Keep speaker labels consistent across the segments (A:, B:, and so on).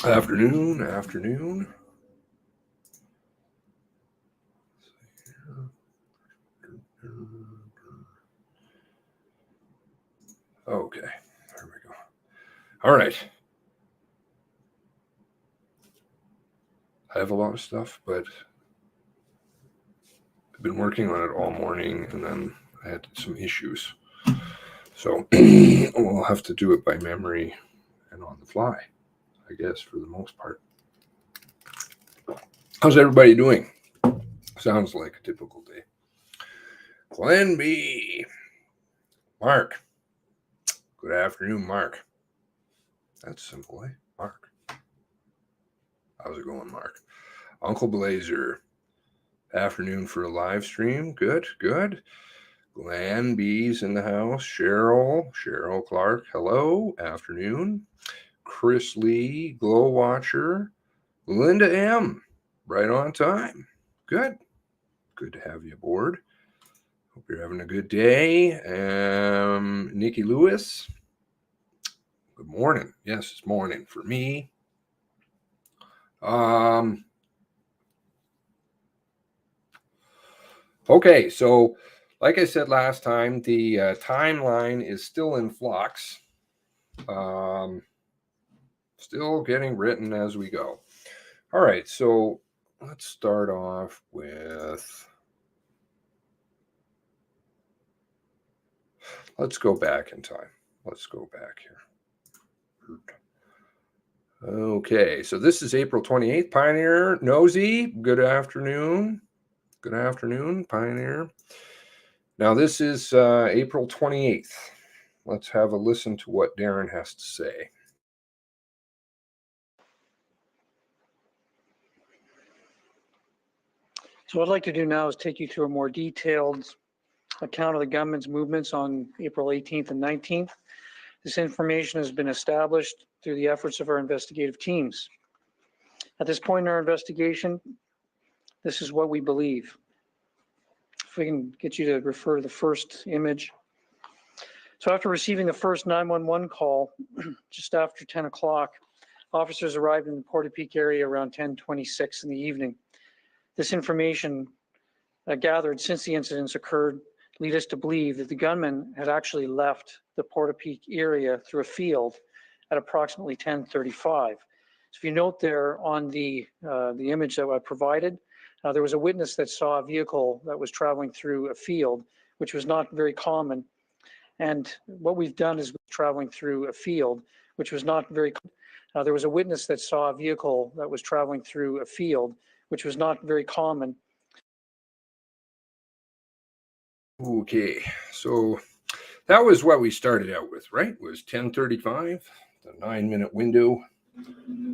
A: Afternoon. Okay, there we go. All right. I have a lot of stuff, but I've been working on it all morning, and then I had some issues. So we'll have to do it by memory and on the fly, I guess, for the most part. How's everybody doing? Sounds like a typical day. Glenn B. Mark. Good afternoon, Mark. That's simple, eh? Mark. How's it going, Mark? Uncle Blazer. Afternoon for a live stream. Good. Glenn B's in the house. Cheryl Clark. Hello. Afternoon. Chris Lee, Glow Watcher. Linda M. Right on time. Good to have you aboard. Hope you're having a good day. Nikki Lewis. Good morning. Yes, it's morning for me. Okay, so like I said last time, the timeline is still in flux. Still getting written as we go. All right, so let's start off with, let's go back in time. Let's go back here. Okay, so this is April 28th, Pioneer. Nosy, good afternoon. Good afternoon, Pioneer. Now this is April 28th. Let's have a listen to what Darren has to say.
B: So what I'd like to do now is take you through a more detailed account of the gunman's movements on April 18th and 19th. This information has been established through the efforts of our investigative teams. At this point in our investigation, this is what we believe. If we can get you to refer to the first image. So after receiving the first 911 call, just after 10 o'clock, officers arrived in the Portapique area around 10:26 in the evening. This information gathered since the incidents occurred lead us to believe that the gunman had actually left the Portapique area through a field at approximately 10:35. So if you note there on the image that I provided, there was a witness that saw a vehicle that was traveling through a field, which was not very common. And what we've done is traveling through a field, which was not very there was a witness that saw a vehicle that was traveling through a field, which was not very common.
A: Okay, so that was what we started out with, right? It was 10:35, the 9-minute window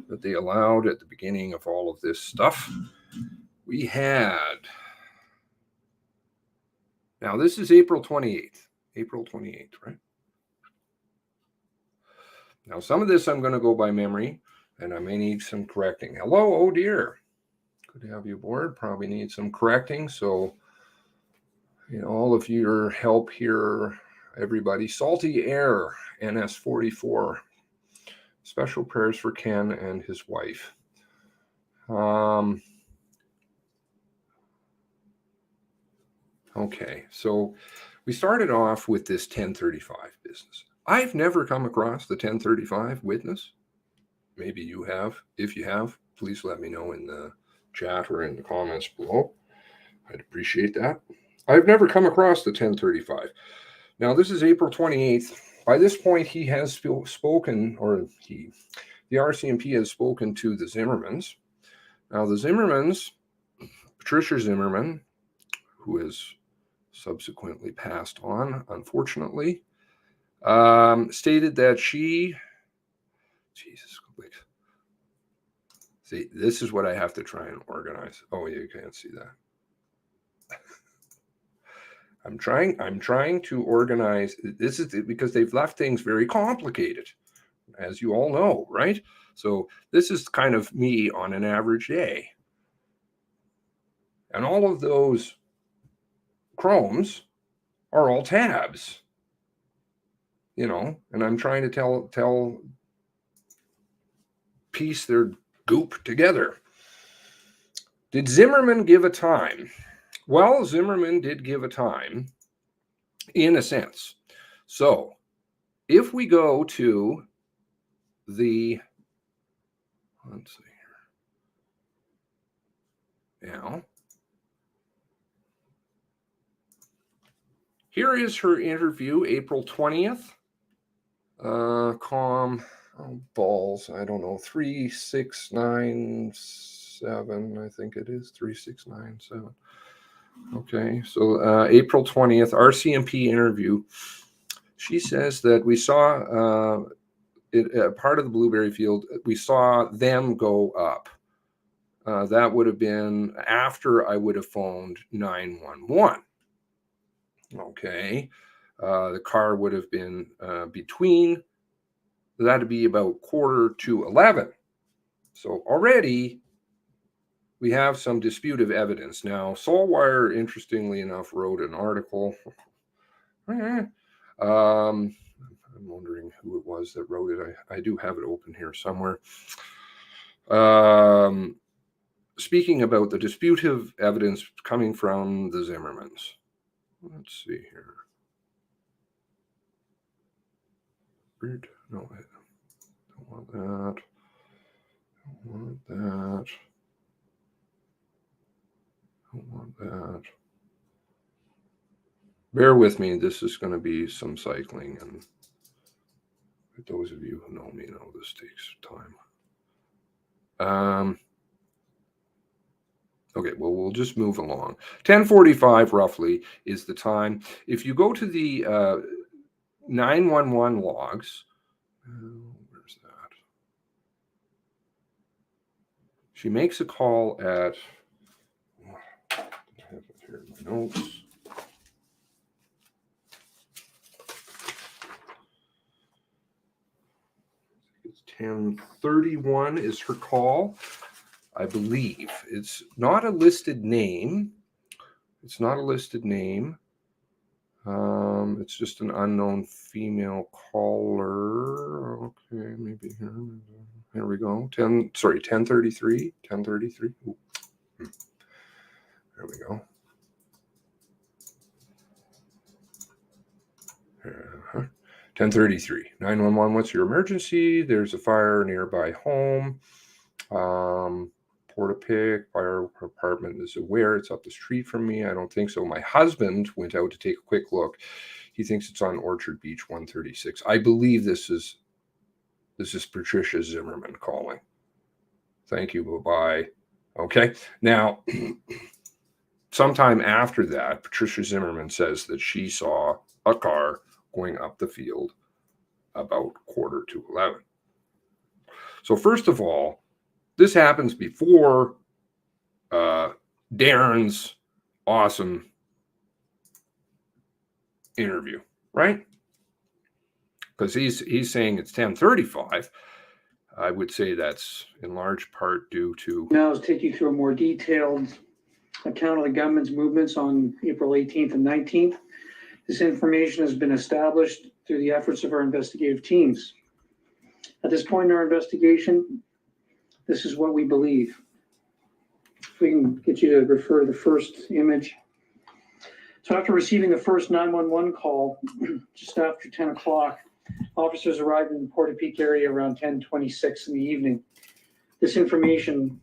A: that they allowed at the beginning of all of this stuff. We had, now this is April 28th, right? Now some of this I'm going to go by memory, and I may need some correcting. Hello, oh dear. Good to have you aboard. Probably need some correcting, so all of your help here, everybody. Salty Air, NS44. Special prayers for Ken and his wife. Okay, so we started off with this 1035 business. I've never come across the 1035 witness. Maybe you have. If you have, please let me know in the chat or in the comments below. I'd appreciate that. I've never come across the 1035. Now, this is April 28th. By this point, he has spoken, or the RCMP has spoken to the Zimmermans. Now, the Zimmermans, Patricia Zimmerman, who has subsequently passed on, unfortunately, stated that she, Jesus, wait. See, this is what I have to try and organize. Oh, you can't see that. I'm trying to organize. This is because they've left things very complicated, as you all know, right? So this is kind of me on an average day. And all of those chromes are all tabs, and I'm trying to tell piece their goop together. Did Zimmerman give a time? Well, Zimmerman did give a time, in a sense. So if we go to the, let's see here. Now, here is her interview, April 20th. Calm, oh, balls, I don't know, 3697, I think it is, 3697. Okay, so April 20th, RCMP interview. She says that we saw part of the blueberry field, we saw them go up. That would have been after I would have phoned 911. Okay, the car would have been between, that'd be about 10:45. So already we have some disputed evidence. Now, Solwire, interestingly enough, wrote an article. I'm wondering who it was that wrote it. I do have it open here somewhere. Speaking about the disputed evidence coming from the Zimmermans. Let's see here. Weird. No, I don't want that. Don't want that. Don't want that. Bear with me. This is going to be some cycling, and those of you who know me know this takes time. Okay, well, we'll just move along. 10:45 roughly is the time. If you go to the 911 logs, where's that? She makes a call at, I have it here in my notes. It's 10:31 is her call. I believe it's not a listed name. It's not a listed name. It's just an unknown female caller. Okay, maybe here. Here we go. 10:33. 10:33. There we go. 10:33. 911. What's your emergency? There's a fire nearby home. Portapique fire department is aware it's up the street from me. I don't think so. My husband went out to take a quick look. He thinks it's on Orchard Beach 136. I believe this is Patricia Zimmerman calling. Thank you. Bye-bye. Okay. Now, sometime after that, Patricia Zimmerman says that she saw a car going up the field about 10:45. So first of all, this happens before Darren's awesome interview, right? Because he's saying it's 10:35. I would say that's in large part due to.
B: Now let's take you through a more detailed account of the gunman's movements on April 18th and 19th. This information has been established through the efforts of our investigative teams. At this point in our investigation, this is what we believe. If we can get you to refer to the first image. So after receiving the first 911 call, just after 10 o'clock, officers arrived in the Portapique area around 10:26 in the evening. This information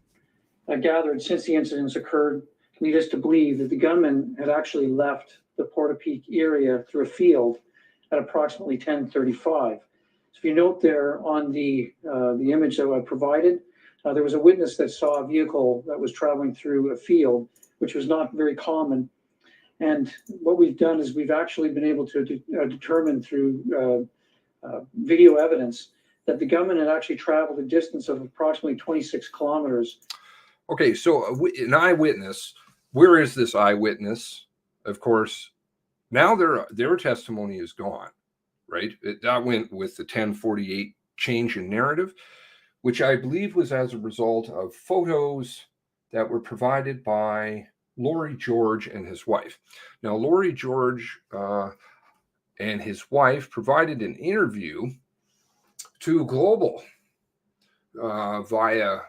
B: gathered since the incidents occurred lead us to believe that the gunman had actually left the Portapique area through a field at approximately 10:35. So if you note there on the image that I provided, there was a witness that saw a vehicle that was traveling through a field, which was not very common. And what we've done is we've actually been able to determine through video evidence that the gunman had actually traveled a distance of approximately 26 kilometers.
A: Okay, so an eyewitness, where is this eyewitness? Of course, now their testimony is gone, right? That went with the 10:48 change in narrative, which I believe was as a result of photos that were provided by Laurie George and his wife. Now, Laurie George and his wife provided an interview to Global. via,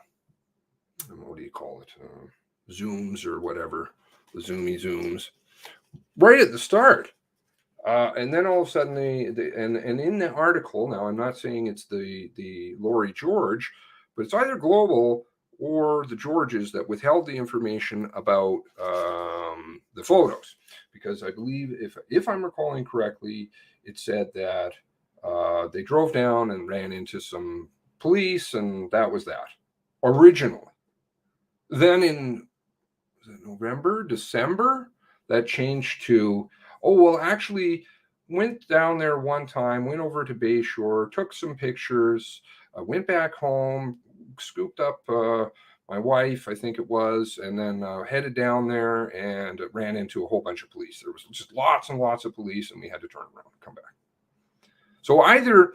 A: what do you call it, Zooms or whatever, the Zooms, right at the start. And then all of a sudden, and in the article, now I'm not saying it's the Lori George, but it's either Global or the Georges that withheld the information about the photos, because I believe, if I'm recalling correctly, it said that they drove down and ran into some police, and that was that originally. Then in November, December, that changed to, oh, well, actually went down there one time, went over to Bayshore, took some pictures, went back home, scooped up my wife, I think it was, and then headed down there and ran into a whole bunch of police. There was just lots and lots of police, and we had to turn around and come back. So either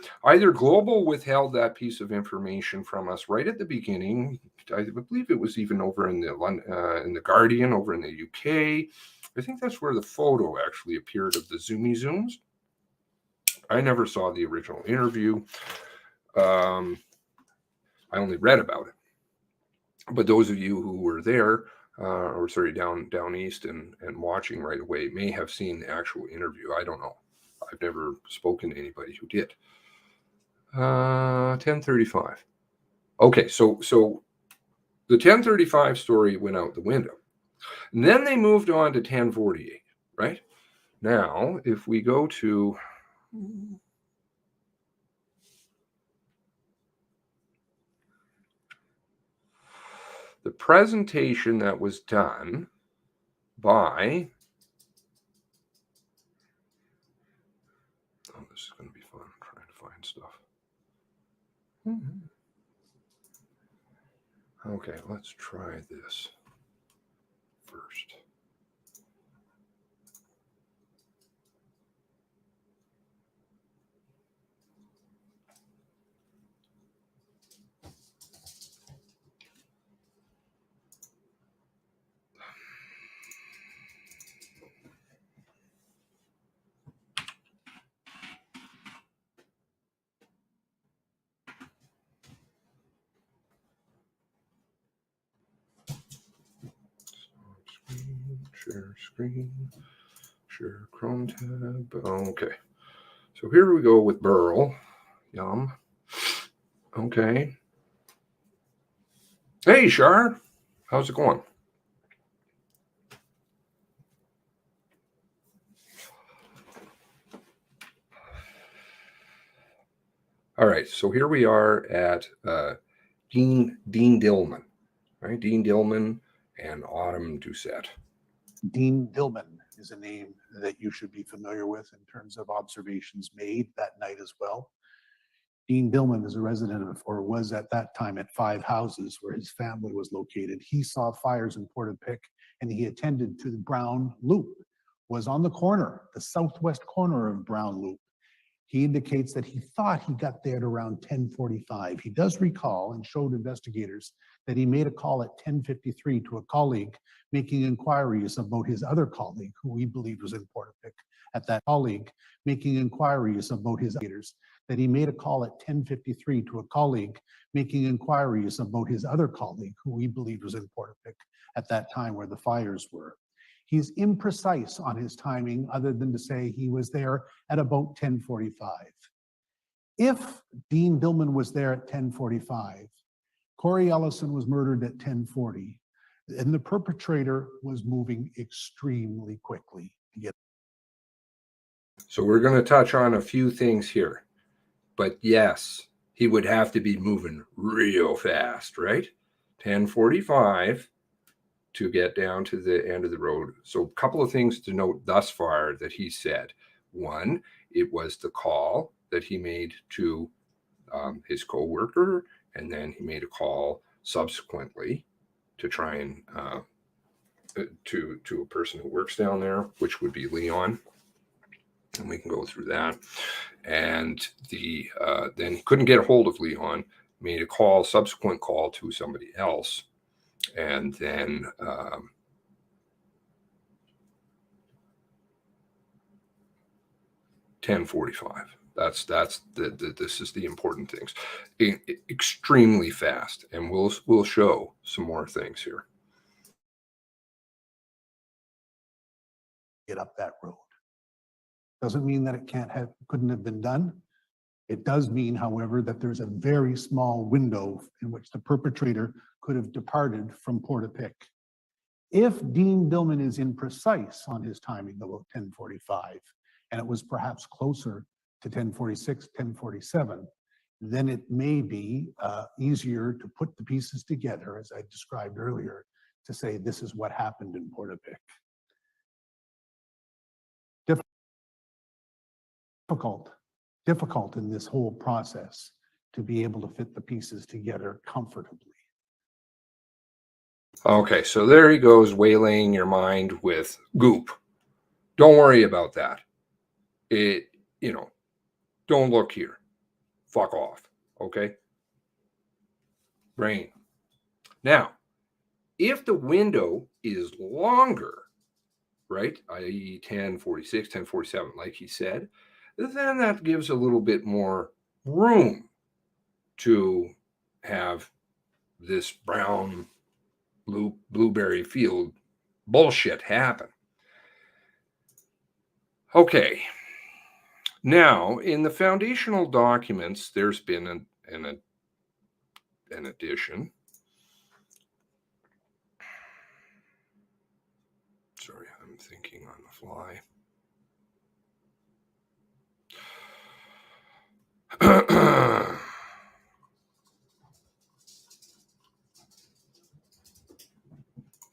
A: Global withheld that piece of information from us right at the beginning. I believe it was even over in the Guardian over in the UK. I think that's where the photo actually appeared of the Zooms. I never saw the original interview. I only read about it. But those of you who were there, down east and watching right away, may have seen the actual interview. I don't know. I've never spoken to anybody who did. 1035. Okay, so the 1035 story went out the window. And then they moved on to 1048, right? Now, if we go to the presentation that was done by, oh, this is going to be fun trying to find stuff. Okay, let's try this first. Share screen, share Chrome tab. Okay, so here we go with Burl. Yum. Okay. Hey, Shar. How's it going? All right, so here we are at Dean Dillman, right? Dean Dillman and Autumn Doucette.
C: Dean Dillman is a name that you should be familiar with in terms of observations made that night as well. Dean Dillman is a resident of, or was at that time at 5 houses where his family was located. He saw fires in Portapique and he attended to the Brown Loop, was on the corner, the southwest corner of Brown Loop. He indicates that he thought he got there at around 10:45. He does recall and showed investigators that he made a call at 10:53 to a colleague making inquiries about his other colleague who he believed was in Portapique. At that colleague making inquiries about his others, that he made a call at 10:53 to a colleague making inquiries about his other colleague who he believed was in Portapique at that time where the fires were. He's imprecise on his timing, other than to say he was there at about 10:45. If Dean Dillman was there at 10:45, Corey Ellison was murdered at 10:40, and the perpetrator was moving extremely quickly to get.
A: So we're going to touch on a few things here. But yes, he would have to be moving real fast, right? 10:45 to get down to the end of the road. So a couple of things to note thus far that he said. One, it was the call that he made to his co-worker, and then he made a call subsequently to try and to a person who works down there, which would be Leon. And we can go through that. And then he couldn't get a hold of Leon, made a subsequent call to somebody else. And then 10:45. This is the important things. Extremely fast, and we'll show some more things here.
C: Get up that road. Doesn't mean that it couldn't have been done. It does mean, however, that there's a very small window in which the perpetrator could have departed from Portapique. If Dean Dillman is imprecise on his timing about 10:45, and it was perhaps closer to 10:46, 10:47, then it may be easier to put the pieces together, as I described earlier, to say this is what happened in Portapique. Difficult in this whole process to be able to fit the pieces together comfortably.
A: Okay, so there he goes, waylaying your mind with goop. Don't worry about that. Don't look here. Fuck off. Okay? Brain. Now, if the window is longer, right, i.e. 10:46, 10:47, like he said, then that gives a little bit more room to have this brown blueberry field bullshit happen. Okay. Now, in the foundational documents, there's been an addition. Sorry, I'm thinking on the fly.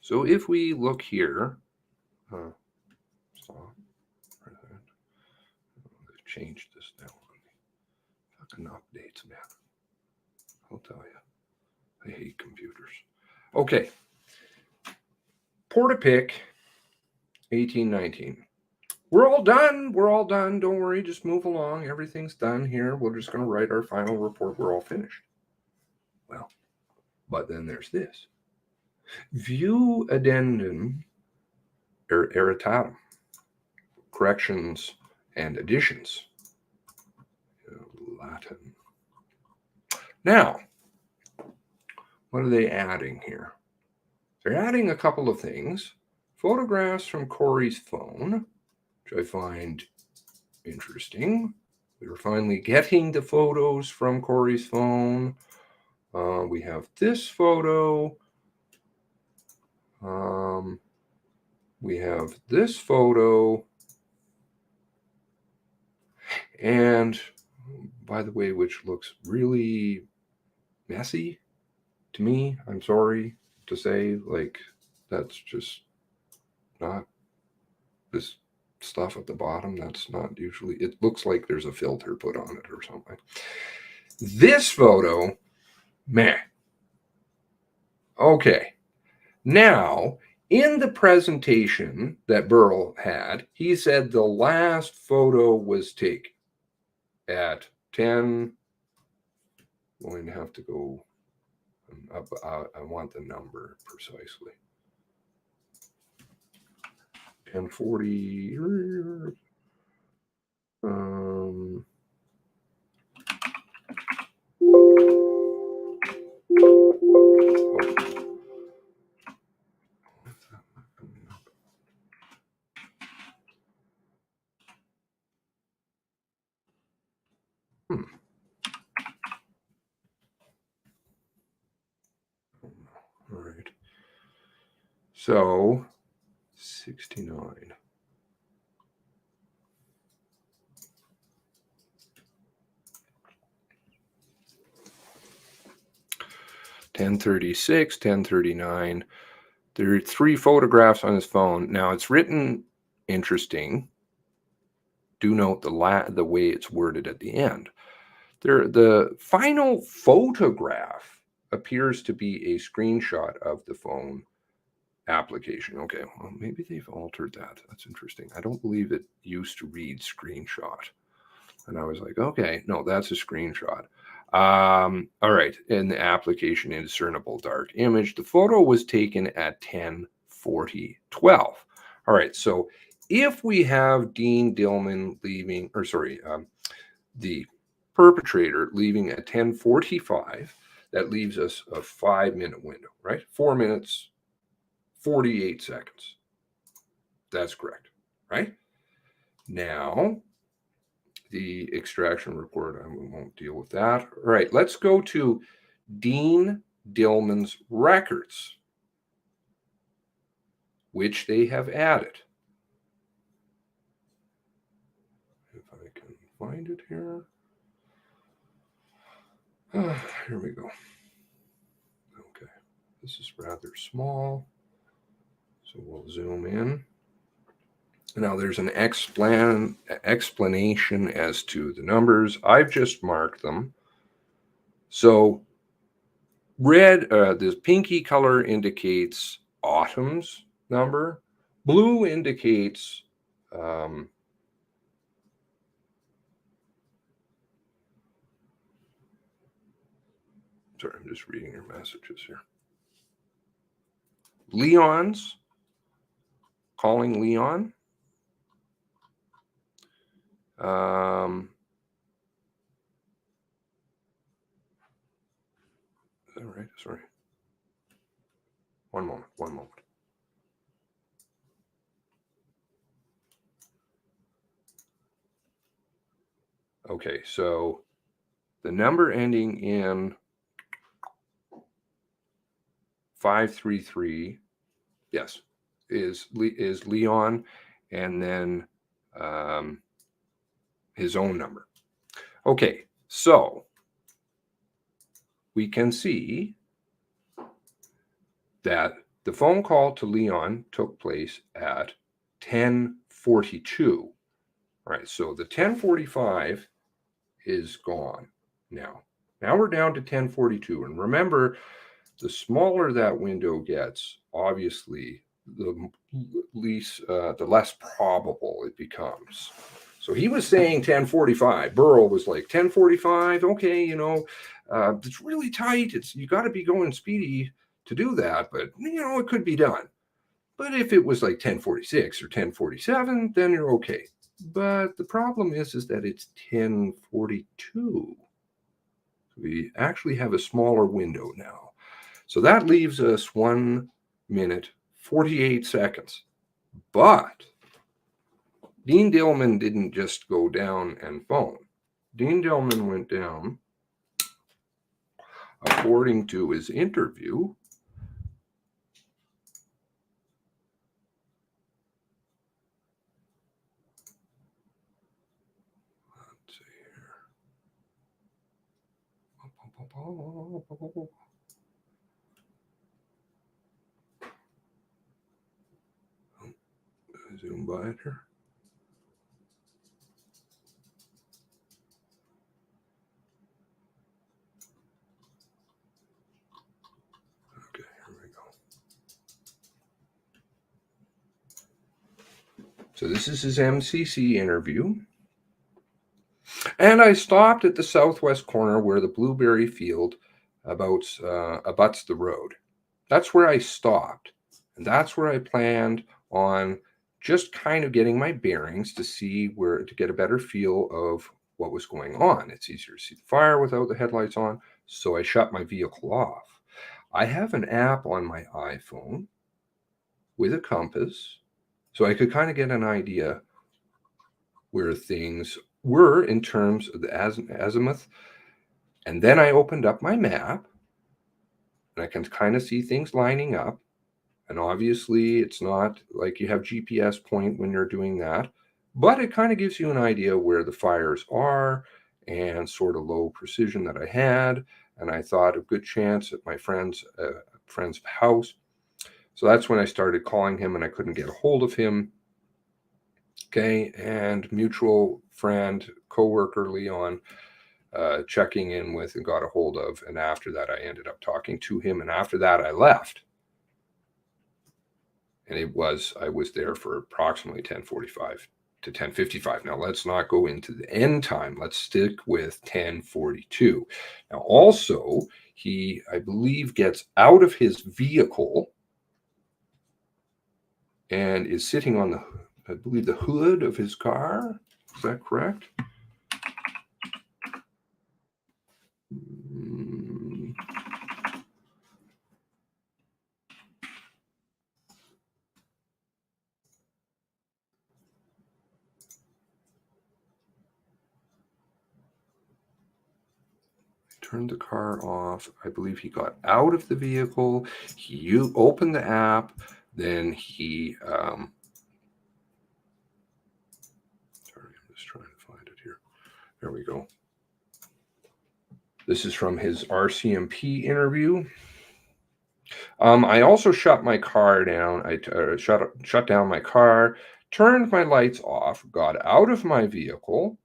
A: So if we look here, stop. They've changed this now. Fucking updates, man. I'll tell you. I hate computers. Okay. Portapique, 1819. We're all done. We're all done. Don't worry. Just move along. Everything's done here. We're just going to write our final report. We're all finished. Well, but then there's this. View addendum erratatum. Corrections and additions. Latin. Now, what are they adding here? They're adding a couple of things. Photographs from Corey's phone, which I find interesting. We were finally getting the photos from Corey's phone. We have this photo. We have this photo. And by the way, which looks really messy to me. I'm sorry to say, like, that's just not this stuff at the bottom. That's not usually, it looks like there's a filter put on it or something. This photo, meh. Okay. Now, in the presentation that Burl had, he said the last photo was taken at 10. I'm going to have to go up. I want the number precisely. 10:40. All right. So 69. $10:36, 10:39. There are 3 photographs on his phone. Now it's written interesting. Do note the way it's worded at the end. The final photograph appears to be a screenshot of the phone application. Okay, well, maybe they've altered that. That's interesting. I don't believe it used to read screenshot. And I was like, okay, no, that's a screenshot. All right, in the application, indiscernible dark image. The photo was taken at 10:40:12. All right, so if we have Dean Dillman leaving, the perpetrator leaving at 10:45. That leaves us a 5-minute window, right? 4 minutes, 48 seconds. That's correct, right? Now, the extraction report, I won't deal with that. All right, let's go to Dean Dillman's records, which they have added. If I can find it here. Here we go. Okay, this is rather small, so we'll zoom in. Now there's an explanation as to the numbers. I've just marked them. So red, this pinky color indicates Autumn's number. Blue indicates sorry, I'm just reading your messages here. Leon's, calling Leon. All right, sorry. One moment. Okay, so the number ending in 533, yes, is Leon, and then his own number. Okay, so we can see that the phone call to Leon took place at 10:42. All right, so the 10:45 is gone now. Now we're down to 10:42, and remember, the smaller that window gets, obviously, the less probable it becomes. So he was saying 10:45. Burrell was like 10:45. Okay, it's really tight. You got to be going speedy to do that, but it could be done. But if it was like 10:46 or 10:47, then you're okay. But the problem is that it's 10:42. We actually have a smaller window now. So that leaves us 1 minute, 48 seconds. But Dean Dillman didn't just go down and phone. Dean Dillman went down, according to his interview. Let's see here. Zoom by it here. Okay, here we go. So this is his MCC interview. And I stopped at the southwest corner where the blueberry field abuts the road. That's where I stopped. And that's where I planned on just kind of getting my bearings to see to get a better feel of what was going on. It's easier to see the fire without the headlights on, so I shut my vehicle off. I have an app on my iPhone with a compass, so I could kind of get an idea where things were in terms of the azimuth. And then I opened up my map, and I can kind of see things lining up. And obviously, it's not like you have GPS point when you're doing that, but it kind of gives you an idea where the fires are and sort of low precision that I had. And I thought a good chance at my friend's house. So that's when I started calling him, and I couldn't get a hold of him. Okay, and mutual friend, coworker Leon, checking in with and got a hold of. And after that, I ended up talking to him. And after that, I left. And I was there for approximately 10:45 to 10:55. Now, let's not go into the end time. Let's stick with 10:42. Now, also, he, I believe, gets out of his vehicle and is sitting on the hood of his car. Is that correct? turned the car off. I believe he got out of the vehicle. He opened the app. Then he, sorry, I'm just trying to find it here. There we go. This is from his RCMP interview. I also shut my car down. I shut down my car, turned my lights off, got out of my vehicle,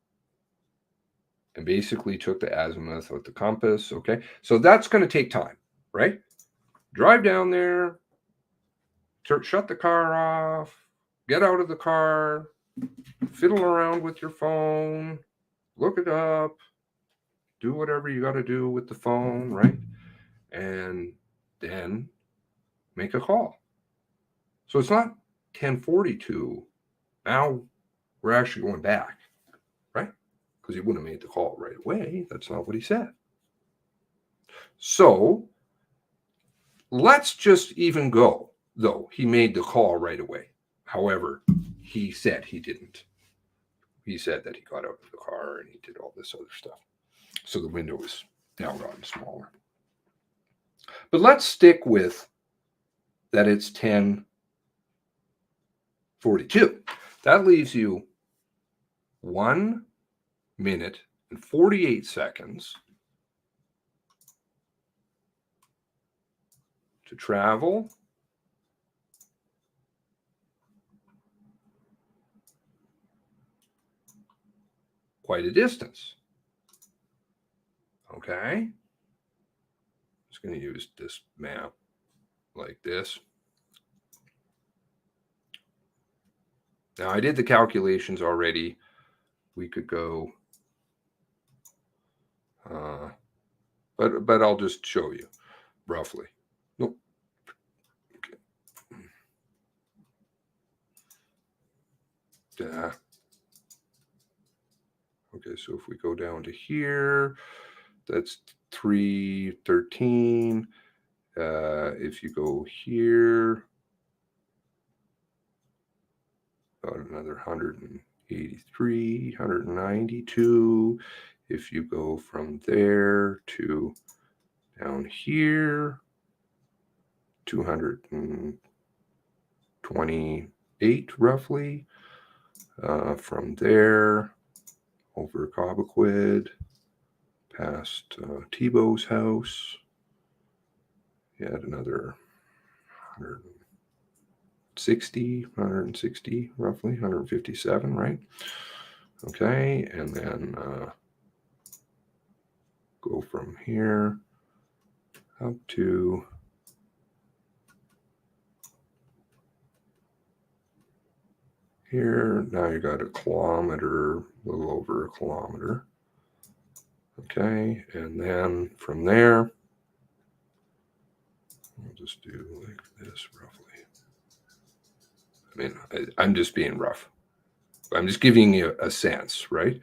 A: and basically took the azimuth with the compass. Okay, so that's going to take time, right? Drive down there, shut the car off, get out of the car, fiddle around with your phone, look it up, do whatever you got to do with the phone, right? And then make a call. So it's not 10:42. Now we're actually going back, right? Because he wouldn't have made the call right away. That's not what he said. So let's just even go, though he made the call right away. However, he said he didn't. He said that he got out of the car and he did all this other stuff. So the window is now gotten smaller. But let's stick with that it's 10:42. That leaves you 1 minute and 48 seconds to travel quite a distance. Okay. Just going to use this map like this. Now I did the calculations already. We could go, but I'll just show you roughly. Nope. Okay. Okay, so if we go down to here, that's 313. If you go here, about another 183, 192. If you go from there to down here, 228 roughly. From there over Cobequid, past Tebow's house. You had another 160 roughly, 157, right? Okay, and then go from here up to here. Now you got a kilometer, a little over a kilometer. Okay, and then from there, I'll just do like this roughly. I mean, I'm just being rough. I'm just giving you a sense, right?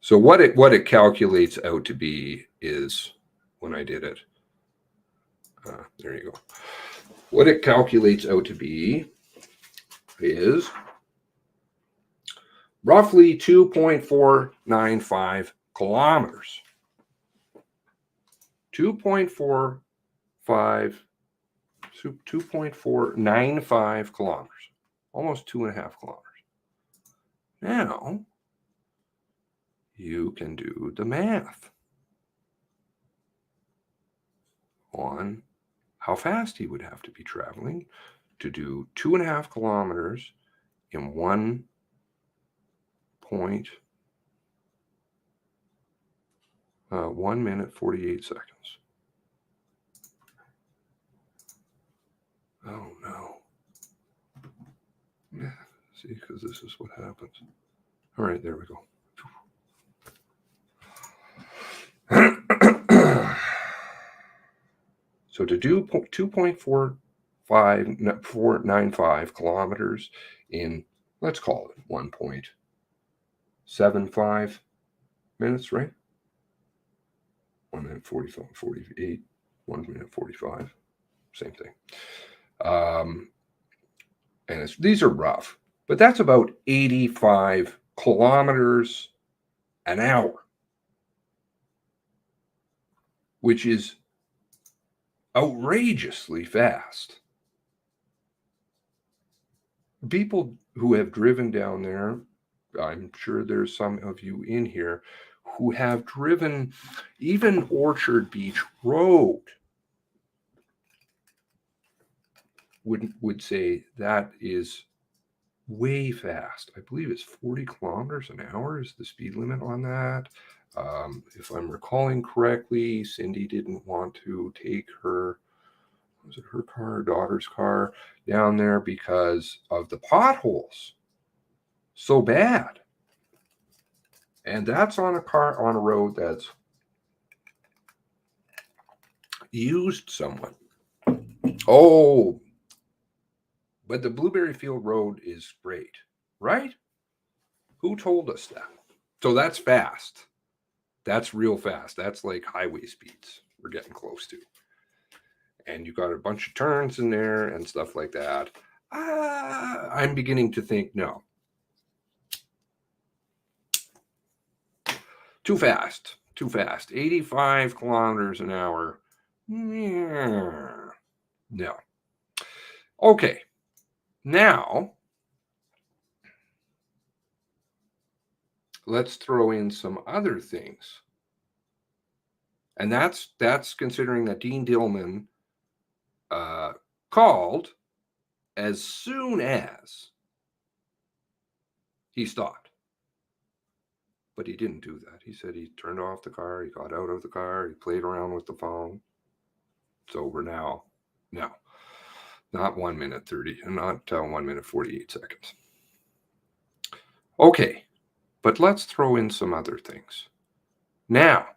A: So what it calculates out to be is, when I did it, there you go. What it calculates out to be is roughly 2.495 kilometers. 2.495 kilometers, almost 2.5 kilometers. Now you can do the math on how fast he would have to be traveling to do 2.5 kilometers in 1 minute 48 seconds. Oh no. Yeah, see, because this is what happens. All right, there we go. So to do 2.495 kilometers in, let's call it 1.75 minutes, right? 1 minute 45, 48, 1 minute 45, same thing. And these are rough, but that's about 85 kilometers an hour. which is outrageously fast. People who have driven down there, I'm sure there's some of you in here who have driven even Orchard Beach Road, would say that is way fast. I believe it's 40 kilometers an hour is the speed limit on that. If I'm recalling correctly, Cindy didn't want to take her, was it her car, her daughter's car, down there because of the potholes. So bad. And that's on a road that's used somewhat. Oh, but the Blueberry Field Road is great, right? Who told us that? So that's fast. That's real fast. That's like highway speeds we're getting close to. And you got a bunch of turns in there and stuff like that. I'm beginning to think, no. Too fast. 85 kilometers an hour. No. Okay. Now, let's throw in some other things. And that's considering that Dean Dillman called as soon as he stopped. But he didn't do that. He said he turned off the car, he got out of the car, he played around with the phone. It's over now. No, not 1 minute 30, and not 1 minute 48 seconds. Okay, but let's throw in some other things. Now,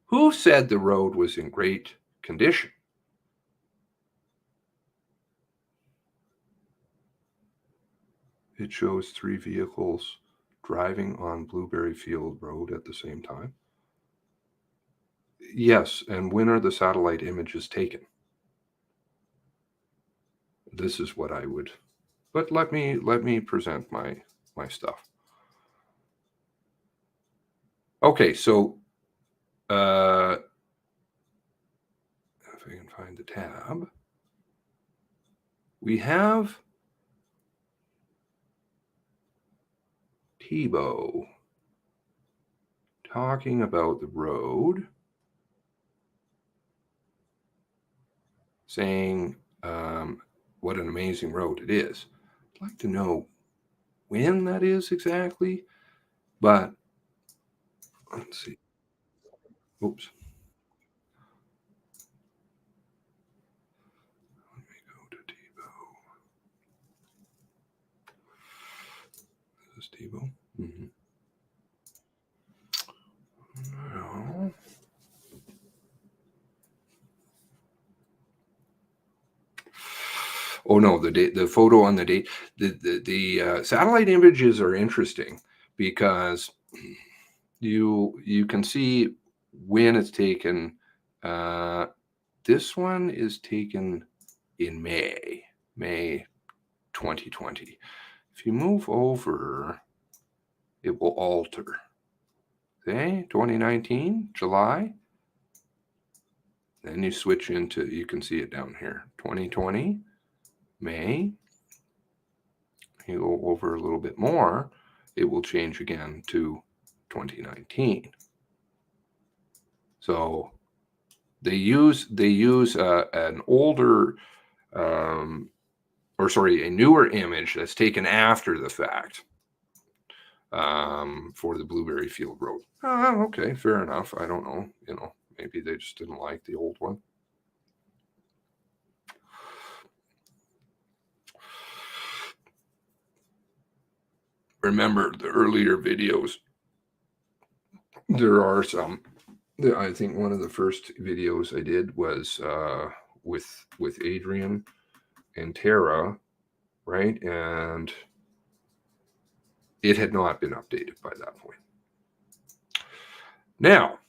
A: who said the road was in great condition? It shows 3 vehicles driving on Blueberry Field Road at the same time. Yes, and when are the satellite images taken? This is what I would, but let me present my stuff. Okay, so if I can find the tab, we have Tebow talking about the road, saying what an amazing road it is. I'd like to know when that is exactly, but let's see. Oops. Let me go to Tebow. This is Tebow. Mm-hmm. No. Oh no, the photo on the date, the satellite images are interesting because you can see when it's taken. This one is taken in May 2020. If you move over, it will alter. Okay, 2019, July. Then you switch into, you can see it down here, 2020. May, you go over a little bit more, it will change again to 2019. So they use an older, a newer image that's taken after the fact for the Blueberry Field Road. Okay, fair enough. I don't know. Maybe they just didn't like the old one. Remember the earlier videos, there are some, I think one of the first videos I did was with Adrian and Tara, right? And it had not been updated by that point. Now,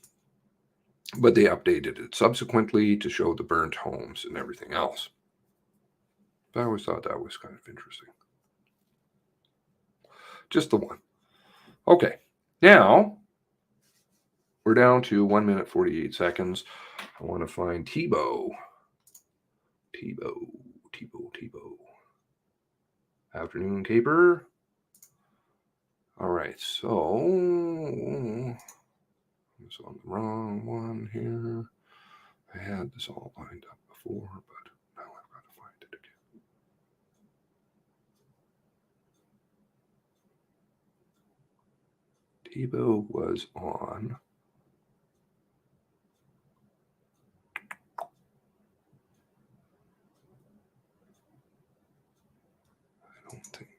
A: but they updated it subsequently to show the burnt homes and everything else. But I always thought that was kind of interesting. Just the one. Okay, now we're down to 1 minute 48 seconds. I want to find Tebow. Afternoon caper. All right, so I was on the wrong one here. I had this all lined up before, but now I've got to find it again. Tebow was on. I don't think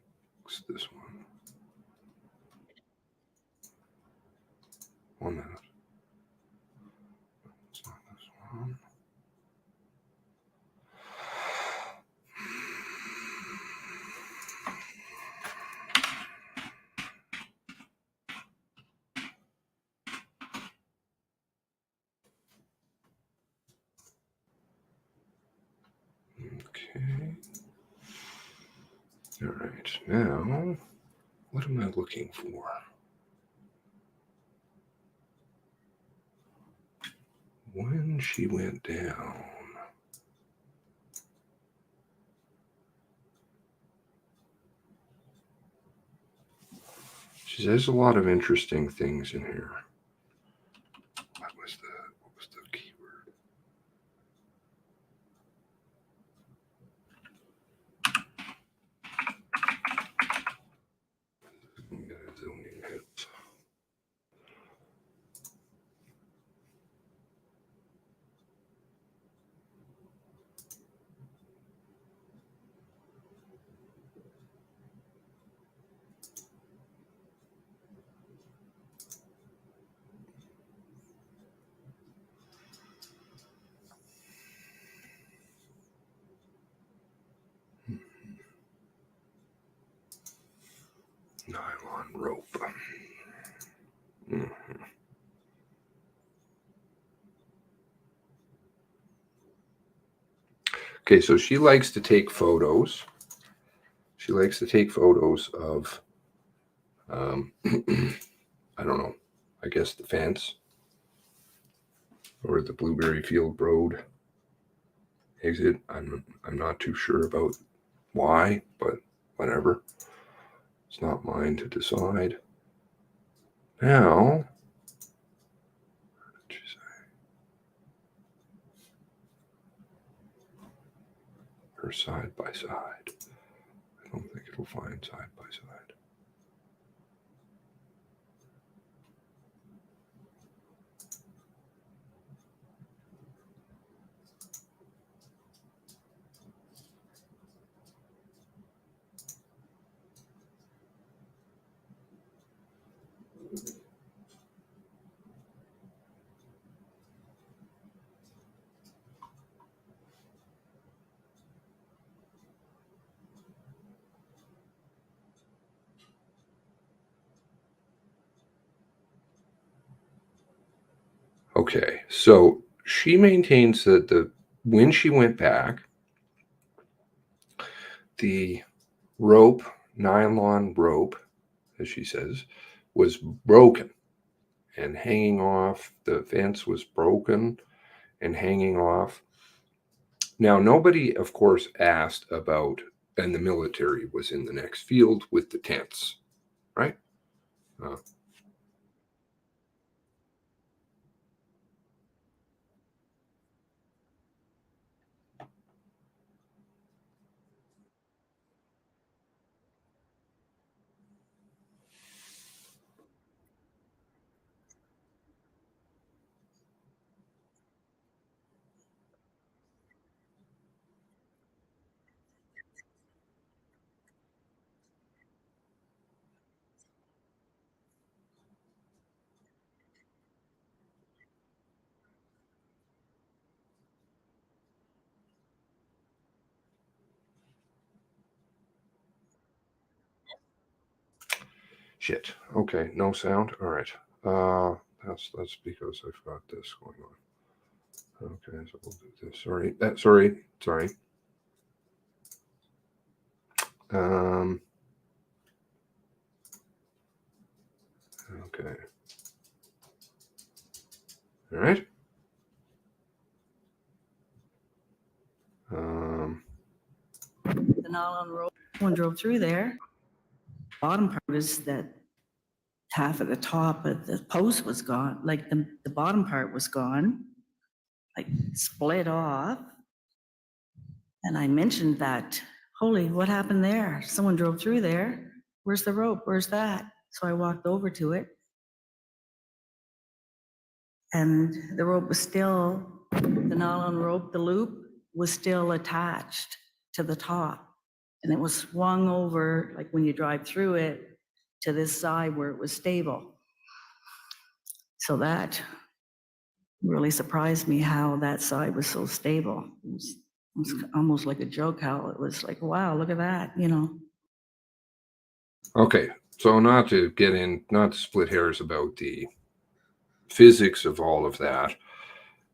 A: it's this one. 1 minute. It's not this one. Okay. All right. Now, what am I looking for? When she went down. She says a lot of interesting things in here. What was the keyword? I'm gonna zoom in it. Nylon rope. Mhm. Okay, so she likes to take photos. She likes to take photos of, I don't know, I guess the fence or the Blueberry Field Road exit. I'm not too sure about why, but whatever. It's not mine to decide. Now, what did she say? Her side by side. I don't think it'll find side by side. Okay, so she maintains that when she went back, the rope, nylon rope, as she says, was broken and hanging off. The fence was broken and hanging off. Now, nobody, of course, asked about, and the military was in the next field with the tents, right? Shit. Okay, no sound. All right. That's because I've got this going on. Okay, so we'll do this. Sorry. Um. Okay. All right.
D: The Nylon Road, someone drove through there. Bottom part was that half of the top of the post was gone, like the bottom part was gone, like split off. And I mentioned that, holy, what happened there? Someone drove through there. Where's the rope? Where's that? So I walked over to it. And the rope was still, the nylon rope, the loop was still attached to the top. And it was swung over, like when you drive through it, to this side where it was stable. So that really surprised me how that side was so stable. It was almost like a joke how it was like, wow, look at that, you know.
A: Okay, so not to split hairs about the physics of all of that,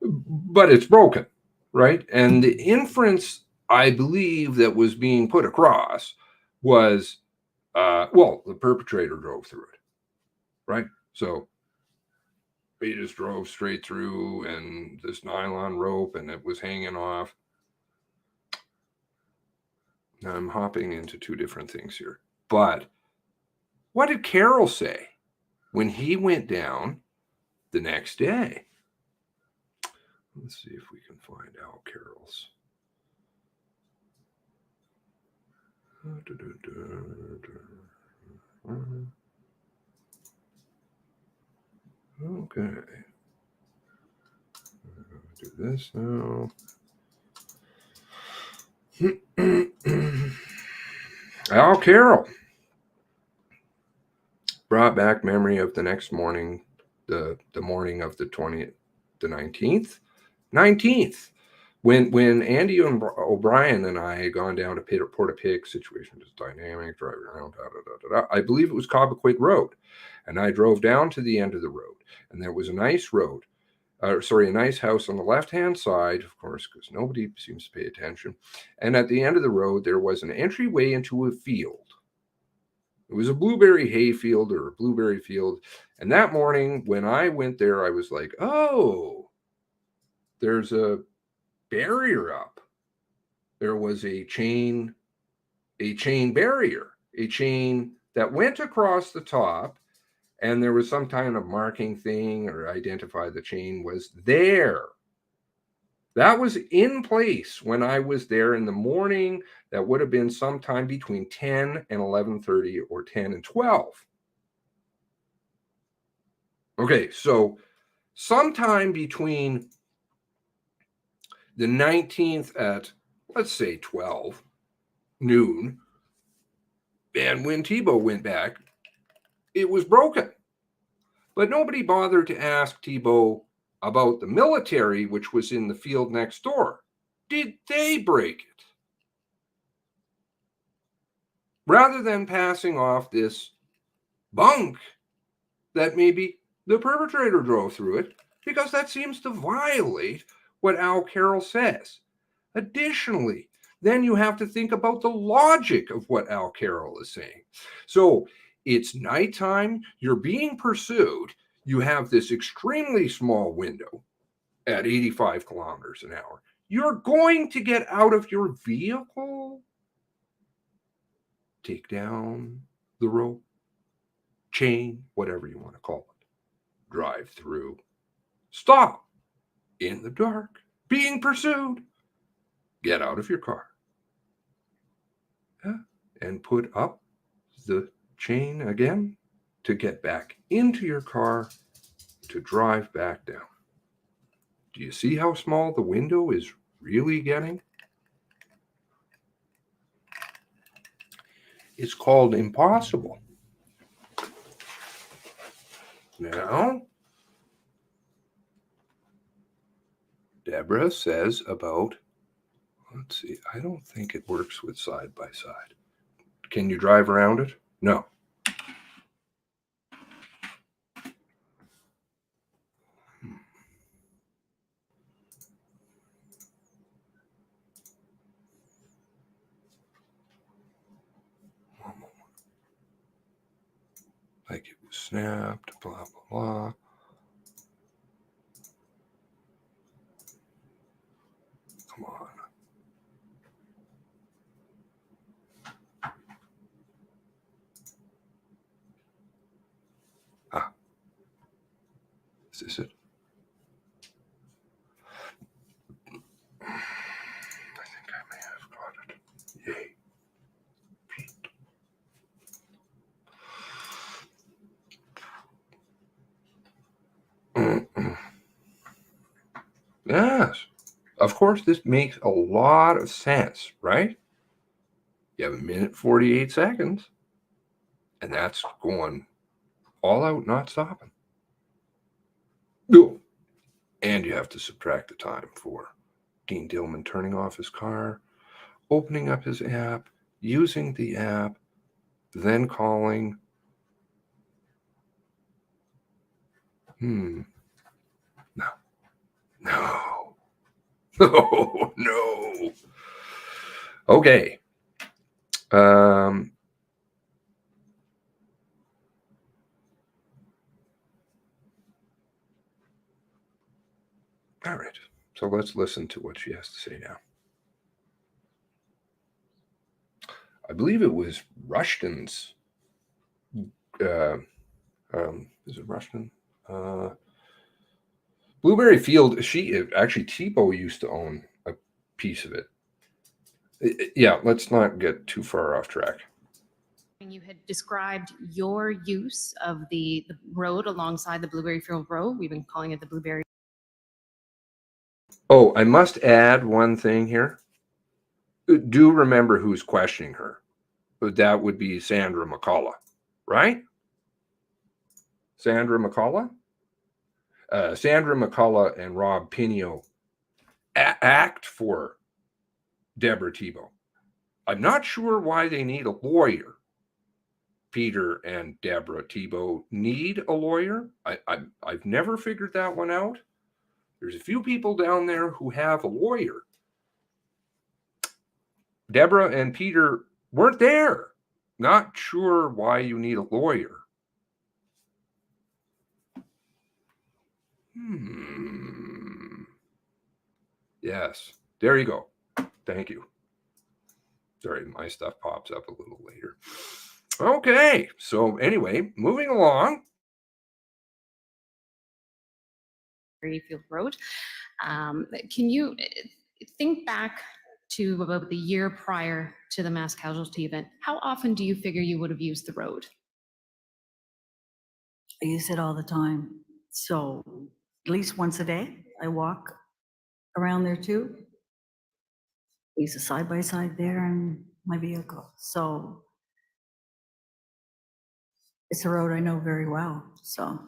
A: but it's broken, right? And the inference I believe that was being put across was, the perpetrator drove through it, right? So he just drove straight through and this nylon rope and it was hanging off. Now I'm hopping into two different things here. But what did Carroll say when he went down the next day? Let's see if we can find Al Carroll's. Okay. Do this now. Al Carroll brought back memory of the next morning, the morning of the 20th, the 19th, when Andy O'Brien and I had gone down to Port-a-Pig, situation was dynamic, driving around, I believe it was Cobequid Road, and I drove down to the end of the road, and there was a nice road, a nice house on the left-hand side, of course, because nobody seems to pay attention, and at the end of the road, there was an entryway into a field. It was a blueberry hayfield or a blueberry field. And that morning when I went there, I was like, oh, there's a barrier up. There was a chain barrier, a chain that went across the top, and there was some kind of marking thing or identify the chain was there. That was in place when I was there in the morning. That would have been sometime between 10 and 11:30 or 10 and 12. Okay, so sometime between the 19th at, let's say, 12 noon, and when Thibault went back, it was broken. But nobody bothered to ask Thibault about the military, which was in the field next door. Did they break it? Rather than passing off this bunk that maybe the perpetrator drove through it, because that seems to violate what Al Carroll says. Additionally, then you have to think about the logic of what Al Carroll is saying. So it's nighttime, you're being pursued, you have this extremely small window at 85 kilometers an hour. You're going to get out of your vehicle, take down the rope, chain, whatever you want to call it, drive through, stop in the dark, being pursued, get out of your car, and put up the chain again to get back into your car to drive back down. Do you see how small the window is really getting? It's called impossible. Now, Deborah says about, let's see, I don't think it works with side by side. Can you drive around it? No. Like it was snapped, blah, blah, blah. Is this it? I think I may have got it. Yay. Yes. Of course, this makes a lot of sense, right? You have 1 minute 48 seconds, and that's going all out, not stopping. No. And you have to subtract the time for Dean Dillman turning off his car, opening up his app, using the app, then calling. No. No. No. No. Okay. All right. So let's listen to what she has to say now. I believe it was Rushton's. Is it Rushton? Blueberry Field. Actually, Tebow used to own a piece of it. Yeah, let's not get too far off track.
E: You had described your use of the road alongside the Blueberry Field Road. We've been calling it the Blueberry.
A: Oh, I must add one thing here. Do remember who's questioning her. That would be Sandra McCullough, right? Sandra McCullough? Sandra McCullough and Rob Pinio act for Deborah Tebow. I'm not sure why they need a lawyer. Peter and Deborah Tebow need a lawyer. I've never figured that one out. There's a few people down there who have a lawyer. Deborah and Peter weren't there. Not sure why you need a lawyer. Yes, there you go. Thank you. Sorry, my stuff pops up a little later. Okay, so anyway, moving along.
E: Field Road. Can you think back to about the year prior to the mass casualty event? How often do you figure you would have used the road?
D: I use it all the time. So at least once a day, I walk around there too. I use a side-by-side there in my vehicle. So it's a road I know very well, so.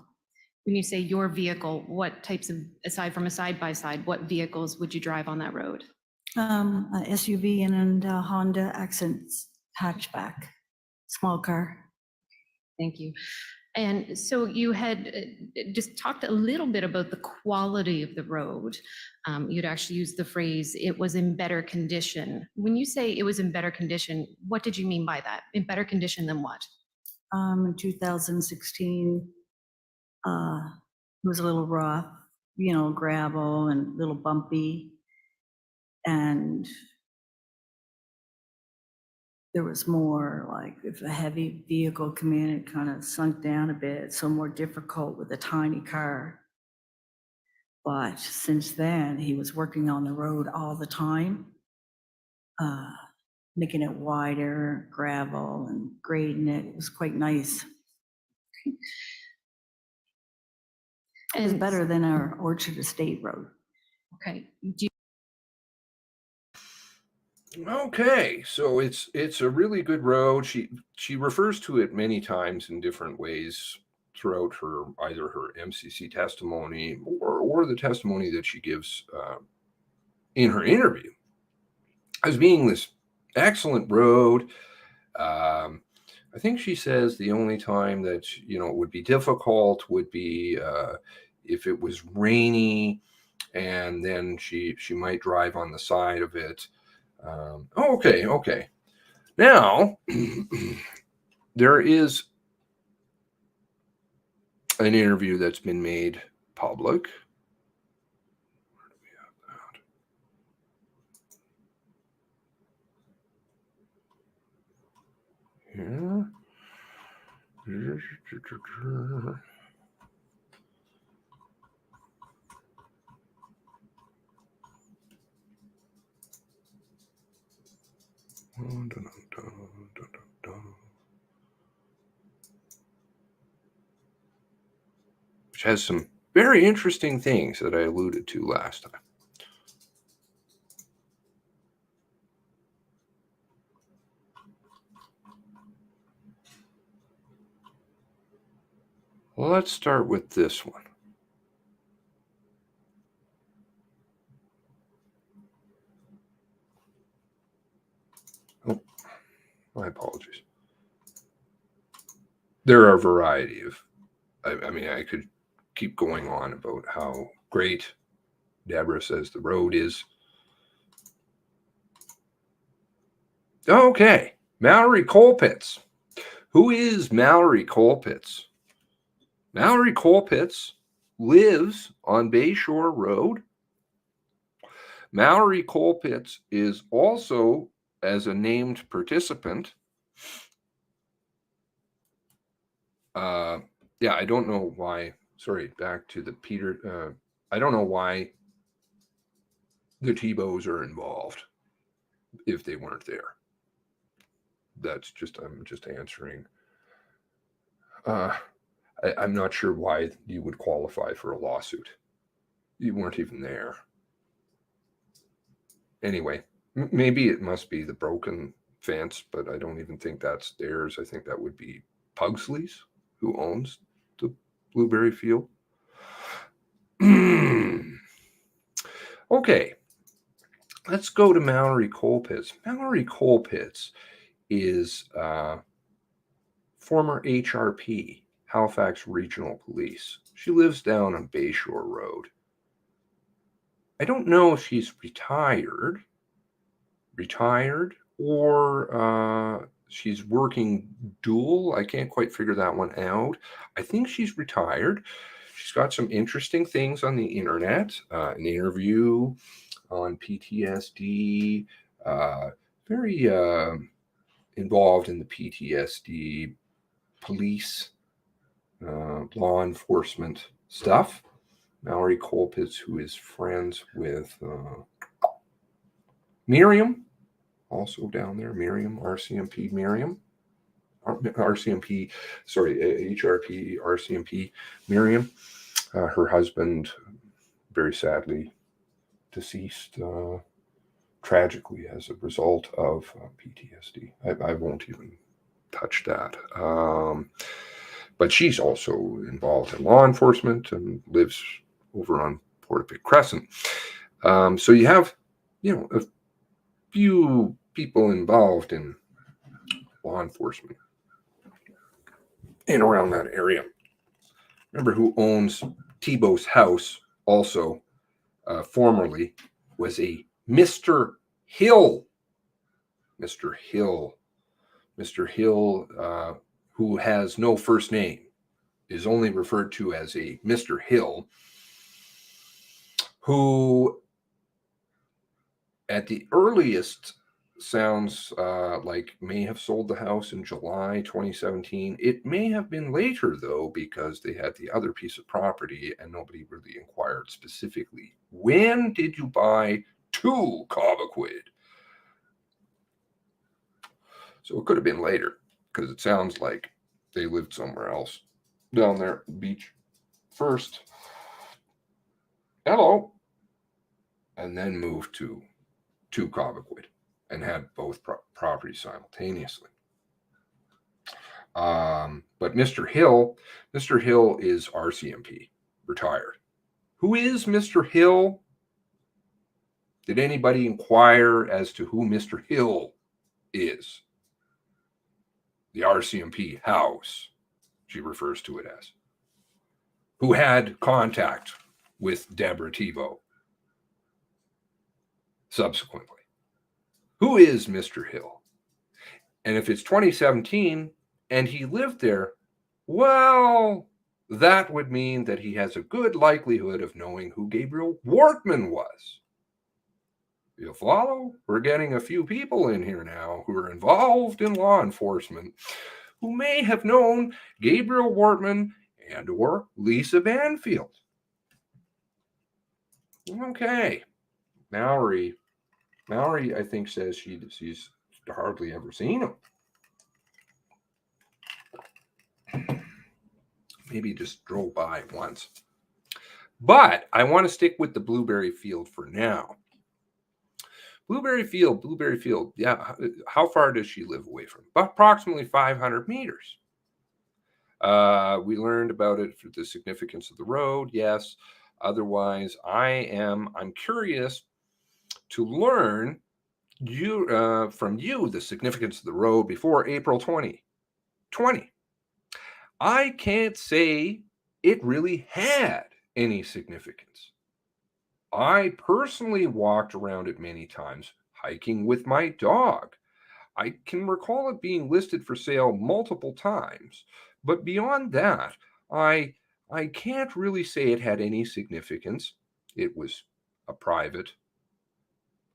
E: When you say your vehicle, what types of, aside from a side-by-side, what vehicles would you drive on that road?
D: A SUV and a Honda Accent hatchback, small car.
E: Thank you. And so you had just talked a little bit about the quality of the road. You'd actually used the phrase, it was in better condition. When you say it was in better condition, what did you mean by that? In better condition than what?
D: In 2016, it was a little rough, you know, gravel and a little bumpy. And there was more like if a heavy vehicle came in, it kind of sunk down a bit, so more difficult with a tiny car. But since then, he was working on the road all the time, making it wider, gravel and grading it. It was quite nice. It was
E: And-
D: better than our Orchard Estate Road.
E: Okay. Do
A: Okay, so it's a really good road. She refers to it many times in different ways throughout her either her MCC testimony or the testimony that she gives in her interview as being this excellent road. I think she says the only time that it would be difficult would be if it was rainy, and then she might drive on the side of it. Okay. Now, there is an interview that's been made public. Where do we have that? Here. Dun, dun, dun, dun, dun, dun. Which has some very interesting things that I alluded to last time. Well, let's start with this one. Oh, my apologies. There are a variety of, I mean, I could keep going on about how great Deborah says the road is. Okay, Mallory Colpitts. Who is Mallory Colpitts? Mallory Colpitts lives on Bayshore Road. Mallory Colpitts is also, as a named participant, yeah, I don't know why. Sorry, back to the Peter. I don't know why the Tebows are involved if they weren't there. That's just, I'm just answering. I'm not sure why you would qualify for a lawsuit. You weren't even there. Anyway, maybe it must be the broken fence, but I don't even think that's theirs. I think that would be Pugsley's, who owns the Blueberry Field. Okay, let's go to Mallory Colpitts. Mallory Colpitts is former HRP, Halifax Regional Police. She lives down on Bayshore Road. I don't know if she's retired, or she's working dual. I can't quite figure that one out. I think she's retired. She's got some interesting things on the internet, an interview on PTSD, very involved in the PTSD police, law enforcement stuff. Mallory Colpitts, who is friends with Miriam, also down there, Miriam, RCMP Miriam, RCMP, sorry, HRP, RCMP Miriam. Her husband, very sadly deceased tragically as a result of PTSD. I won't even touch that. But she's also involved in law enforcement and lives over on Portapique Crescent. So you have, a few people involved in law enforcement in around that area. Remember who owns Tebow's house also formerly was a Mr. Hill. Mr. Hill. Mr. Hill, who has no first name, is only referred to as a Mr. Hill, who at the earliest sounds like may have sold the house in July 2017. It may have been later, though, because they had the other piece of property and nobody really inquired specifically. When did you buy 2 Cobequid? So it could have been later, because it sounds like they lived somewhere else down there at the beach first. Hello. And then moved to Cobequid and had both properties simultaneously. But Mr. Hill is RCMP, retired. Who is Mr. Hill? Did anybody inquire as to who Mr. Hill is? The RCMP house, she refers to it as, who had contact with Deborah Tebow subsequently. Who is Mr. Hill? And if it's 2017 and he lived there, well, that would mean that he has a good likelihood of knowing who Gabriel Wortman was. You follow? We're getting a few people in here now who are involved in law enforcement who may have known Gabriel Wortman and or Lisa Banfield. Okay. Mallory, I think, says she's hardly ever seen them. Maybe just drove by once. But I want to stick with the Blueberry Field for now. Blueberry Field. Yeah, how far does she live away from? Approximately 500 meters. We learned about it for the significance of the road. Yes. Otherwise, I'm curious to learn from you the significance of the road before April 2020. I can't say it really had any significance. I personally walked around it many times, hiking with my dog. I can recall it being listed for sale multiple times, but beyond that, I can't really say it had any significance. It was a private,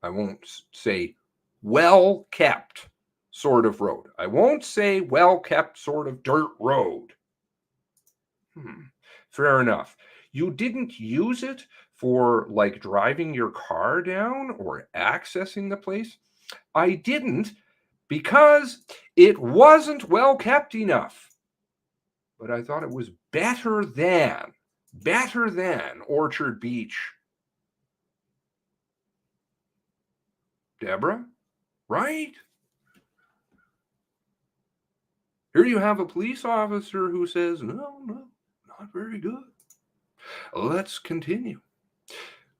A: I won't say well kept sort of road. I won't say well kept sort of dirt road. Fair enough. You didn't use it for like driving your car down or accessing the place? I didn't, because it wasn't well kept enough. But I thought it was better than Orchard Beach. Deborah, right? Here you have a police officer who says, no, not very good. Let's continue.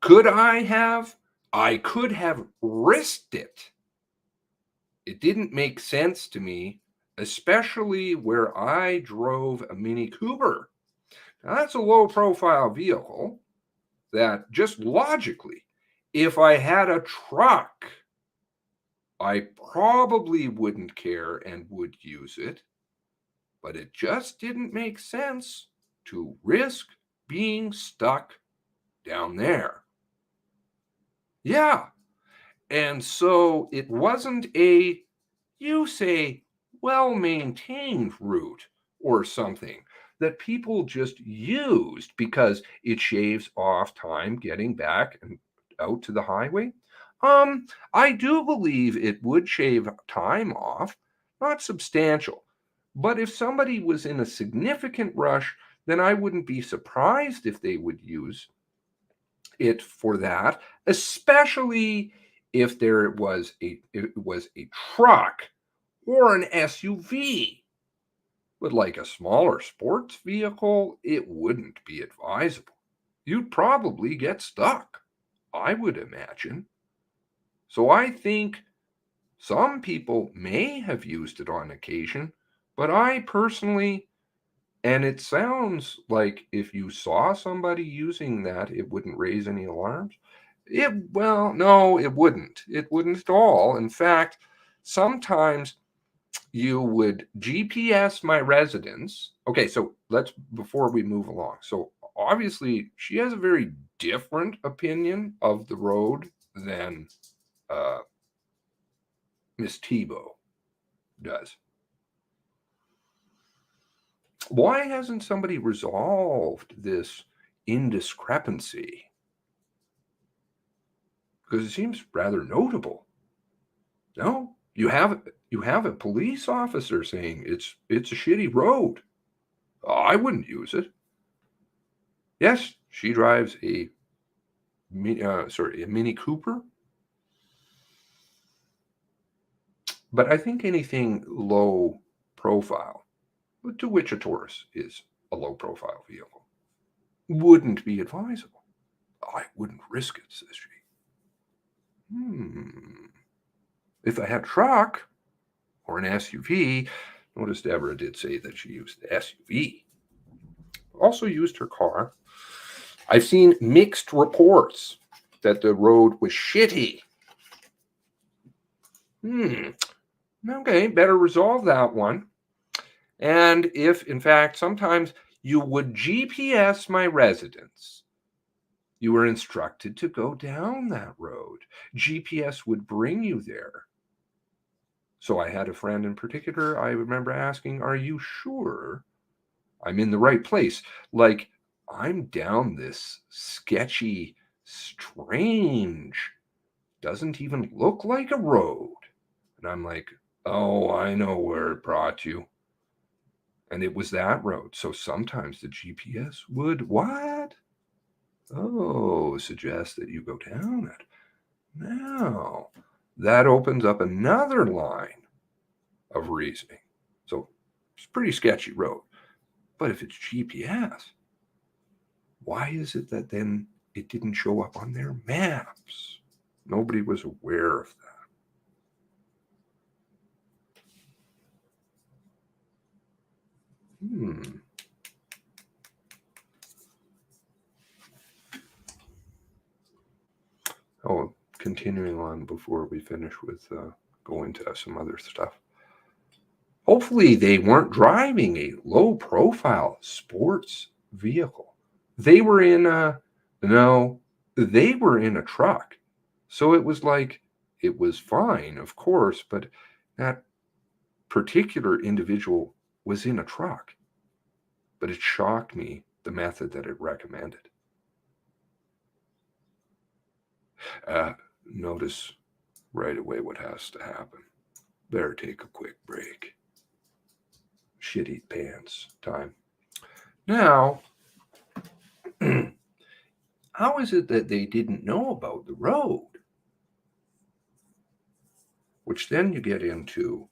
A: I could have risked it. It didn't make sense to me, especially where I drove a Mini Cooper. Now, that's a low profile vehicle that just logically, if I had a truck, I probably wouldn't care and would use it, but it just didn't make sense to risk being stuck down there. Yeah. And so it wasn't you say, well-maintained route or something that people just used because it shaves off time getting back and out to the highway. I do believe it would shave time off, not substantial. But if somebody was in a significant rush, then I wouldn't be surprised if they would use it for that, especially if it was a truck or an SUV. But like a smaller sports vehicle, it wouldn't be advisable. You'd probably get stuck, I would imagine. So I think some people may have used it on occasion, but I personally, and it sounds like if you saw somebody using that, it wouldn't raise any alarms. No, it wouldn't. It wouldn't at all. In fact, sometimes you would GPS my residence. Okay, so before we move along. So obviously, she has a very different opinion of the road than Miss Tebow does. Why hasn't somebody resolved this indiscrepancy? Because it seems rather notable. No, you have a police officer saying it's a shitty road. I wouldn't use it. Yes, she drives a Mini Cooper. But I think anything low profile, to which a Taurus is a low profile vehicle, wouldn't be advisable. I wouldn't risk it, says she. If I had a truck or an SUV, notice Deborah did say that she used the SUV. Also used her car. I've seen mixed reports that the road was shitty. Okay, better resolve that one. And if, in fact, sometimes you would GPS my residence, you were instructed to go down that road. GPS would bring you there. So I had a friend in particular, I remember asking, are you sure I'm in the right place? Like, I'm down this sketchy, strange, doesn't even look like a road. And I'm like, oh, I know where it brought you. And it was that road. So sometimes the GPS would what? Oh, suggest that you go down it. Now, that opens up another line of reasoning. So it's a pretty sketchy road. But if it's GPS, why is it that then it didn't show up on their maps? Nobody was aware of that. Oh, continuing on before we finish with going to some other stuff. Hopefully they weren't driving a low-profile sports vehicle. They were in they were in a truck. So it was like, it was fine, of course, but that particular individual was in a truck. But it shocked me, the method that it recommended. Notice right away what has to happen. Better take a quick break. Shitty pants time. Now, how is it that they didn't know about the road? Which then you get into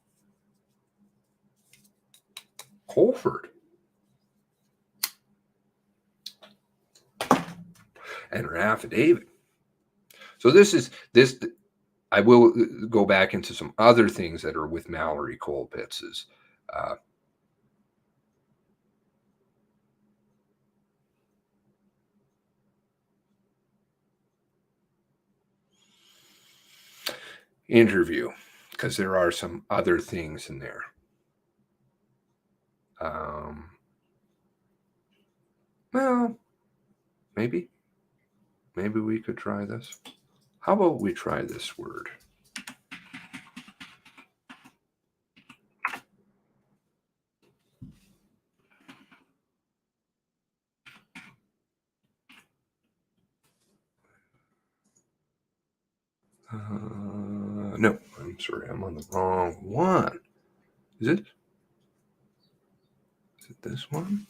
A: Colford and her affidavit. So this. I will go back into some other things that are with Mallory Colpitz's. Interview, because there are some other things in there. Well, maybe we could try this. How about we try this word? No, I'm sorry, I'm on the wrong one. Is it this one?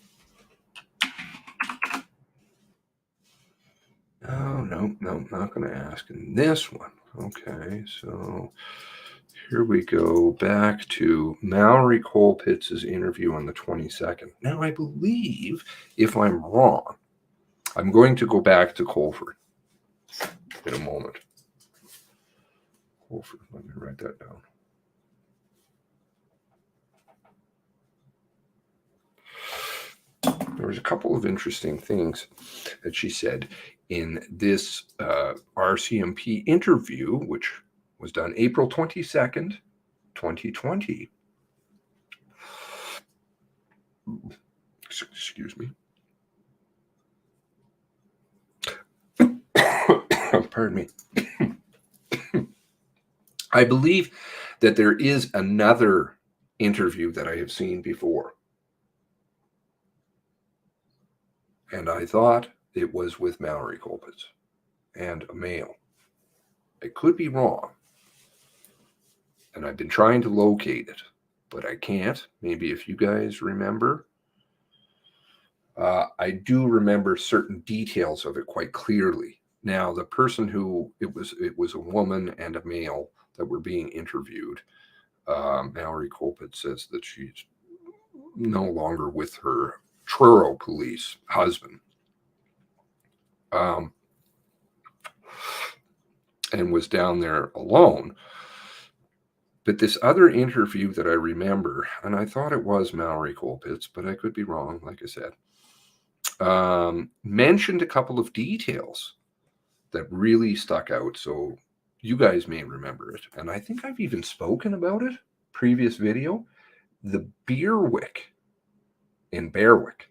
A: Oh, no, not going to ask in this one. Okay, so here we go back to Mallory Colpitz's interview on the 22nd. Now, I believe, if I'm wrong, I'm going to go back to Colford in a moment. Colford, let me write that down. There was a couple of interesting things that she said in this RCMP interview, which was done April 22nd, 2020. Excuse me. Pardon me. I believe that there is another interview that I have seen before. And I thought it was with Mallory Colpitz and a male. I could be wrong. And I've been trying to locate it, but I can't. Maybe if you guys remember. I do remember certain details of it quite clearly. Now, the person who, it was a woman and a male that were being interviewed. Mallory Colpitz says that she's no longer with her Truro police husband. And was down there alone. But this other interview that I remember, and I thought it was Mallory Colpitz, but I could be wrong, like I said, mentioned a couple of details that really stuck out. So you guys may remember it. And I think I've even spoken about it, previous video. The Beerwick in Berwick.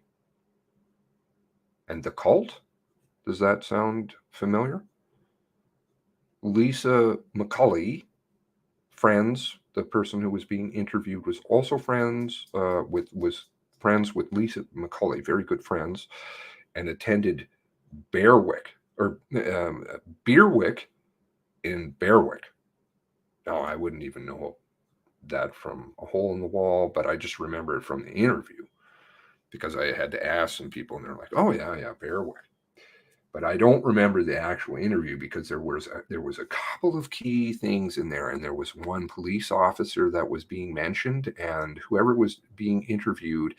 A: And the cult? Does that sound familiar? Lisa McCulley, friends, the person who was being interviewed was also friends with Lisa McCulley, very good friends, and attended Beerwick in Berwick. Now, I wouldn't even know that from a hole in the wall, but I just remember it from the interview because I had to ask some people and they're like, oh yeah, Berwick. But I don't remember the actual interview because there was a couple of key things in there, and there was one police officer that was being mentioned, and whoever was being interviewed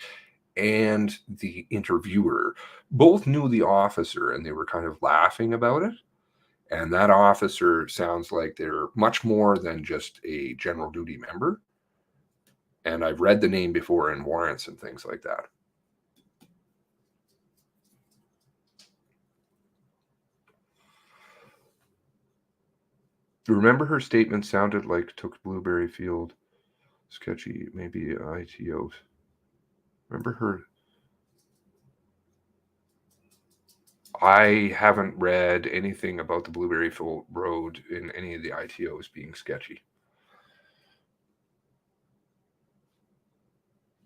A: and the interviewer both knew the officer, and they were kind of laughing about it. And that officer sounds like they're much more than just a general duty member. And I've read the name before in warrants and things like that. Remember, her statement sounded like took Blueberry Field sketchy, maybe ITOs. Remember her? I haven't read anything about the Blueberry Field Road in any of the ITOs being sketchy.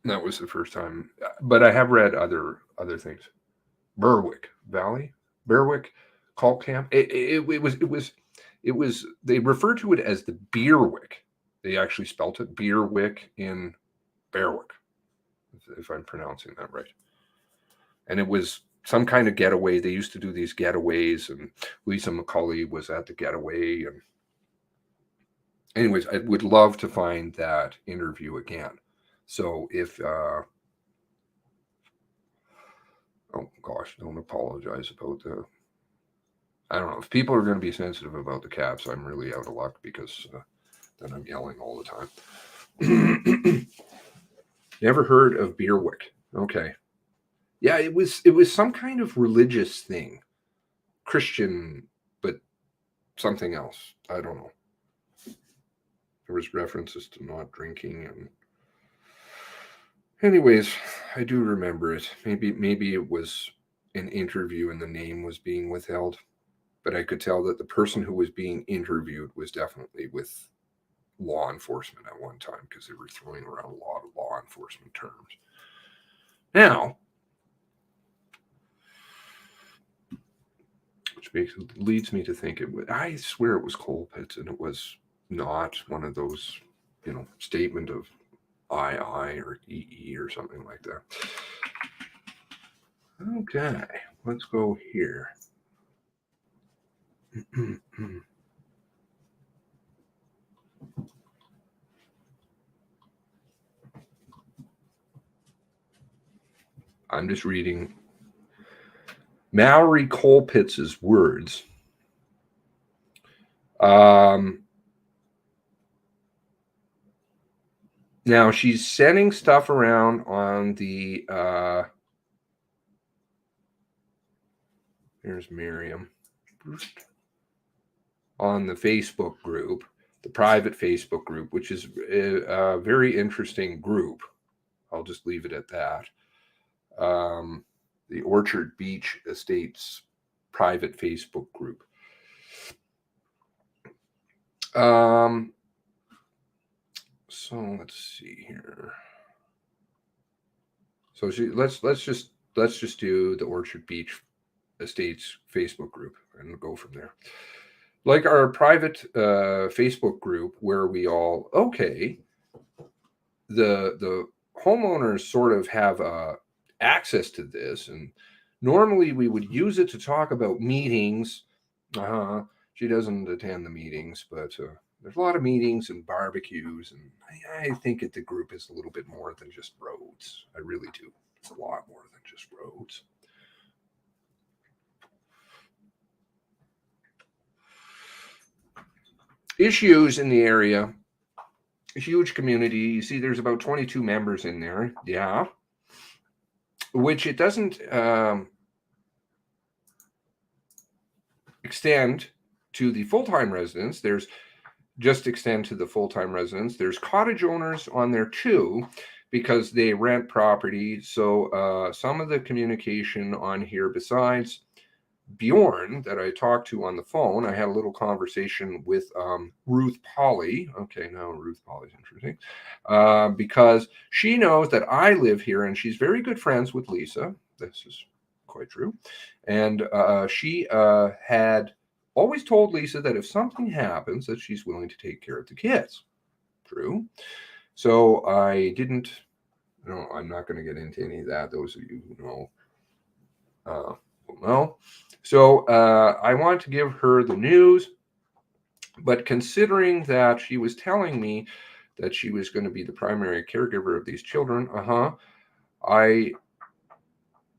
A: That was the first time, but I have read other things. Berwick Valley, Berwick Cult Camp. It was. They refer to it as the Beerwick. They actually spelt it Beerwick in Berwick, if I'm pronouncing that right. And it was some kind of getaway. They used to do these getaways, and Lisa McCulley was at the getaway. And anyways, I would love to find that interview again. So if oh gosh, don't apologize about the. I don't know if people are going to be sensitive about the caps. I'm really out of luck because then I'm yelling all the time. Never heard of Beerwick. Okay. Yeah, it was some kind of religious thing, Christian, but something else. I don't know. There was references to not drinking, and anyways, I do remember it. Maybe it was an interview and the name was being withheld, but I could tell that the person who was being interviewed was definitely with law enforcement at one time because they were throwing around a lot of law enforcement terms. Now, which leads me to think I swear it was coal pits, and it was not one of those, statement of II or EE or something like that. Okay, let's go here. I'm just reading Mallory Colpitz's words. Now she's sending stuff around on the here's Miriam on the Facebook group, the private Facebook group, which is a very interesting group. I'll just leave it at that. The Orchard Beach Estates private Facebook group. So let's see here. So let's just do the Orchard Beach Estates Facebook group and go from there. Like our private Facebook group where we all the homeowners sort of have access to this, and normally we would use it to talk about meetings. She doesn't attend the meetings, but there's a lot of meetings and barbecues, and I think the group is a little bit more than just roads. I really do. It's a lot more than just roads. Issues in the area. A huge community. You see, there's about 22 members in there. Yeah. Which it doesn't extend to the full-time residents. There's just extend to the full-time residents. There's cottage owners on there too, because they rent property. So some of the communication on here, besides Bjorn that I talked to on the phone, I had a little conversation with Ruth Polly. Okay, now Ruth Polly's interesting because she knows that I live here, and she's very good friends with Lisa. This is quite true. And she had always told Lisa that if something happens, that she's willing to take care of the kids. True. So I didn't, no, I'm not going to get into any of that. Those of you who know will know. So I want to give her the news, but considering that she was telling me that she was going to be the primary caregiver of these children, I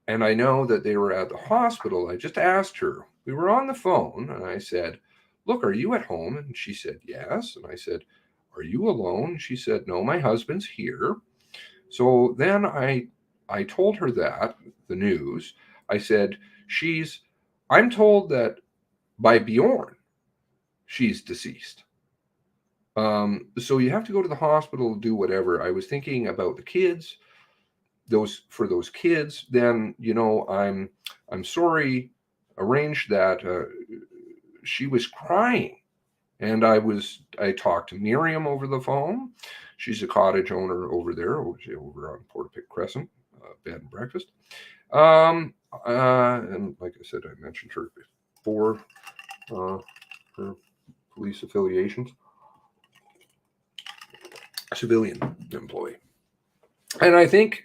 A: know that they were at the hospital. I just asked her, we were on the phone, and I said, look, are you at home? And she said, yes. And I said, are you alone? She said, no, my husband's here. So then I told her that, the news. I said, I'm told that by Bjorn, she's deceased. So you have to go to the hospital to do whatever. I was thinking about the kids, for those kids. Then, I'm sorry, arranged that. She was crying, and I talked to Miriam over the phone. She's a cottage owner over there, over on Portapique Crescent, bed and breakfast. And like I said, I mentioned her before, her police affiliations, civilian employee. And I think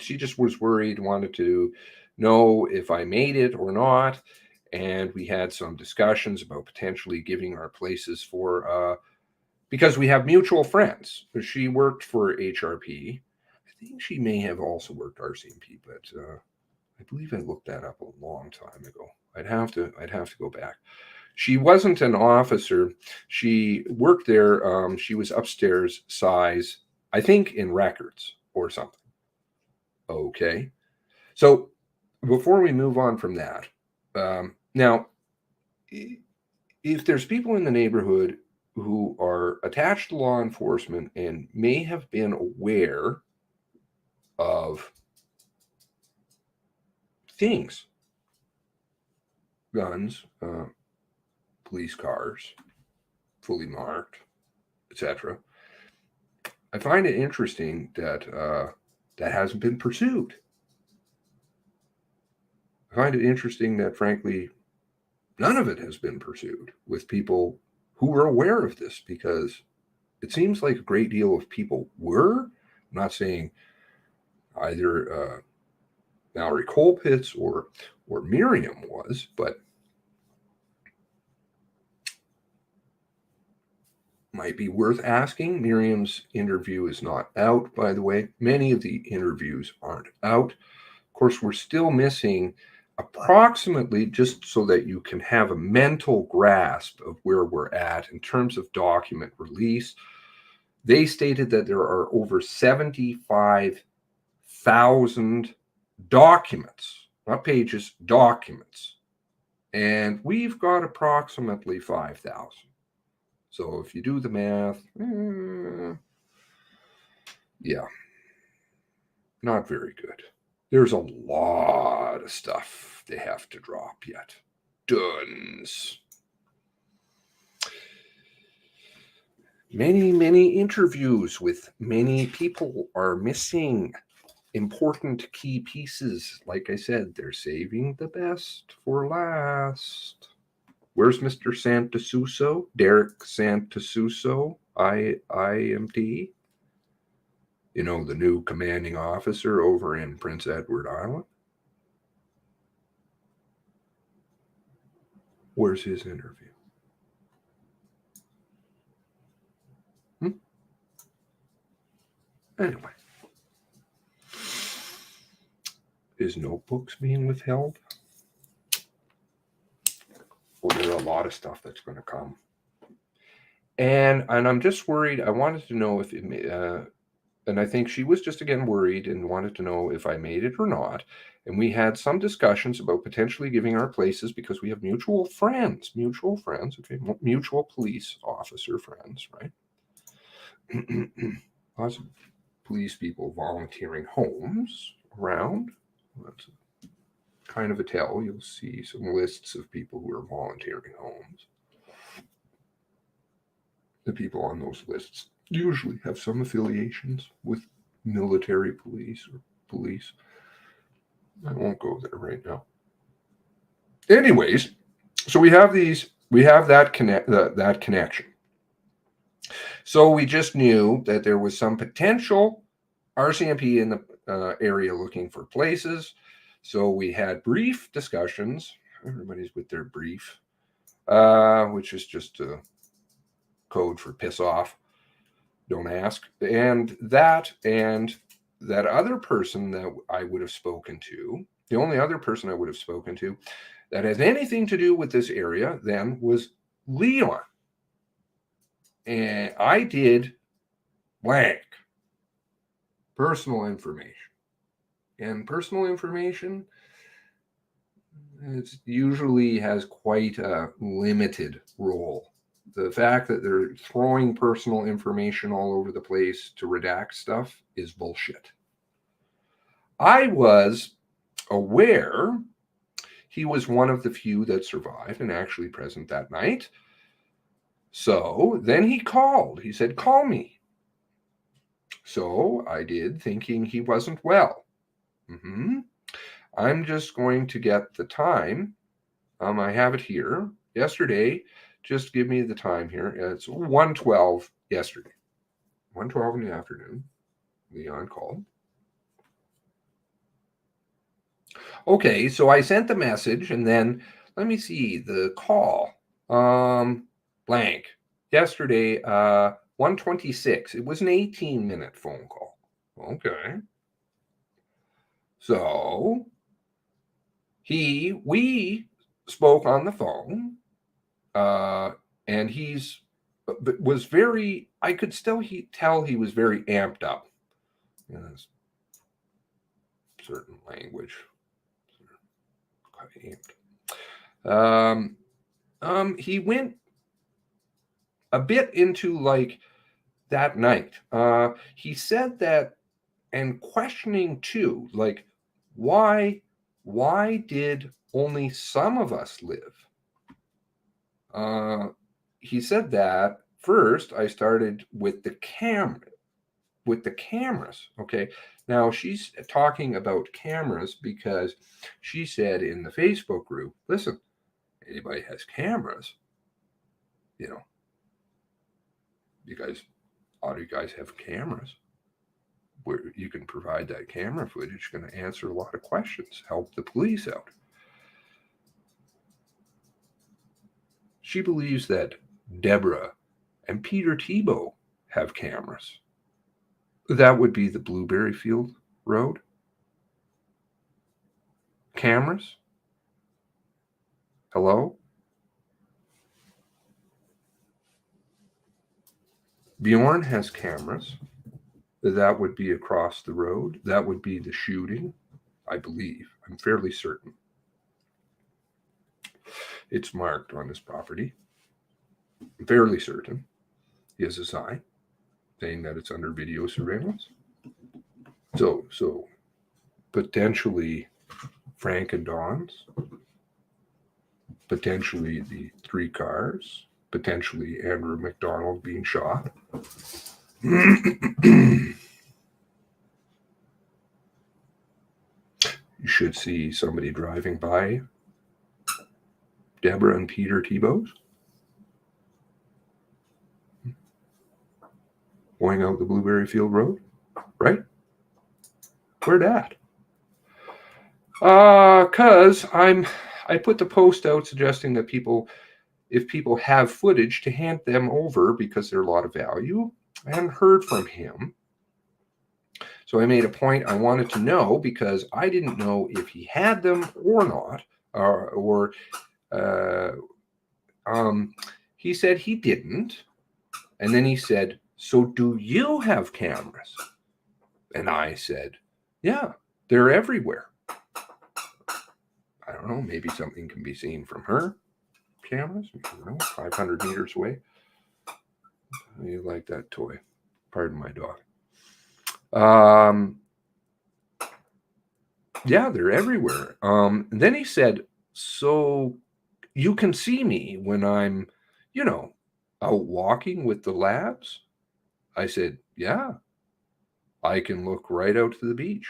A: she just was worried, wanted to know if I made it or not. And we had some discussions about potentially giving our places because we have mutual friends. She worked for HRP. I think she may have also worked RCMP, but I believe I looked that up a long time ago. I'd have to go back. She wasn't an officer. She worked there. She was upstairs size, I think, in records or something. Okay. So before we move on from that, now, if there's people in the neighborhood who are attached to law enforcement and may have been aware of things, guns, police cars, fully marked, etc., I find it interesting that that hasn't been pursued. I find it interesting that, frankly, none of it has been pursued with people who were aware of this, because it seems like a great deal of people were. I'm not saying either Mallory Colpitts or Miriam was, but might be worth asking. Miriam's interview is not out, by the way. Many of the interviews aren't out. Of course, we're still missing approximately, just so that you can have a mental grasp of where we're at in terms of document release. They stated that there are over 75,000 documents, not pages, documents. And we've got approximately 5,000. So if you do the math, yeah, not very good. There's a lot of stuff they have to drop yet. Tons. Many interviews with many people are missing important key pieces. Like I said, they're saving the best for last. Where's Mr. Santasuso? Derek Santasuso, IMT? You know, the new commanding officer over in Prince Edward Island. Where's his interview? Anyway. Is notebooks being withheld? Well, there are a lot of stuff that's going to come. And I'm just worried. I wanted to know if it and I think she was just again worried and wanted to know if I made it or not. And we had some discussions about potentially giving our places because we have mutual friends, okay, mutual police officer friends, right? Lots of police people volunteering homes around. That's kind of a tell. You'll see some lists of people who are volunteering homes. The people on those lists usually have some affiliations with military police or police. I won't go there right now. Anyways, So we have that connection. So we just knew that there was some potential RCMP in the area looking for places. So we had brief discussions. Everybody's with their brief, which is just a code for piss off. Don't ask. And that other person that I would have spoken to, the only other person I would have spoken to that has anything to do with this area then was Leon. And I did blank personal information. And personal information, it usually has quite a limited role. The fact that they're throwing personal information all over the place to redact stuff is bullshit. I was aware he was one of the few that survived and actually present that night. So then he called. He said, call me. So I did, thinking he wasn't well. I'm just going to get the time. I have it here. Yesterday, just give me the time here. It's 1:12 yesterday. 1:12 in the afternoon. Leon called. Okay, so I sent the message, and then let me see the call. Blank. Yesterday, 1:26. It was an 18-minute phone call. Okay. So we spoke on the phone, and was very, I could still tell he was very amped up. Certain language. Quite amped. He went a bit into like that night. He said that, and questioning too, like, why did only some of us live? He said that first I started with the cameras. Okay. Now she's talking about cameras because she said in the Facebook group, listen, anybody has cameras, a lot of you guys have cameras where you can provide that camera footage, going to answer a lot of questions, help the police out. She believes that Deborah and Peter Thibault have cameras. That would be the Blueberry Field Road. Cameras? Hello? Bjorn has cameras. That would be across the road. That would be the shooting, I believe. I'm fairly certain. It's marked on his property. I'm fairly certain. He has a sign saying that it's under video surveillance. So potentially Frank and Dawn's, potentially the 3 cars, potentially Andrew McDonald being shot. You should see somebody driving by Deborah and Peter Thibault's, going out the Blueberry Field Road, right? Where that? Cause I put the post out suggesting that if people have footage, to hand them over because they're a lot of value. I hadn't heard from him. So I made a point I wanted to know because I didn't know if he had them or not, he said he didn't. And then he said, so do you have cameras? And I said, yeah, they're everywhere. I don't know, maybe something can be seen from her cameras, 500 meters away. You like that toy? Pardon my dog. Yeah, they're everywhere. And then he said, so you can see me when I'm, out walking with the labs? I said, yeah, I can look right out to the beach.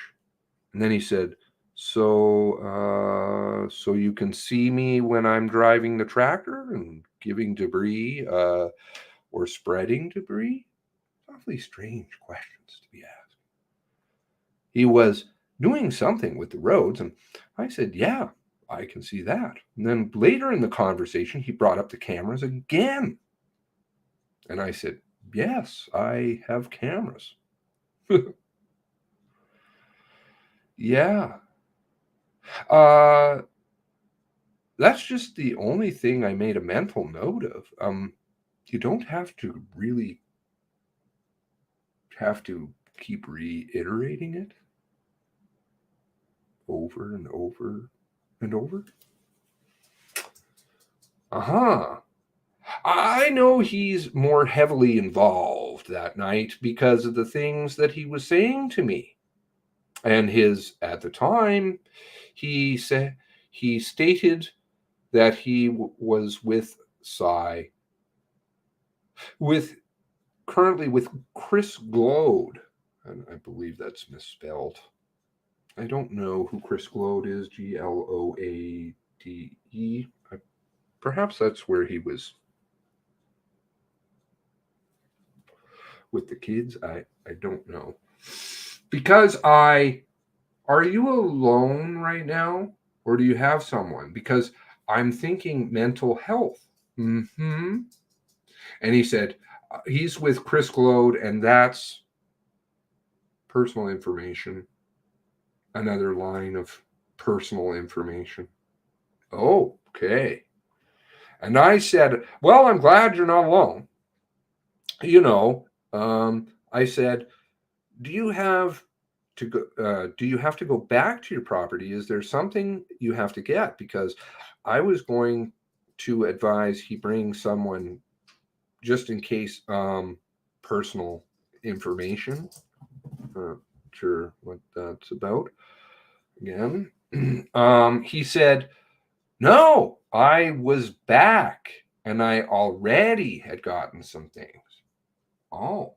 A: And then he said, So you can see me when I'm driving the tractor and giving debris or spreading debris? Awfully strange questions to be asked. He was doing something with the roads, and I said, yeah, I can see that. And then later in the conversation, he brought up the cameras again. And I said, yes, I have cameras. Yeah. That's just the only thing I made a mental note of. You don't have to really have to keep reiterating it over and over and over. I know he's more heavily involved that night because of the things that he was saying to me. And at the time, he stated that he was with currently with Chris Glode. And I believe that's misspelled. I don't know who Chris Glode is, Gloade. Perhaps that's where he was with the kids. I don't know. Because are you alone right now? Or do you have someone? Because I'm thinking mental health. Mm-hmm. And he said, he's with Chris Glode, and that's personal information. Another line of personal information. Oh, okay. And I said, well, I'm glad you're not alone. I said, do you have to go back to your property? Is there something you have to get? Because I was going to advise he bring someone just in case personal information. Not sure what that's about. Again, he said, no, I was back and I already had gotten some things. Oh,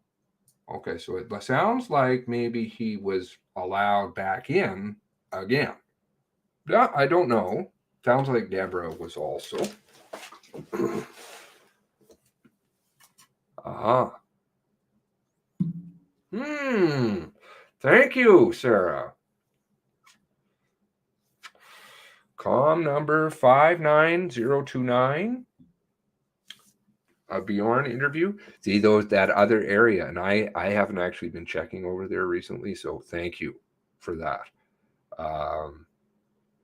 A: okay. So it sounds like maybe he was allowed back in again. Yeah, I don't know. Sounds like Deborah was also. Ah. Thank you, Sarah. Com number 59029. A Bjorn interview. See that other area, and I haven't actually been checking over there recently, so thank you for that.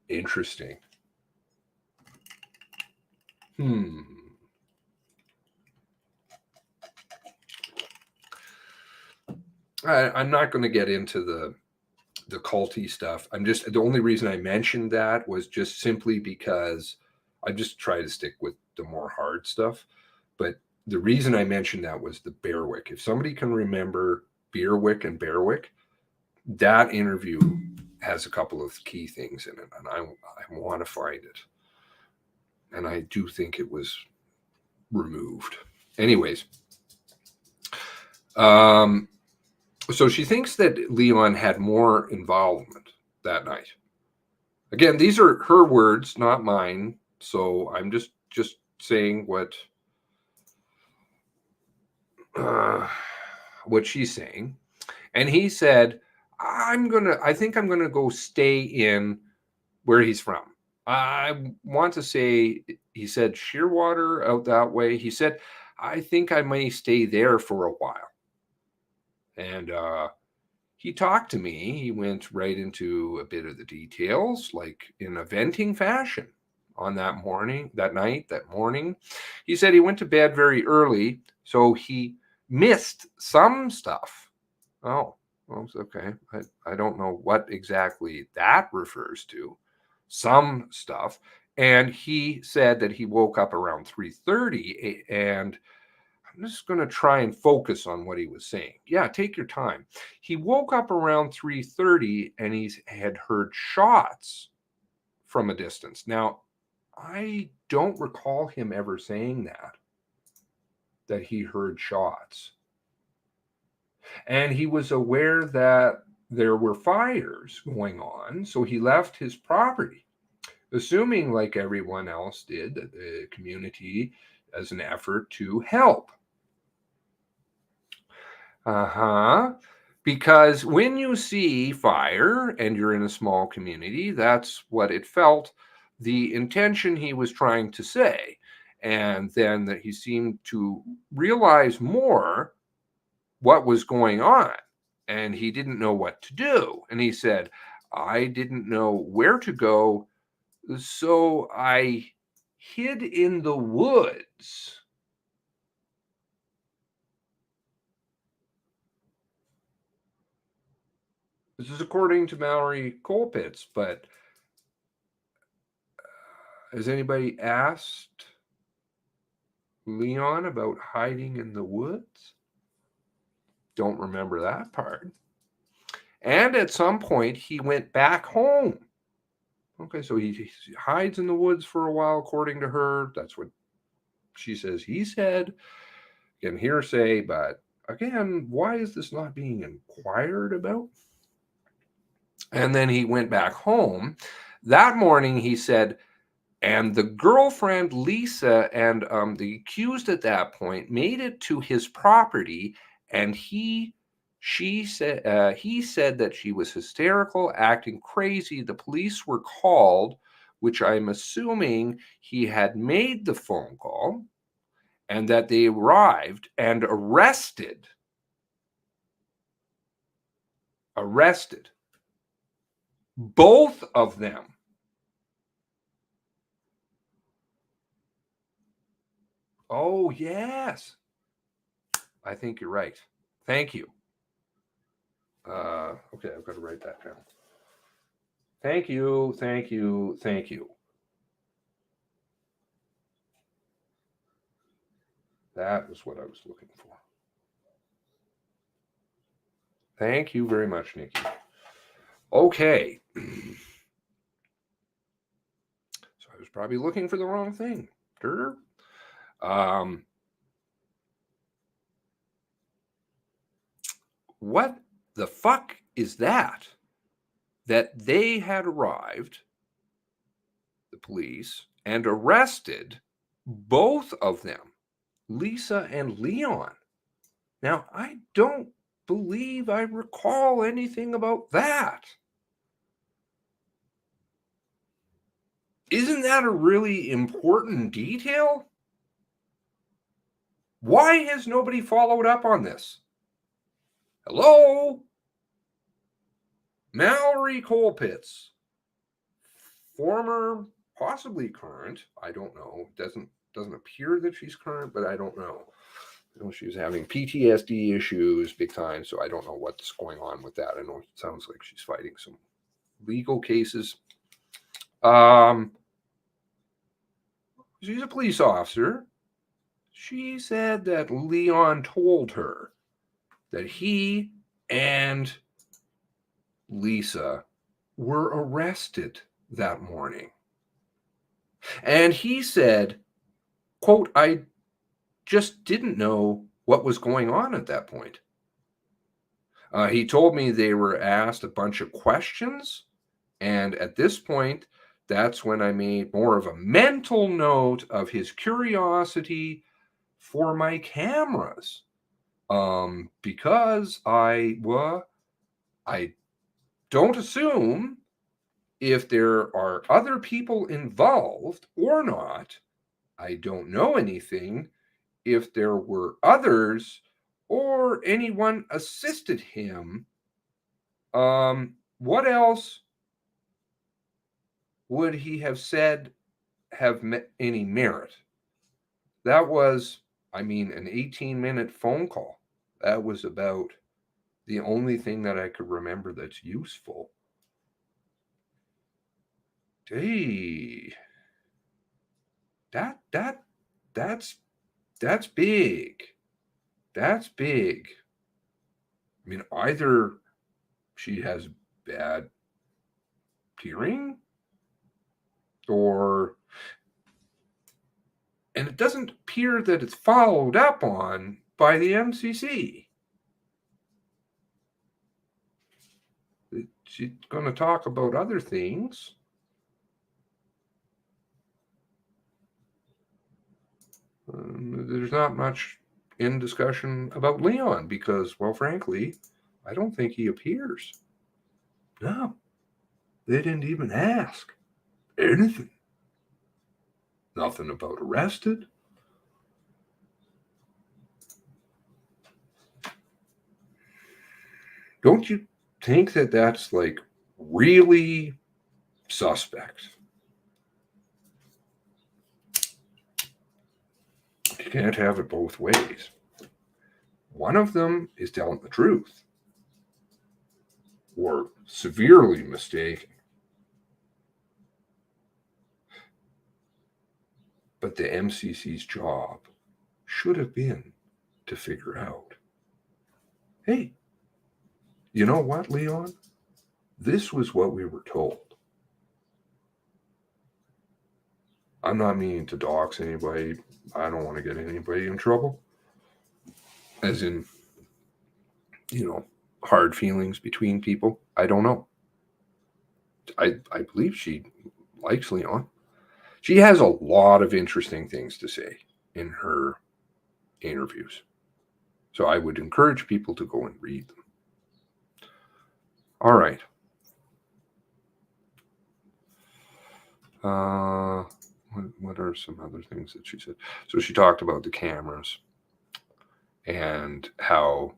A: Interesting. I'm not going to get into the culty stuff. The only reason I mentioned that was just simply because I just try to stick with the more hard stuff. But the reason I mentioned that was the Berwick. If somebody can remember Beerwick and Berwick, that interview has a couple of key things in it, and I want to find it. And I do think it was removed. Anyways, so she thinks that Leon had more involvement that night. Again, these are her words, not mine. So I'm just saying what she's saying. And he said, I think I'm gonna go stay in where he's from. I want to say, he said Shearwater out that way. He said, I think I may stay there for a while. And he talked to me. He went right into a bit of the details, like in a venting fashion on that morning. He said he went to bed very early, so he missed some stuff. Oh, well, okay. I don't know what exactly that refers to. Some stuff. And he said that he woke up around 3:30, and I'm just going to try and focus on what he was saying. Yeah, take your time. He woke up around 3:30 and he had heard shots from a distance. Now, I don't recall him ever saying that he heard shots. And he was aware that there were fires going on, so he left his property, assuming, like everyone else did, that the community as an effort to help. Because when you see fire and you're in a small community, that's what it felt, the intention he was trying to say. And then that he seemed to realize more what was going on, and he didn't know what to do. And he said, I didn't know where to go, so I hid in the woods. This is according to Mallory Colpitts, but has anybody asked Leon about hiding in the woods? Don't remember that part. And at some point, he went back home. Okay, so he hides in the woods for a while, according to her. That's what she says he said. Again, hearsay, but again, why is this not being inquired about? And then he went back home. That morning, he said, and the girlfriend, Lisa, and the accused at that point made it to his property, and he said that she was hysterical, acting crazy. The police were called, which I'm assuming he had made the phone call, and that they arrived and arrested both of them. Oh, yes. I think you're right. Thank you. Okay, I've got to write that down. Thank you, thank you, thank you. That was what I was looking for. Thank you very much, Nikki. Okay. So I was probably looking for the wrong thing. What the fuck is that? That they had arrived, the police, and arrested both of them, Lisa and Leon. Now, I don't believe I recall anything about that. Isn't that a really important detail? Why has nobody followed up on this? Hello? Mallory Colpitts, former, possibly current, I don't know. Doesn't appear that she's current, but I don't know. I know she was having PTSD issues big time, so I don't know what's going on with that. I know it sounds like she's fighting some legal cases. She's a police officer. She said that Leon told her that he and Lisa were arrested that morning. And he said, quote, I just didn't know what was going on at that point. He told me they were asked a bunch of questions. And at this point, that's when I made more of a mental note of his curiosity for my cameras. Because I don't assume if there are other people involved or not. I don't know anything if there were others or anyone assisted him. What else would he have said have any merit? That was, an 18-minute phone call. That was about the only thing that I could remember that's useful. Hey, that's big. That's big. Either she has bad hearing, and it doesn't appear that it's followed up on by the MCC. she's going to talk about other things. There's not much in discussion about Leon because, well, frankly, I don't think he appears. No, they didn't even ask anything. Nothing about arrested. Don't you think that that's like really suspect? You can't have it both ways. One of them is telling the truth or severely mistaken. But the MCC's job should have been to figure out, hey, you know what, Leon? This was what we were told. I'm not meaning to dox anybody. I don't want to get anybody in trouble. As in, hard feelings between people. I don't know. I believe she likes Leon. She has a lot of interesting things to say in her interviews. So I would encourage people to go and read them. All right. What are some other things that she said? So she talked about the cameras and how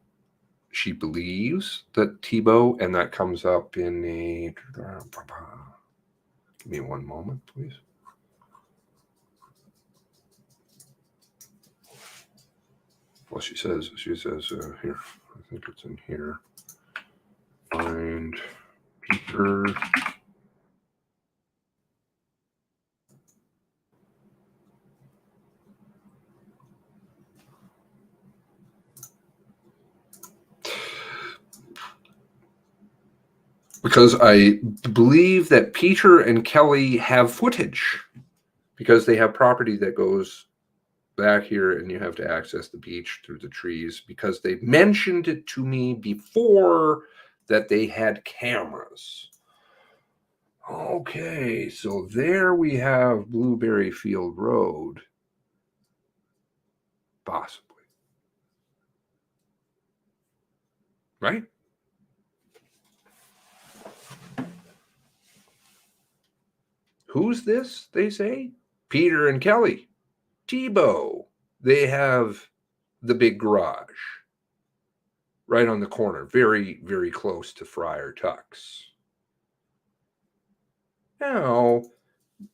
A: she believes that Thibault, and that comes up in a... Give me one moment, please. Well, she says here, I think it's in here. Find Peter. Because I believe that Peter and Kelly have footage because they have property that goes back here and you have to access the beach through the trees because they mentioned it to me before that they had cameras. Okay, so there we have Blueberry Field Road. Possibly. Right? Who's this, they say? Peter and Kelly. Thibault. They have the big garage right on the corner, very, very close to Friar Tuck's. Now,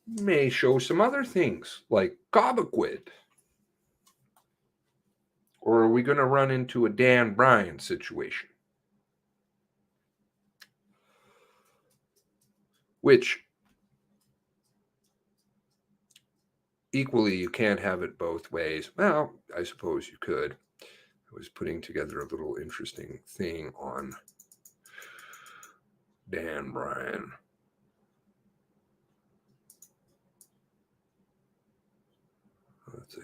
A: may show some other things like Cobequid. Or are we going to run into a Dan Bryan situation? Which, equally, you can't have it both ways. Well, I suppose you could. I was putting together a little interesting thing on Dan Bryan. Let's see.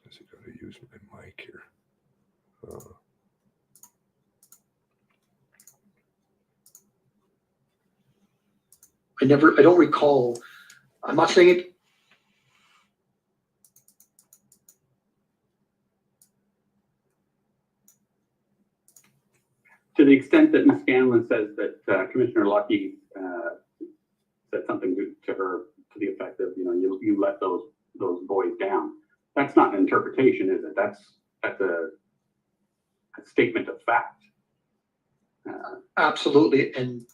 A: I got to use my mic here.
F: I don't recall. I'm not saying it.
G: To the extent that Ms. Scanlon says that Commissioner Lucky said something to her to the effect of, you let those boys down. That's not an interpretation, is it? That's a statement of fact.
F: Absolutely. And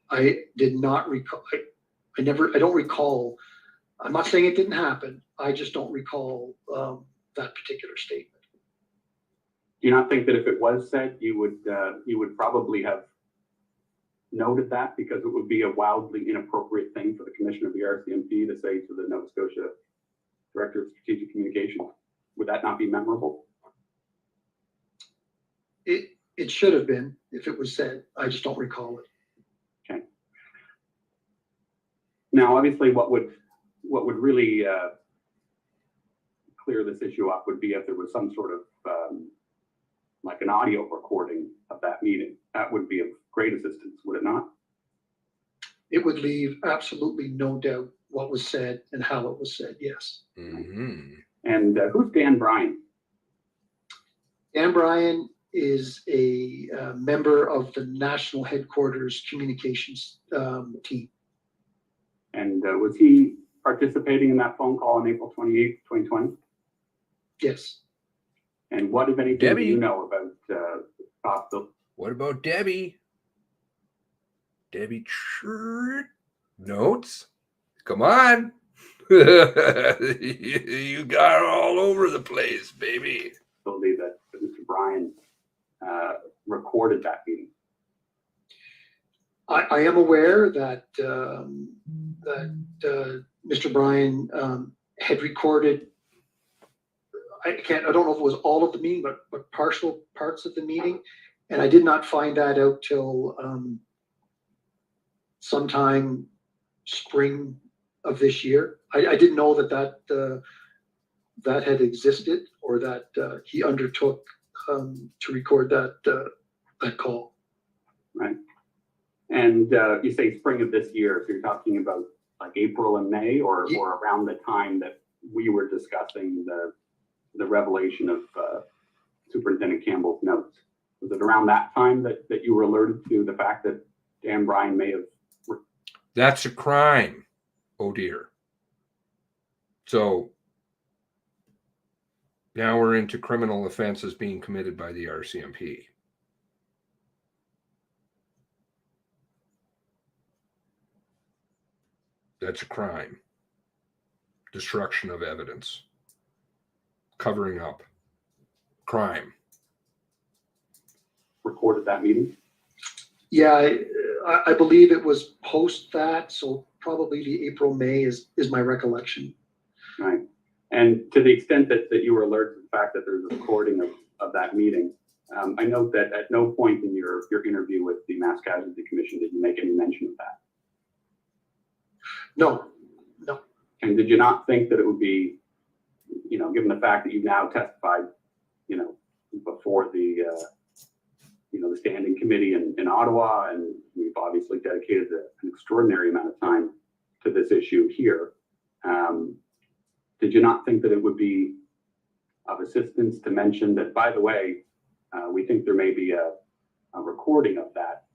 F: I did not recall. I don't recall. I'm not saying it didn't happen. I just don't recall that particular statement.
G: Do you not think that if it was said, you would probably have noted that, because it would be a wildly inappropriate thing for the commissioner of the RCMP to say to the Nova Scotia Director of Strategic Communications? Would that not be memorable?
F: It should have been if it was said. I just don't recall it.
G: Okay. Now, obviously, what would really clear this issue up would be if there was some sort of like an audio recording of that meeting. That would be of great assistance, would it not?
F: It would leave absolutely no doubt what was said and how it was said, yes.
A: Mhm.
G: And who's Dan Bryan?
F: Dan Bryan is a member of the national headquarters communications team.
G: And was he participating in that phone call on April 28th, 2020?
F: Yes.
G: And what, if anything,
A: Debbie?
G: do you know about Scottsville?
A: What about Debbie? Debbie notes? Come on. You got her all over the place, baby.
G: Facility that Mr. Bryan recorded that meeting?
F: I am aware that Mr. Bryan had recorded. I don't know if it was all of the meeting, but partial parts of the meeting, and I did not find that out till sometime spring of this year. I didn't know that had existed, or that he undertook to record that call.
G: Right. And you say spring of this year, so you're talking about like April and May, or around the time that we were discussing the revelation of Superintendent Campbell's notes. Was it around that time that you were alerted to the fact that Dan Bryan may have?
A: That's a crime. Oh dear. So now we're into criminal offenses being committed by the RCMP. That's a crime. Destruction of evidence. Covering up. Crime.
G: Recorded that meeting?
F: Yeah, I believe it was post that, so probably the April, May is my recollection.
G: Right. And to the extent that you were alerted to the fact that there's a recording of that meeting, I note that at no point in your interview with the Mass Casualty Commission did you make any mention of that.
F: No.
G: And did you not think that it would be, given the fact that you've now testified, before the standing committee in Ottawa, and we've obviously dedicated an extraordinary amount of time to this issue here, did you not think that it would be of assistance to mention that, by the way, we think there may be a recording of that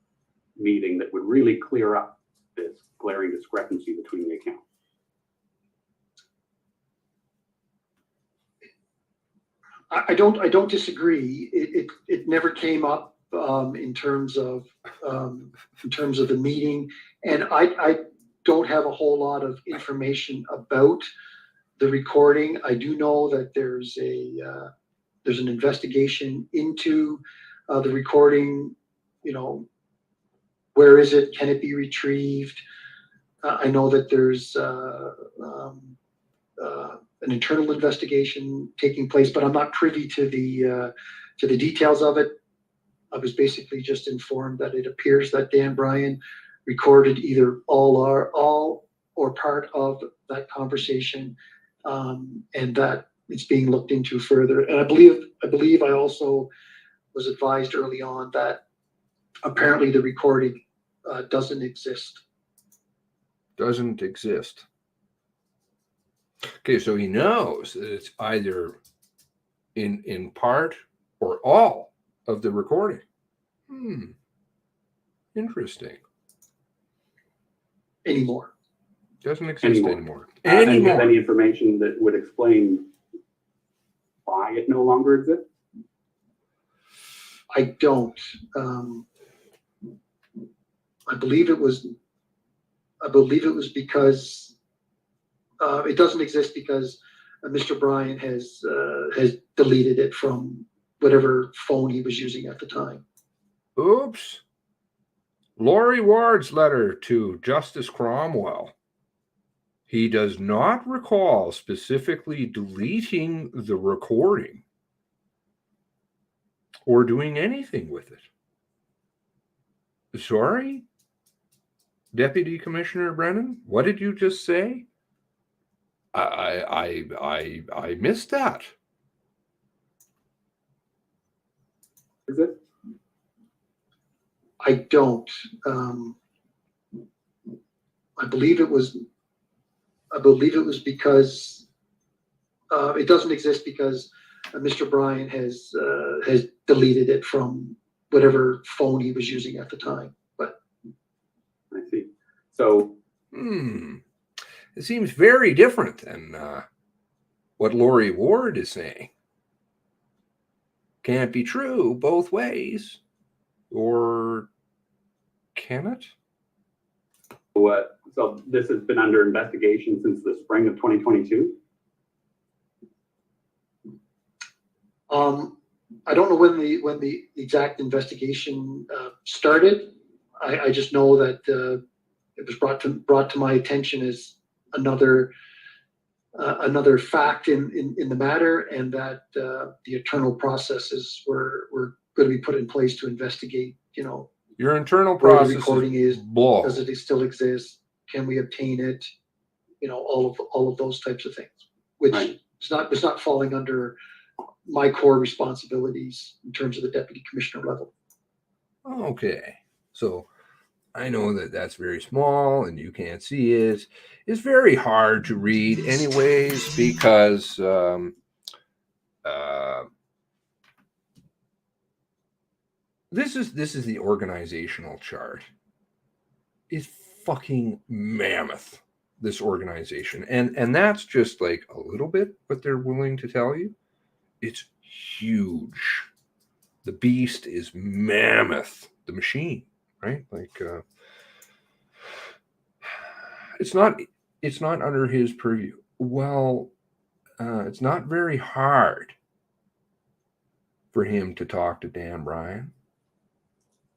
G: meeting that would really clear up this glaring discrepancy between the accounts?
F: I don't disagree. It never came up in terms of the meeting, and I don't have a whole lot of information about the recording. I do know that there's an investigation into the recording. Where is it? Can it be retrieved? I know that there's an internal investigation taking place, but I'm not privy to the details of it. I was basically just informed that it appears that Dan Bryan recorded either all or part of that conversation, and that it's being looked into further. And I believe I also was advised early on that apparently the recording doesn't exist.
A: Doesn't exist. Okay, so he knows that it's either in part or all of the recording. Interesting.
F: Anymore.
A: Doesn't exist
G: Anymore.
A: anymore.
G: And do you have any information that would explain why it no longer exists?
F: I don't. I believe it was because it doesn't exist because Mr. Bryan has deleted it from whatever phone he was using at the time.
A: Oops. Laurie Ward's letter to Justice Cromwell. He does not recall specifically deleting the recording or doing anything with it. Sorry? Deputy Commissioner Brennan, what did you just say? I missed that.
G: Is it?
F: I don't. I believe it was because it doesn't exist because Mr. Bryan has deleted it from whatever phone he was using at the time. But
G: I see. So
A: It seems very different than what Lori Ward is saying. Can't be true both ways. Or can it?
G: so this has been under investigation since the spring of 2022?
F: I don't know when the exact investigation started. I just know that it was brought to my attention as another fact in the matter, and that the internal processes were going to be put in place to investigate.
A: Your internal
F: Where the
A: process
F: recording is,
A: blow.
F: does it still exist? Can we obtain it? All of those types of things, which
G: Right.
F: it's not falling under my core responsibilities in terms of the deputy commissioner level.
A: Okay. So I know that that's very small and you can't see it. It's very hard to read anyways because this is the organizational chart. It's fucking mammoth, this organization. And that's just like a little bit what they're willing to tell you. It's huge. The beast is mammoth, the machine, right? Like it's not under his purview. Well, it's not very hard for him to talk to Dan Bryan.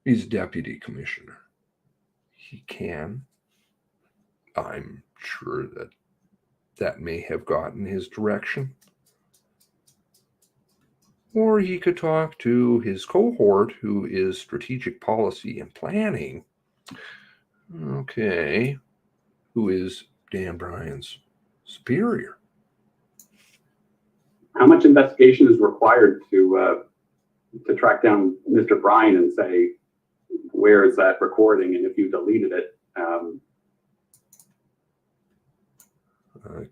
A: He's deputy commissioner. He can. I'm sure that may have gotten his direction. Or he could talk to his cohort, who is strategic policy and planning. Okay. Who is Dan Bryan's superior.
G: How much investigation is required to track down Mr. Bryan and say, where is that recording? And if you deleted it,
A: I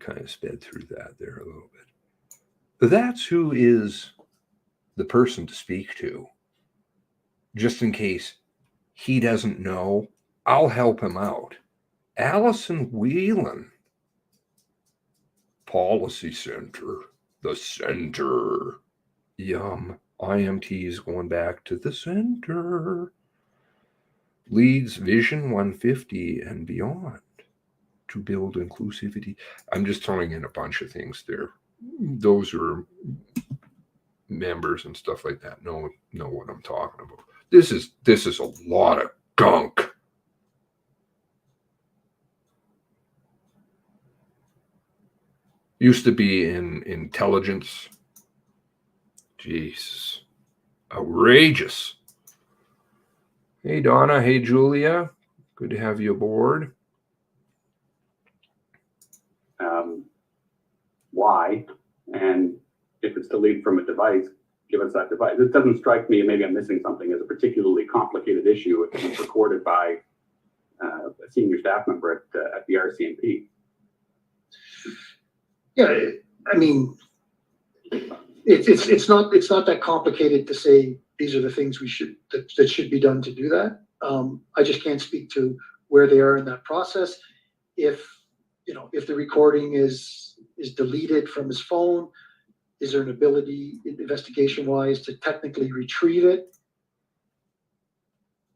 A: kind of sped through that there a little bit. That's who is the person to speak to. Just in case he doesn't know, I'll help him out. Allison Whelan, Policy Center, the center. Yum. IMT is going back to the center. Leads Vision 150 and beyond to build inclusivity. I'm just throwing in a bunch of things there. Those are members and stuff like that. Know what I'm talking about. This is a lot of gunk. Used to be in intelligence. Jesus. Outrageous. Hey, Donna. Hey, Julia. Good to have you aboard.
G: why? And if it's deleted from a device, give us that device. It doesn't strike me, and maybe I'm missing something, as a particularly complicated issue if it's recorded by a senior staff member at the RCMP.
F: Yeah, I mean, it's not that complicated to say these are the things that should be done to do that. I just can't speak to where they are in that process. If the recording is deleted from his phone, is there an ability, investigation wise, to technically retrieve it?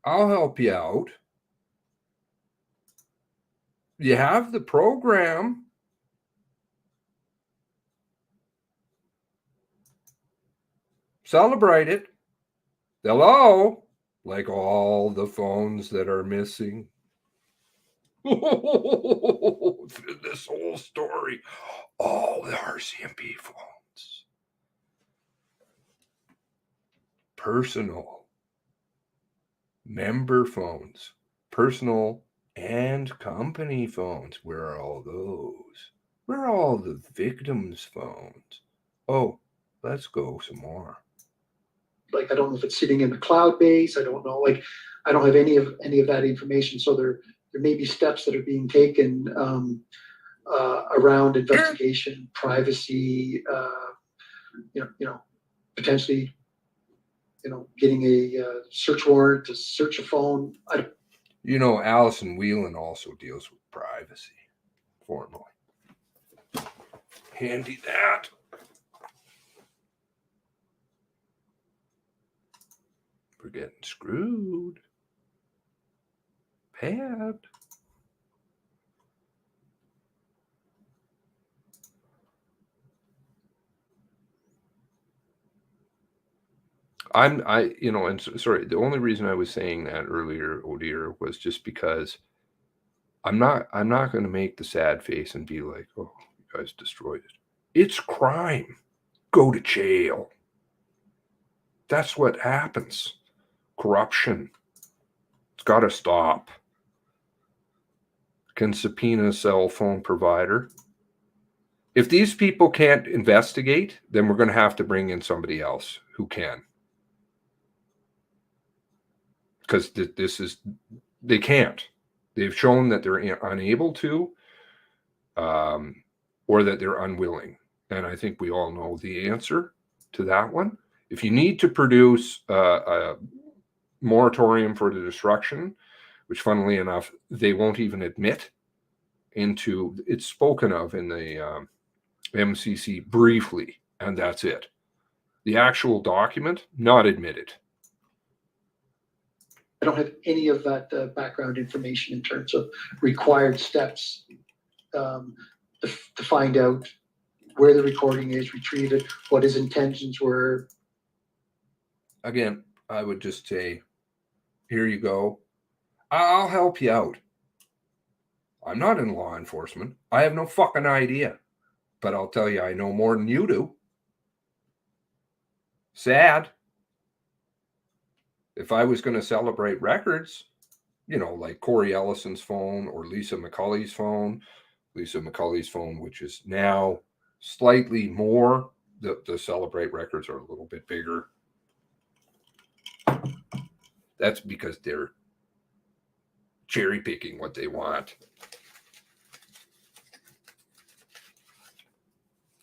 A: I'll help you out. You have the program. Celebrate it. Hello? Like all the phones that are missing. This whole story. All the RCMP phones. Personal. Member phones. Personal and company phones. Where are all those? Where are all the victims' phones? Oh, let's go some more.
F: like, I don't know if it's sitting in the cloud base. I don't know, like, I don't have any of that information. So there may be steps that are being taken around investigation, privacy, potentially, getting a search warrant to search a phone.
A: Allison Whelan also deals with privacy formally. Handy that. We're getting screwed. Pat. Sorry, the only reason I was saying that earlier, Odir, was just because I'm not going to make the sad face and be like, oh, you guys destroyed it. It's crime. Go to jail. That's what happens. Corruption. It's got to stop. Can subpoena a cell phone provider. If these people can't investigate, then we're going to have to bring in somebody else who can. Because they can't. They've shown that they're unable to, or that they're unwilling. And I think we all know the answer to that one. If you need to produce a moratorium for the destruction, which funnily enough, they won't even admit into, it's spoken of in the MCC briefly, and that's it. The actual document, not admitted.
F: I don't have any of that background information in terms of required steps to find out where the recording is, retrieve it, what his intentions were.
A: Again, I would just say, here you go. I'll help you out. I'm not in law enforcement. I have no fucking idea. But I'll tell you, I know more than you do. Sad. If I was going to celebrate records, like Corey Ellison's phone or Lisa McCulley's phone, which is now slightly more, the celebrate records are a little bit bigger. That's because they're cherry picking what they want.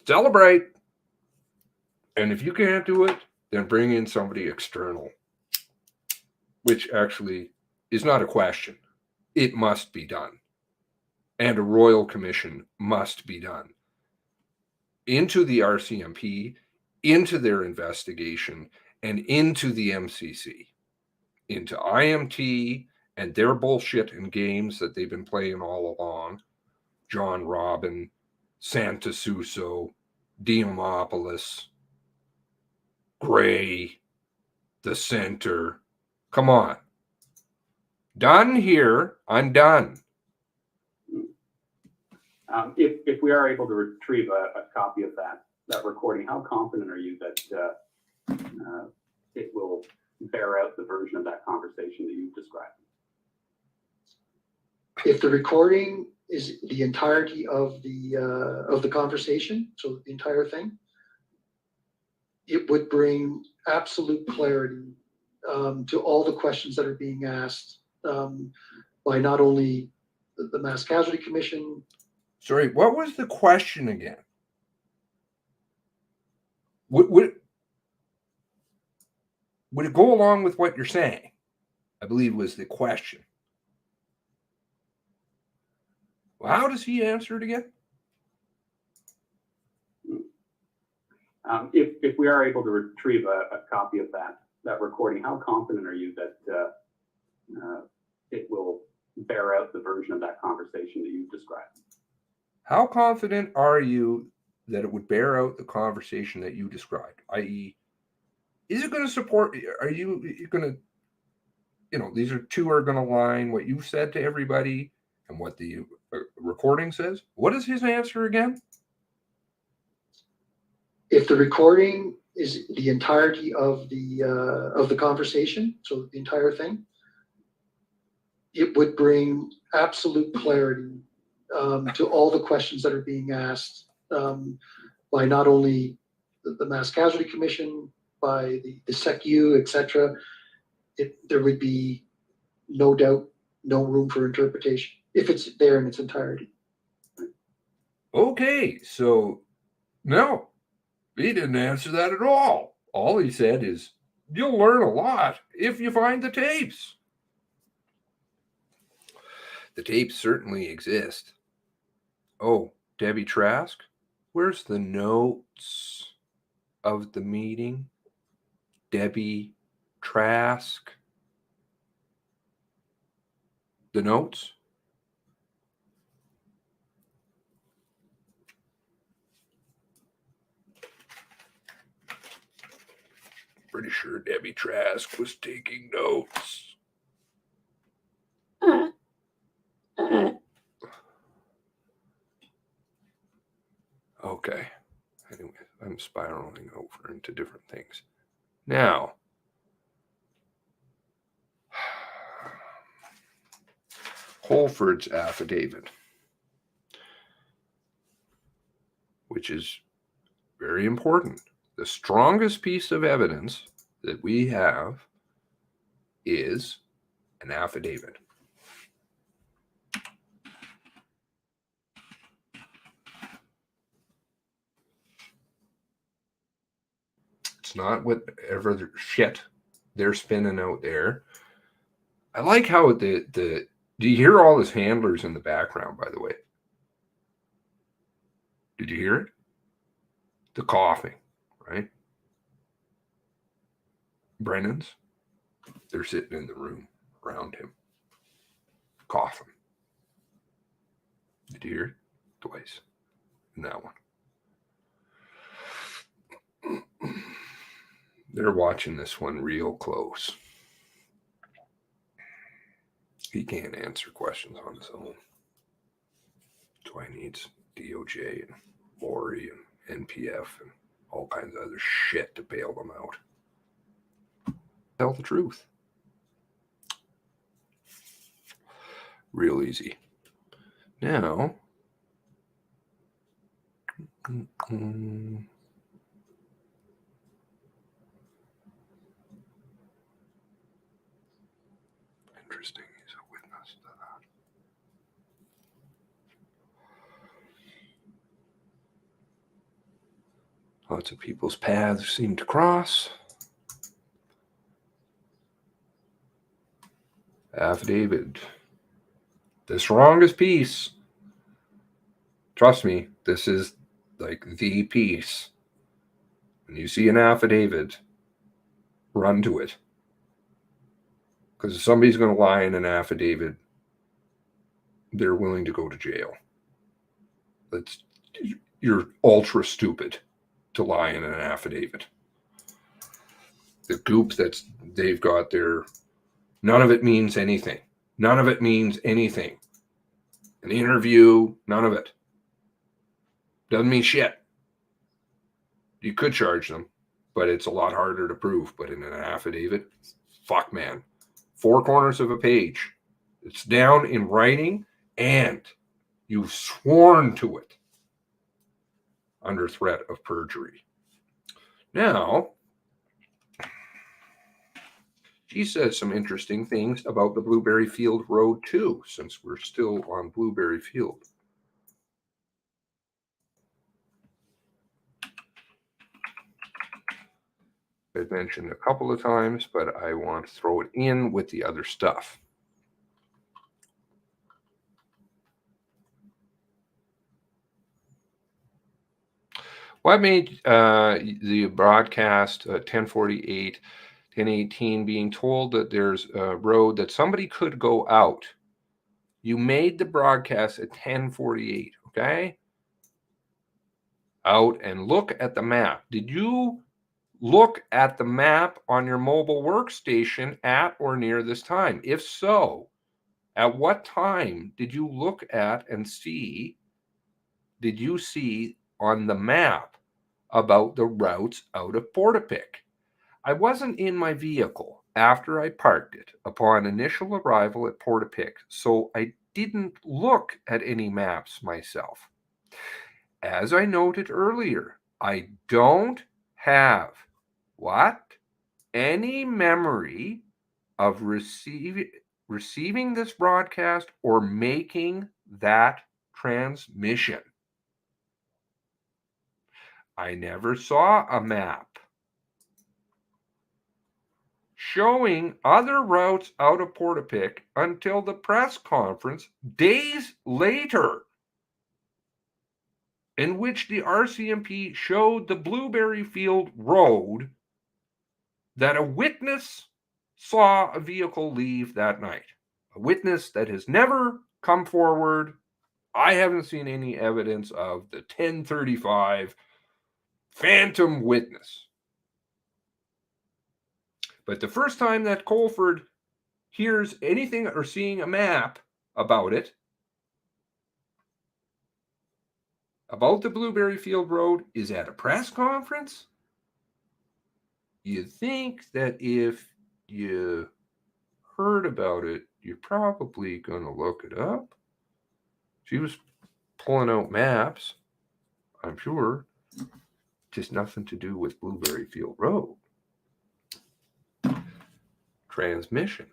A: Celebrate. And if you can't do it, then bring in somebody external. Which actually is not a question. It must be done. And a royal commission must be done into the RCMP, into their investigation, and into the MCC, into IMT and their bullshit and games that they've been playing all along. John Robin, Santa Suso, Diamopoulos, Gray, the Center. Come on. Done here. I'm done.
G: If we are able to retrieve a copy of that recording, how confident are you that it will bear out the version of that conversation that you described?
F: If the recording is the entirety of the conversation, so the entire thing, it would bring absolute clarity to all the questions that are being asked by not only the Mass Casualty Commission.
A: Sorry, what was the question again? Would it go along with what you're saying? I believe was the question. Well, how does he answer it again?
G: If we are able to retrieve a copy of that recording, how confident are you that it will bear out the version of that conversation that you described?
A: How confident are you that it would bear out the conversation that you described? I.e., is it going to support? Are you going to, these two are going to line what you said to everybody and what the recording says? What is his answer again?
F: If the recording is the entirety of the conversation, so the entire thing, it would bring absolute clarity to all the questions that are being asked by not only the Mass Casualty Commission, by the SECU, et cetera, there would be no doubt, no room for interpretation if it's there in its entirety.
A: Okay, so no, he didn't answer that at all. All he said is, you'll learn a lot if you find the tapes. The tapes certainly exist. Oh, Debbie Trask, where's the notes of the meeting? Debbie Trask. The notes? Pretty sure Debbie Trask was taking notes. Okay. Anyway, I'm spiraling over into different things. Now, Holford's affidavit, which is very important. The strongest piece of evidence that we have is an affidavit. It's not whatever shit they're spinning out there. I like how do you hear all his handlers in the background, by the way? Did you hear it? The coughing, right? Brennan's, they're sitting in the room around him, coughing. Did you hear it? Twice in that one. They're watching this one real close. He can't answer questions on his own. That's why he needs DOJ and Lori and NPF and all kinds of other shit to bail them out. Tell the truth. Real easy. Now, interesting. He's a witness to that. Lots of people's paths seem to cross. Affidavit. The strongest piece. Trust me, this is like the piece. When you see an affidavit, run to it. Because if somebody's going to lie in an affidavit, they're willing to go to jail. You're ultra stupid to lie in an affidavit. The goop they've got there, none of it means anything. None of it means anything. An interview, none of it. Doesn't mean shit. You could charge them, but it's a lot harder to prove. But in an affidavit, fuck man. 4 corners of a page. It's down in writing and you've sworn to it under threat of perjury. Now, she says some interesting things about the Blueberry Field Road too, since we're still on Blueberry Field. I've mentioned a couple of times, but I want to throw it in with the other stuff. What made the broadcast 1048, 1018 being told that there's a road that somebody could go out? You made the broadcast at 1048, okay? Out and look at the map. Did you look at the map on your mobile workstation at or near this time? If so, at what time did you look at and see, did you see on the map about the routes out of Portapique? I wasn't in my vehicle after I parked it upon initial arrival at Portapique, so I didn't look at any maps myself. As I noted earlier, I don't have What? Any memory of receiving this broadcast or making that transmission? I never saw a map showing other routes out of Portapic until the press conference days later, in which the RCMP showed the Blueberry Field Road that a witness saw a vehicle leave that night. A witness that has never come forward. I haven't seen any evidence of the 1035 phantom witness. But the first time that Colford hears anything or seeing a map about it, about the Blueberry Field Road, is at a press conference. You think that if you heard about it, you're probably going to look it up. She was pulling out maps, I'm sure. Just nothing to do with Blueberry Field Road. Transmission.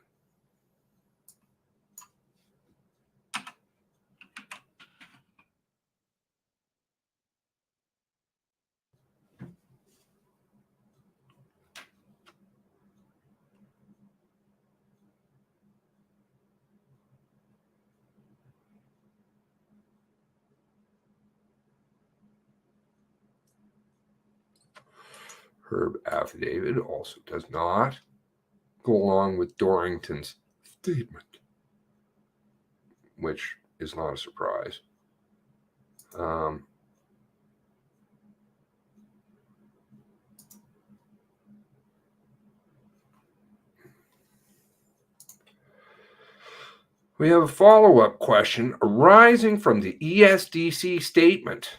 A: Herb affidavit also does not go along with Dorrington's statement, which is not a surprise. We have a follow-up question arising from the ESDC statement,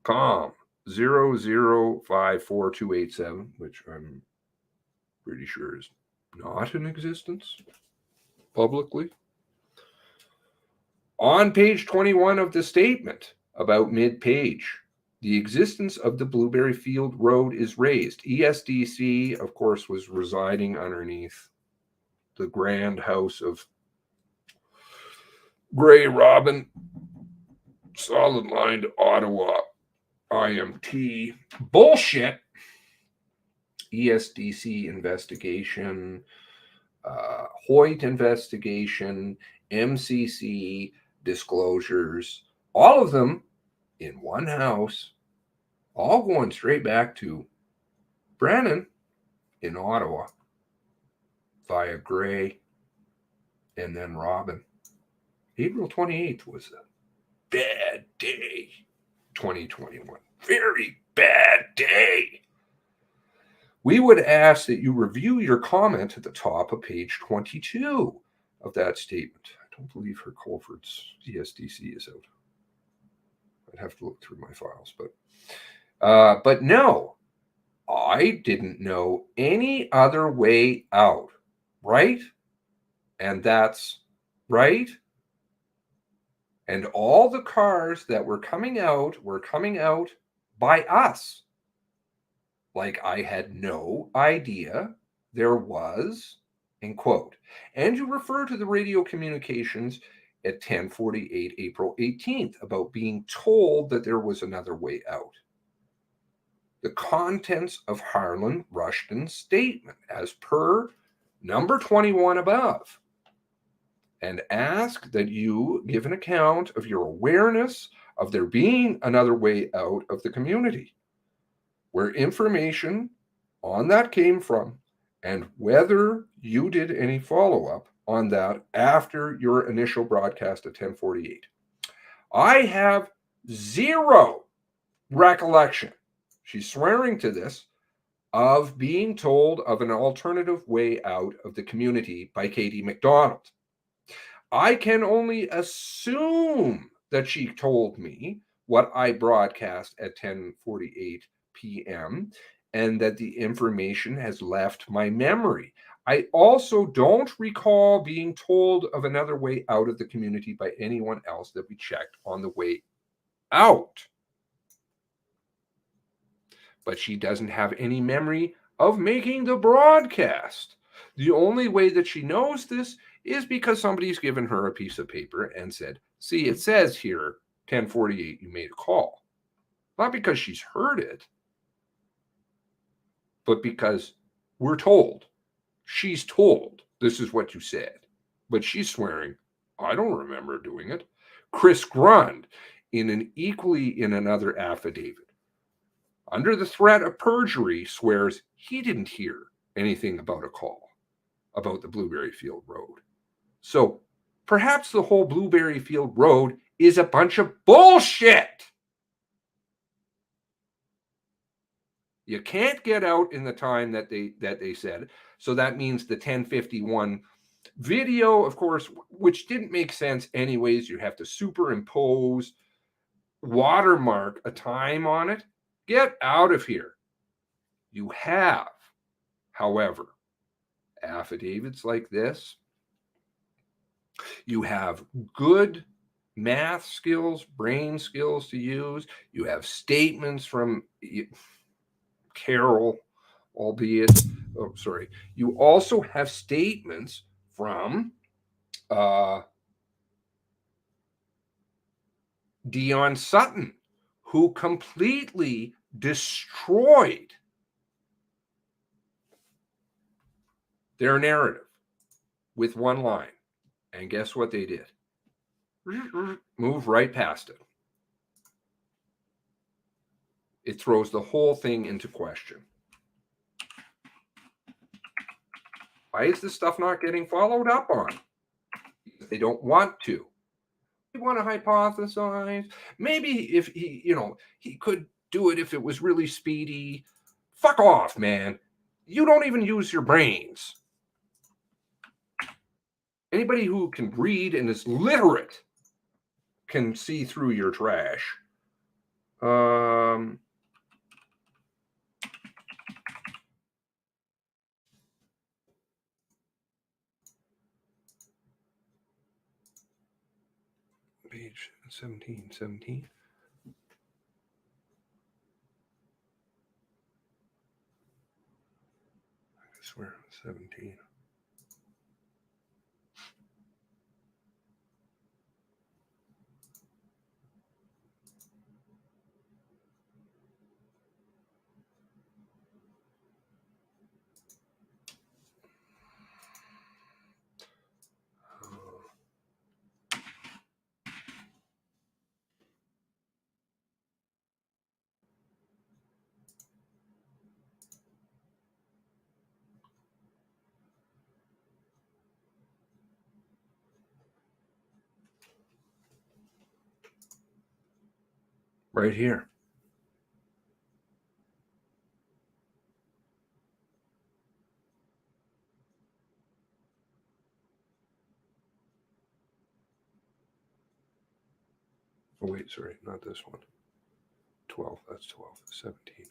A: COM 005427, which I'm pretty sure is not in existence publicly. On page 21 of the statement, about mid-page, the existence of the Blueberry Field Road is raised. ESDC, of course, was residing underneath the grand house of Gray Robin, solid lined Ottawa, IMT. Bullshit. ESDC investigation, Hoyt investigation, MCC disclosures, all of them in one house, all going straight back to Brennan in Ottawa via Gray and then Robin. April 28th was a bad day, 2021. Very bad day. We would ask that you review your comment at the top of page 22 of that statement. I don't believe her Colford's ESDC is out. I'd have to look through my files, but no, I didn't know any other way out, right? And that's right. And all the cars that were coming out by us. Like I had no idea there was, end quote. And you refer to the radio communications at 10:48 April 18th about being told that there was another way out. The contents of Harlan Rushton's statement as per number 21 above. And ask that you give an account of your awareness of there being another way out of the community, where information on that came from, and whether you did any follow-up on that after your initial broadcast at 10:48. I have zero recollection, she's swearing to this, of being told of an alternative way out of the community by Katie McDonald. I can only assume that she told me what I broadcast at 10:48 p.m. and that the information has left my memory. I also don't recall being told of another way out of the community by anyone else that we checked on the way out. but she doesn't have any memory of making the broadcast. The only way that she knows this is because somebody's given her a piece of paper and said, see, it says here, 10:48, you made a call. Not because she's heard it, but because we're told. She's told, this is what you said. But she's swearing, I don't remember doing it. Chris Grund, in another affidavit, under the threat of perjury, swears he didn't hear anything about a call about the Blueberry Field Road. So perhaps the whole Blueberry Field Road is a bunch of bullshit. You can't get out in the time that they said. So that means the 10:51 video, of course, which didn't make sense anyways. You have to superimpose, watermark a time on it. Get out of here. You have, however, affidavits like this. You have good math skills, brain skills to use. You have statements from Carol, albeit, you also have statements from Dion Sutton, who completely destroyed their narrative with one line. And guess what they did? Move right past it. It throws the whole thing into question. Why is this stuff not getting followed up on? They don't want to. They want to hypothesize. Maybe if he could do it if it was really speedy. Fuck off, man. You don't even use your brains. Anybody who can read and is literate can see through your trash. Page 17. I swear, 17. Right here. Oh, wait, sorry, not this one. 12, that's 12, 17.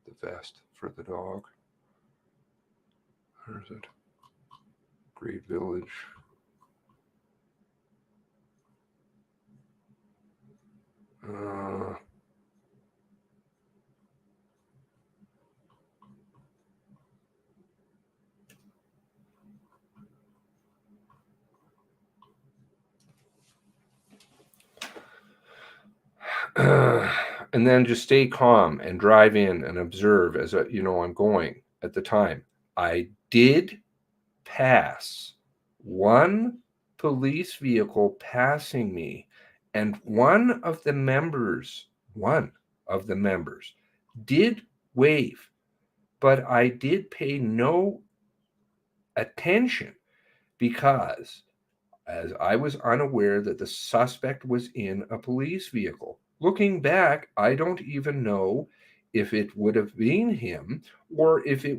A: The vest for the dog. Where is it? Great Village. And then just stay calm and drive in and observe as I'm going. At the time, I did pass one police vehicle passing me, and one of the members did wave, but I did pay no attention because as I was unaware that the suspect was in a police vehicle. Looking back, I don't even know if it would have been him or if he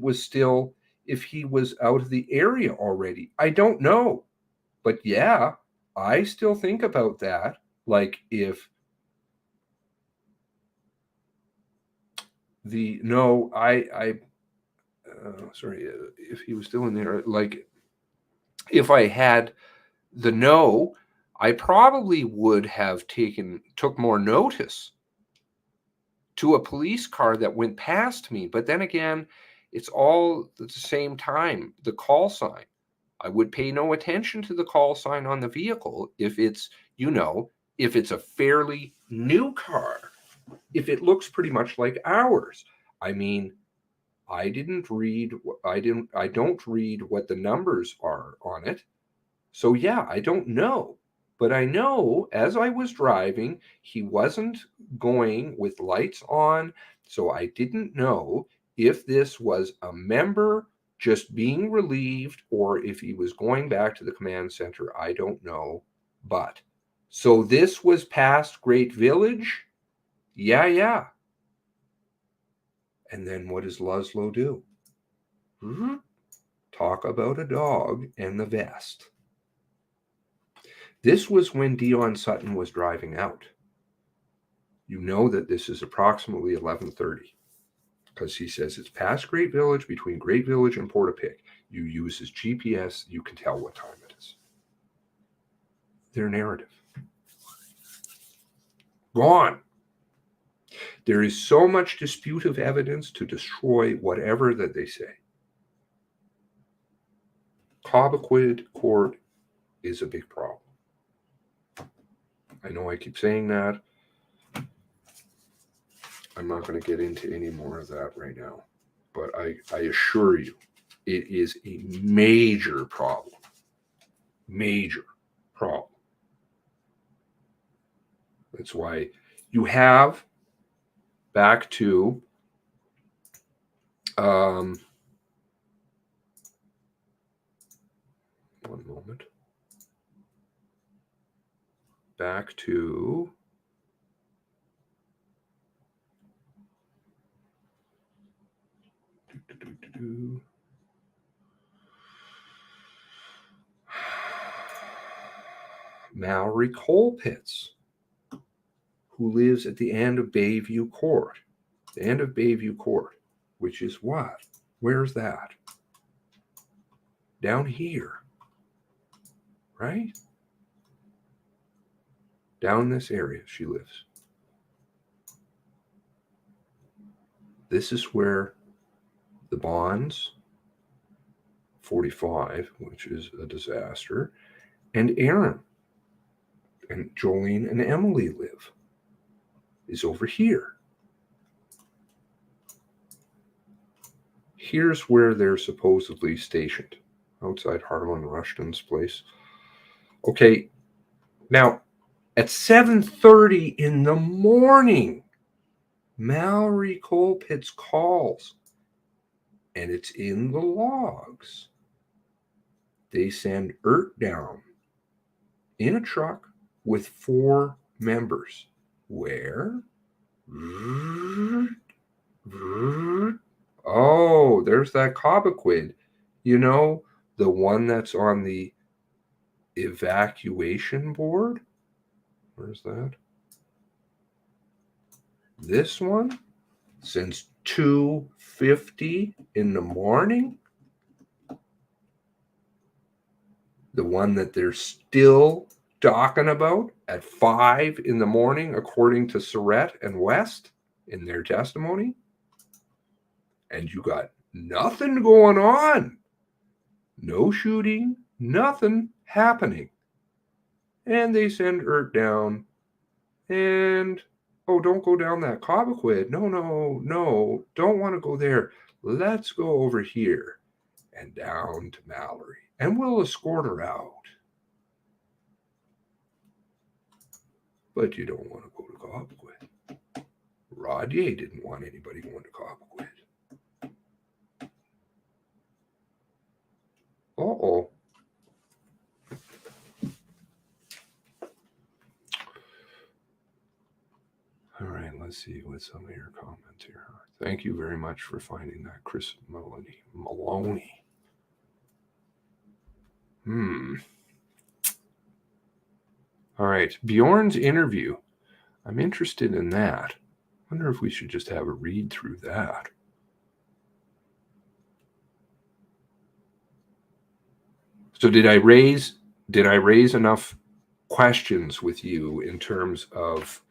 A: was out of the area already. I don't know. But yeah, I still think about that. Like if No, sorry, if he was still in there, like if I had the no, I probably would have took more notice to a police car that went past me. But then again, it's all at the same time, the call sign. I would pay no attention to the call sign on the vehicle if it's, if it's a fairly new car, if it looks pretty much like ours. I mean, I don't read what the numbers are on it. So yeah, I don't know. But I know as I was driving, he wasn't going with lights on. So I didn't know if this was a member just being relieved or if he was going back to the command center. I don't know. But so this was past Great Village. Yeah. And then what does Laszlo do? Talk about a dog and the vest. This was when Dion Sutton was driving out. You know that this is approximately 11:30 because he says it's past Great Village, between Great Village and Portapique. You use his GPS, you can tell what time it is. Their narrative. Gone. There is so much dispute of evidence to destroy whatever that they say. Cobequid Court is a big problem. I know I keep saying that. I'm not going to get into any more of that right now. But I assure you, it is a major problem. Major problem. That's why you have back to one moment. Back to Mallory Colpitts, who lives at the end of Bayview Court. The end of Bayview Court, which is what? Where's that? Down here, right? Down this area she lives. This is where the Bonds, 45, which is a disaster, and Aaron and Jolene and Emily live, is over here. Here's where they're supposedly stationed, outside Harlan Rushton's place. Okay, now at 7:30 in the morning, Mallory Colpitts calls, and it's in the logs. They send Ert down in a truck with 4 members. Where? Oh, there's that Cobequid. The one that's on the evacuation board. Where's that? This one, since 2:50 in the morning. The one that they're still talking about at 5 in the morning, according to Surratt and West in their testimony. And you got nothing going on. No shooting, nothing happening. And they send Ert down. And, don't go down that Cobequid. No, don't want to go there. Let's go over here and down to Mallory. And we'll escort her out. But you don't want to go to Cobequid. Rodier didn't want anybody going to Cobequid. Uh-oh. All right, let's see what some of your comments here are. Thank you very much for finding that, Chris Maloney. All right, Bjorn's interview. I'm interested in that. Wonder if we should just have a read through that. So did I raise enough questions with you in terms of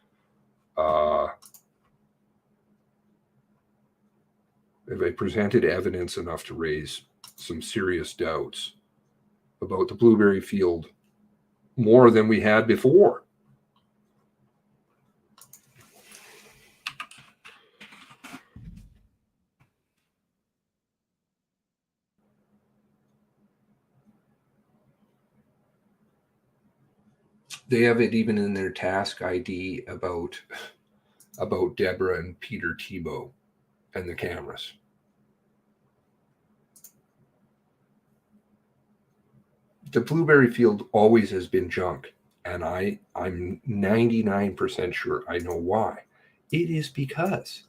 A: have I presented evidence enough to raise some serious doubts about the Blueberry Field more than we had before? They have it even in their task ID about Deborah and Peter Thibault and the cameras. The Blueberry Field always has been junk, and I'm 99% sure I know why. It is because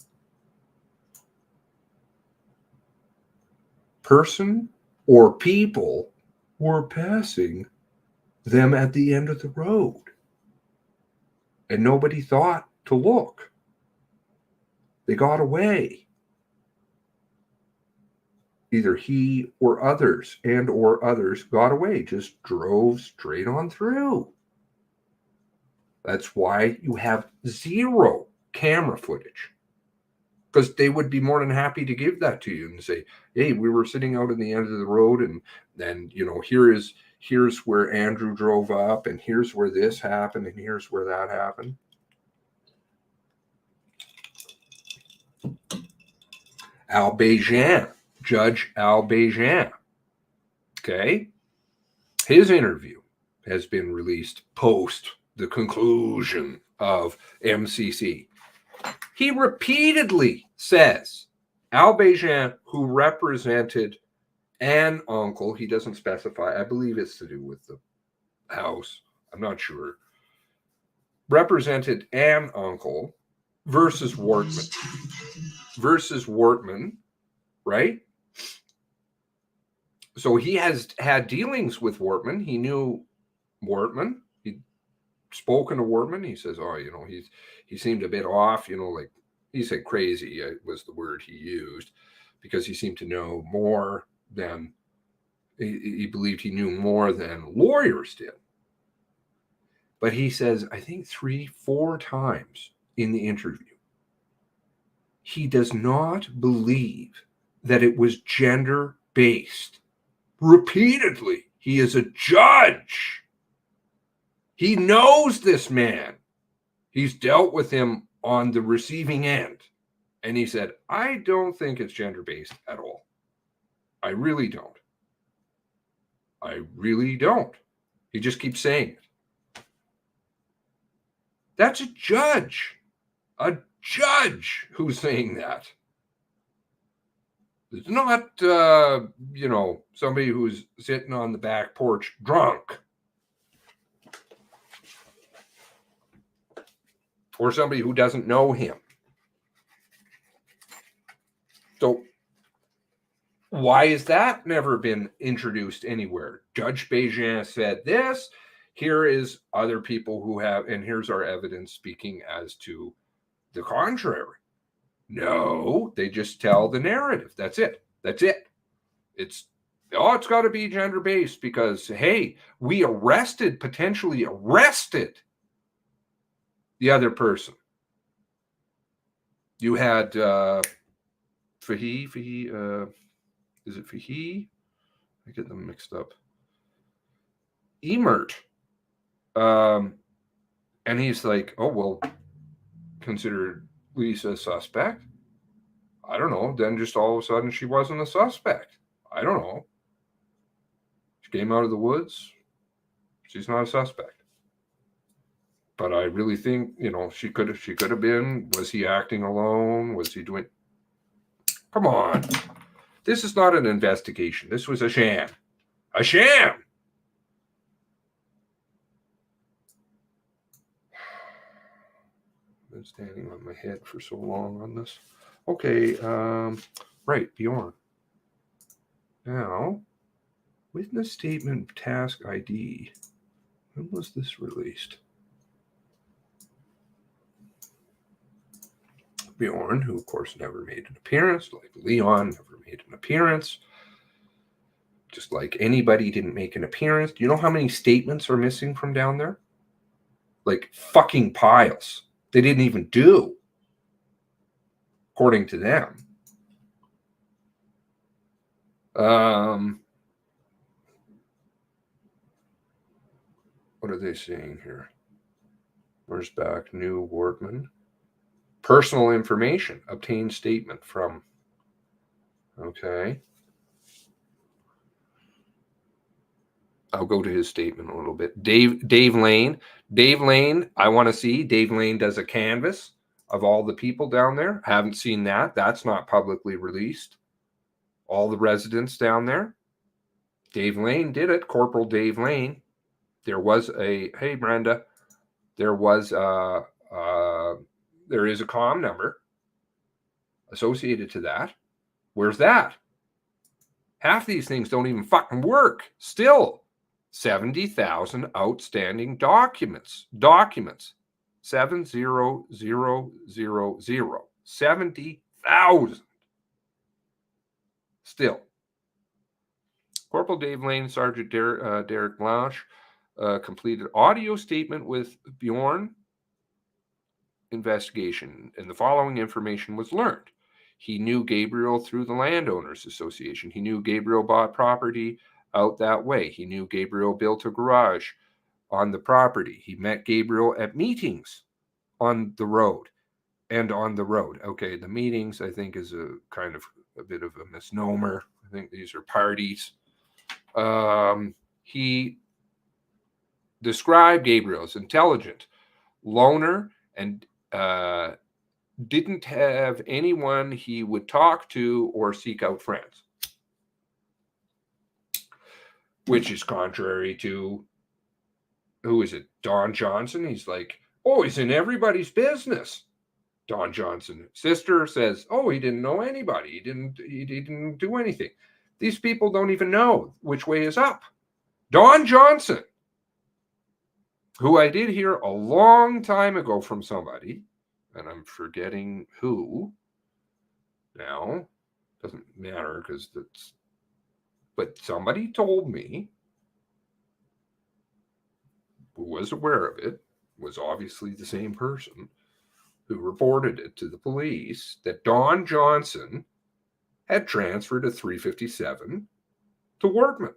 A: person or people were passing them at the end of the road, and nobody thought to look. They got away. Either he or others got away, just drove straight on through. That's why you have zero camera footage, because they would be more than happy to give that to you and say, hey, we were sitting out in the end of the road, and then, you know, here's where Andrew drove up, and here's where this happened, and here's where that happened. Al Bejan, Judge Al Bejan. Okay. His interview has been released post the conclusion of MCC. He repeatedly says Al Bejan, who represented an uncle, he doesn't specify, I believe it's to do with the house, I'm not sure, represented an uncle versus Wortman. Right? So he has had dealings with Wortman. He knew Wortman. He'd spoken to Wortman. He says, oh, you know, he seemed a bit off, you know, like he said crazy was the word he used, because he seemed to know more than, he believed he knew more than lawyers did. But he says, I think 3-4 times in the interview, he does not believe that it was gender-based. Repeatedly, he is a judge. He knows this man. He's dealt with him on the receiving end. And he said, I don't think it's gender-based at all. I really don't. I really don't. He just keeps saying it. That's a judge who's saying that. It's not, you know, somebody who's sitting on the back porch drunk. Or somebody who doesn't know him. So why has that never been introduced anywhere? Judge Bejan said this. Here is other people who have, and here's our evidence speaking as to the contrary. No, they just tell the narrative. That's it. It's got to be gender-based because, hey, we potentially arrested the other person. You had Fahey, is it Fahey? I get them mixed up. Emert. And he's like, oh, well, consider Lisa a suspect? I don't know. Then just all of a sudden she wasn't a suspect. I don't know. She came out of the woods. She's not a suspect. But I really think, you know, she could have been. Was he acting alone? Was he doing? Come on. This is not an investigation. This was a sham. A sham. I've been standing on my head for so long on this. Okay, right, Bjorn. Now, witness statement task ID. When was this released? Bjorn, who of course never made an appearance, like Leon never made an appearance, just like anybody didn't make an appearance. Do you know how many statements are missing from down there? Like fucking piles. They didn't even do, according to them. What are they saying here? Where's back? New Wortman. Personal information. Obtained statement from. Okay. I'll go to his statement a little bit. Dave Lane. Dave Lane, I want to see. Dave Lane does a canvas of all the people down there. Haven't seen that. That's not publicly released. All the residents down there. Dave Lane did it. Corporal Dave Lane. There was a, hey, Brenda, there is a comm number associated to that. Where's that? Half these things don't even fucking work. Still, 70,000 outstanding documents. 70,000. 70,000. Still. Corporal Dave Lane, Sergeant Derek Blanche completed audio statement with Bjorn investigation, and the following information was learned. He knew Gabriel through the Landowners Association. He knew Gabriel bought property out that way. He knew Gabriel built a garage on the property. He met Gabriel at meetings on the road and on the road. Okay, the meetings, I think, is a kind of a bit of a misnomer. I think these are parties. He described Gabriel as intelligent, loner, and didn't have anyone he would talk to or seek out friends, which is contrary to, who is it? Don Johnson. He's like, oh, he's in everybody's business. Don Johnson. Sister says, oh, he didn't know anybody. He didn't do anything. These people don't even know which way is up. Don Johnson, who I did hear a long time ago from somebody, and I'm forgetting who now, doesn't matter because that's, but somebody told me, who was aware of it, was obviously the same person who reported it to the police, that Don Johnson had transferred a 357 to Wortman.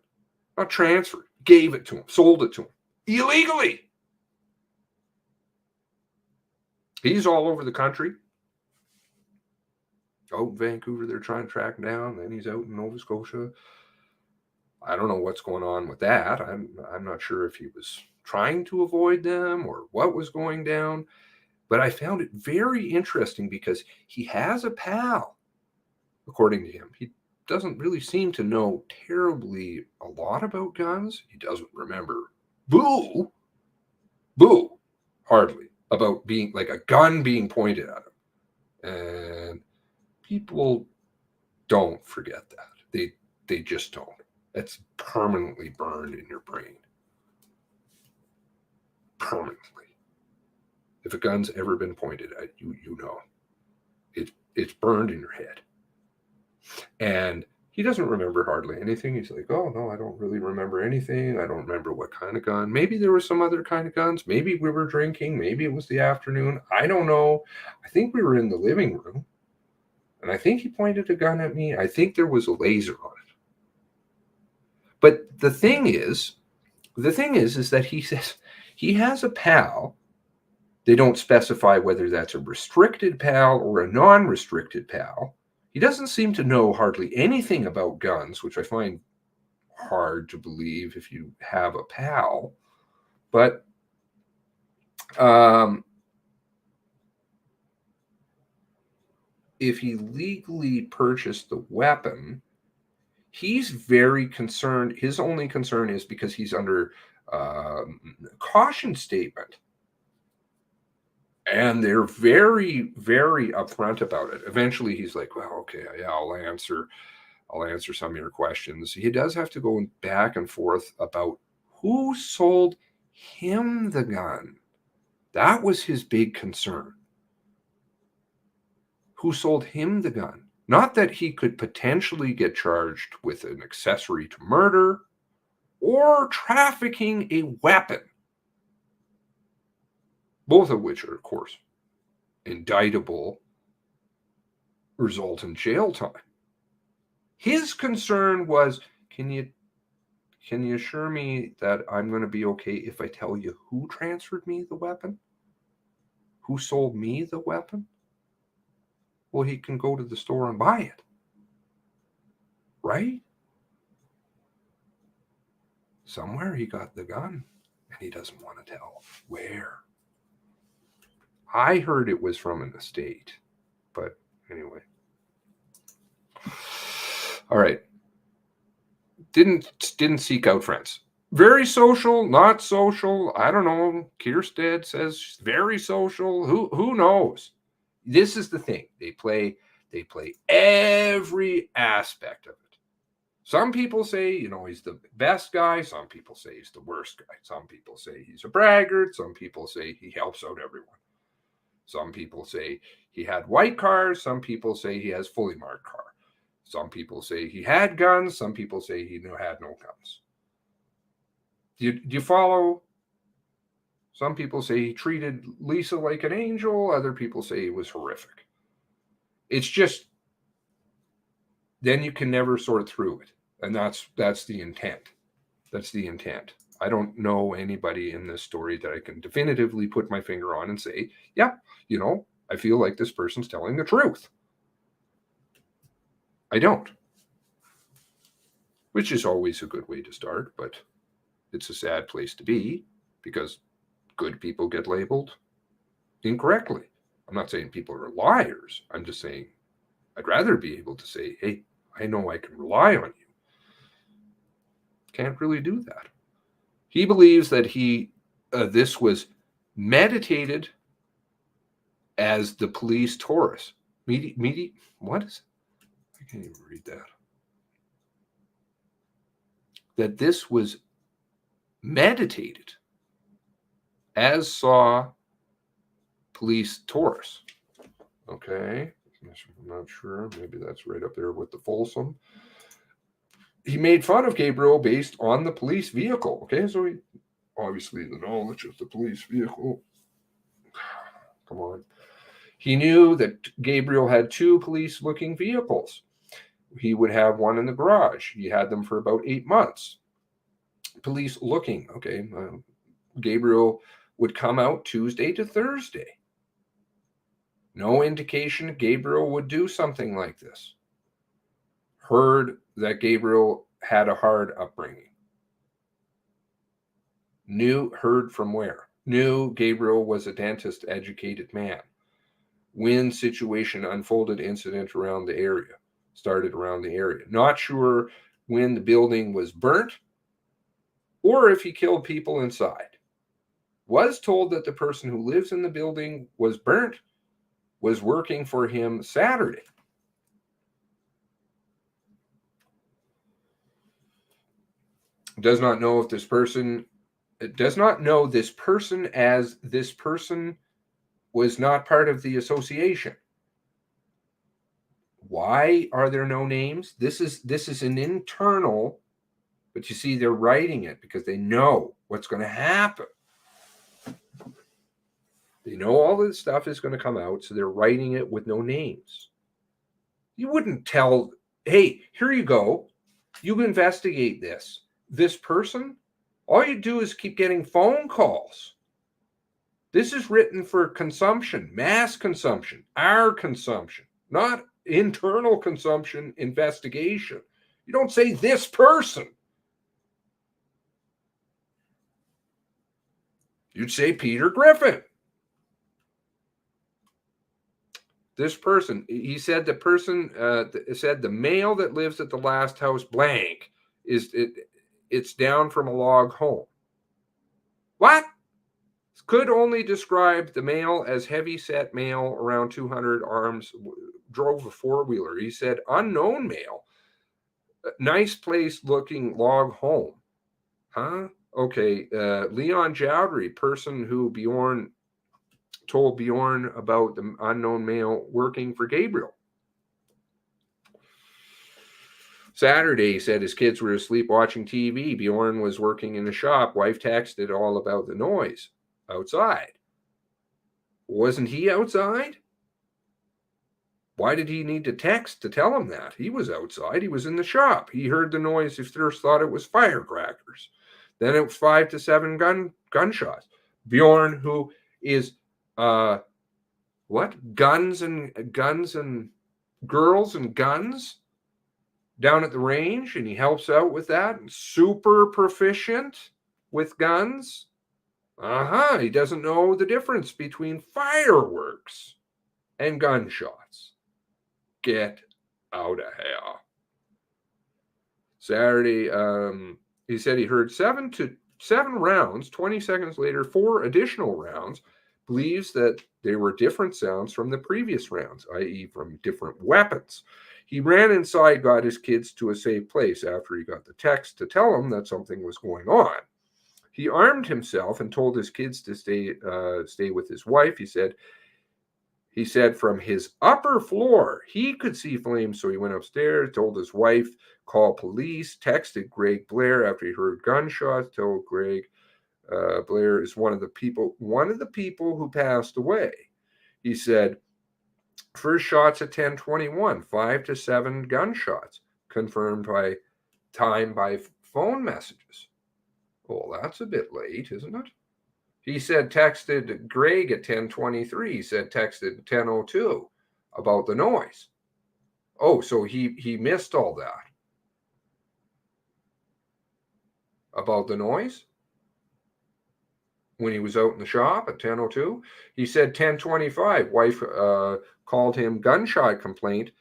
A: Not transferred, gave it to him, sold it to him illegally. He's all over the country. Out in Vancouver, they're trying to track him down. Then he's out in Nova Scotia. I don't know what's going on with that. I'm not sure if he was trying to avoid them or what was going down. But I found it very interesting because he has a pal, according to him. He doesn't really seem to know terribly a lot about guns. He doesn't remember hardly, about being like a gun being pointed at him. And people don't forget that. They just don't. It's permanently burned in your brain. Permanently. If a gun's ever been pointed at you, you know. It's burned in your head. And he doesn't remember hardly anything. He's like, oh, no, I don't really remember anything. I don't remember what kind of gun. Maybe there was some other kind of guns. Maybe we were drinking. Maybe it was the afternoon. I don't know. I think we were in the living room. And I think he pointed a gun at me. I think there was a laser on it. But the thing is that he says he has a pal. They don't specify whether that's a restricted pal or a non-restricted pal. He doesn't seem to know hardly anything about guns, which I find hard to believe if you have a pal. But if he legally purchased the weapon, he's very concerned. His only concern is because he's under caution statement. And they're very, very upfront about it. Eventually, he's like, well, okay, yeah, I'll answer some of your questions. He does have to go back and forth about who sold him the gun. That was his big concern. who sold him the gun. Not that he could potentially get charged with an accessory to murder or trafficking a weapon, both of which are, of course, indictable, result in jail time. His concern was, can you assure me that I'm going to be okay if I tell you who transferred me the weapon? Who sold me the weapon? Well, he can go to the store and buy it. Right? Somewhere he got the gun and he doesn't want to tell where. I heard it was from an estate, but anyway. All right. Didn't seek out friends. Very social, not social. I don't know. Kierstead says she's very social. Who knows? This is the thing. They play every aspect of it. Some people say, he's the best guy. Some people say he's the worst guy. Some people say he's a braggart. Some people say he helps out everyone. Some people say he had white cars. Some people say he has fully marked car. Some people say he had guns. Some people say he had no guns. Do you follow? Some people say he treated Lisa like an angel. Other people say he was horrific. It's just, then you can never sort through it. And that's the intent. That's the intent. I don't know anybody in this story that I can definitively put my finger on and say, yeah, I feel like this person's telling the truth. I don't. Which is always a good way to start, but it's a sad place to be because good people get labeled incorrectly. I'm not saying people are liars. I'm just saying I'd rather be able to say, hey, I know I can rely on you. Can't really do that. He believes that this was meditated as the police Taurus. What is it? I can't even read that. That this was meditated as saw police Taurus. Okay. I'm not sure. Maybe that's right up there with the Folsom. He made fun of Gabriel based on the police vehicle. Okay. So he obviously the knowledge of the police vehicle. Come on. He knew that Gabriel had 2 police-looking vehicles. He would have one in the garage. He had them for about 8 months. Police-looking, okay. Gabriel would come out Tuesday to Thursday. No indication Gabriel would do something like this. Heard that Gabriel had a hard upbringing. Heard from where? Knew Gabriel was a dentist-educated man. When situation unfolded, incident around the area, started around the area. Not sure when the building was burnt or if he killed people inside. Was told that the person who lives in the building was burnt, was working for him Saturday. Does not know this person as this person was not part of the association. Why are there no names? This is an internal, but you see, they're writing it because they know what's going to happen. They know all this stuff is going to come out, so they're writing it with no names. You wouldn't tell, hey, here you go. You investigate this. This person, all you do is keep getting phone calls. This is written for consumption, mass consumption, our consumption, not internal consumption, investigation. You don't say this person. You'd say Peter Griffin. This person, he said the person said the male that lives at the last house blank it's down from a log home. What? Could only describe the male as heavy-set male, around 200 arms, drove a four-wheeler. He said, unknown male, nice place looking log home. Huh? Okay, Leon Jowdery, person who Bjorn told Bjorn about the unknown male working for Gabriel. Saturday, he said his kids were asleep watching TV. Bjorn was working in the shop. Wife texted all about the noise outside. Wasn't he outside? Why did he need to text to tell him that? He was outside. He was in the shop. He heard the noise. He first thought it was firecrackers. Then it was 5 to 7 gunshots. Bjorn, who is guns and girls and guns down at the range, and he helps out with that. Super proficient with guns. He doesn't know the difference between fireworks and gunshots. Get out of here. Saturday, he said he heard 7 rounds. 20 seconds later, 4 additional rounds. Believes that they were different sounds from the previous rounds, i.e. from different weapons. He ran inside, got his kids to a safe place after he got the text to tell them that something was going on. He armed himself and told his kids to stay with his wife. He said from his upper floor, he could see flames, so he went upstairs, told his wife, call police, texted Greg Blair after he heard gunshots, told Greg Blair is one of the people who passed away. He said, first shots at 10:21, 5 to 7 gunshots, confirmed by phone messages. Well, that's a bit late, isn't it? He said texted Greg at 10:23. He said texted 10:02 about the noise. Oh, so he missed all that about the noise when he was out in the shop at 10:02. He said 10:25. Wife called him gunshot complaint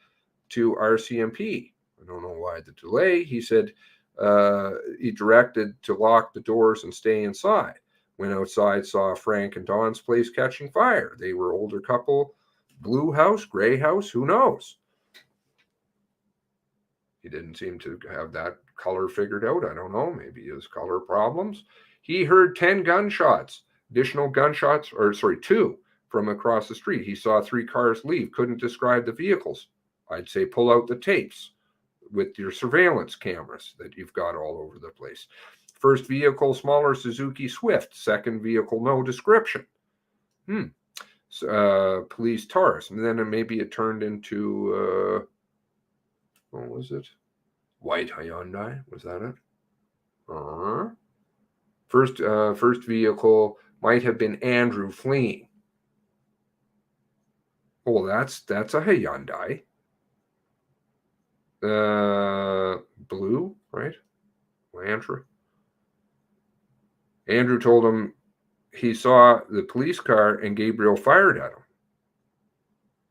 A: to RCMP. I don't know why the delay. He said he directed to lock the doors and stay inside. Went outside, saw Frank and Dawn's place catching fire. They were older couple, blue house, gray house, who knows? He didn't seem to have that color figured out. I don't know, maybe his color problems. He heard 10 gunshots, additional gunshots, 2 from across the street. He saw 3 cars leave, couldn't describe the vehicles. I'd say pull out the tapes with your surveillance cameras that you've got all over the place. First vehicle, smaller Suzuki Swift. Second vehicle, no description. Police Taurus. And then maybe it turned into, what was it? White Hyundai. Was that it? First vehicle might have been Andrew fleeing. Oh, that's a Hyundai. Blue, right? Lantra. Andrew told him he saw the police car and Gabriel fired at him.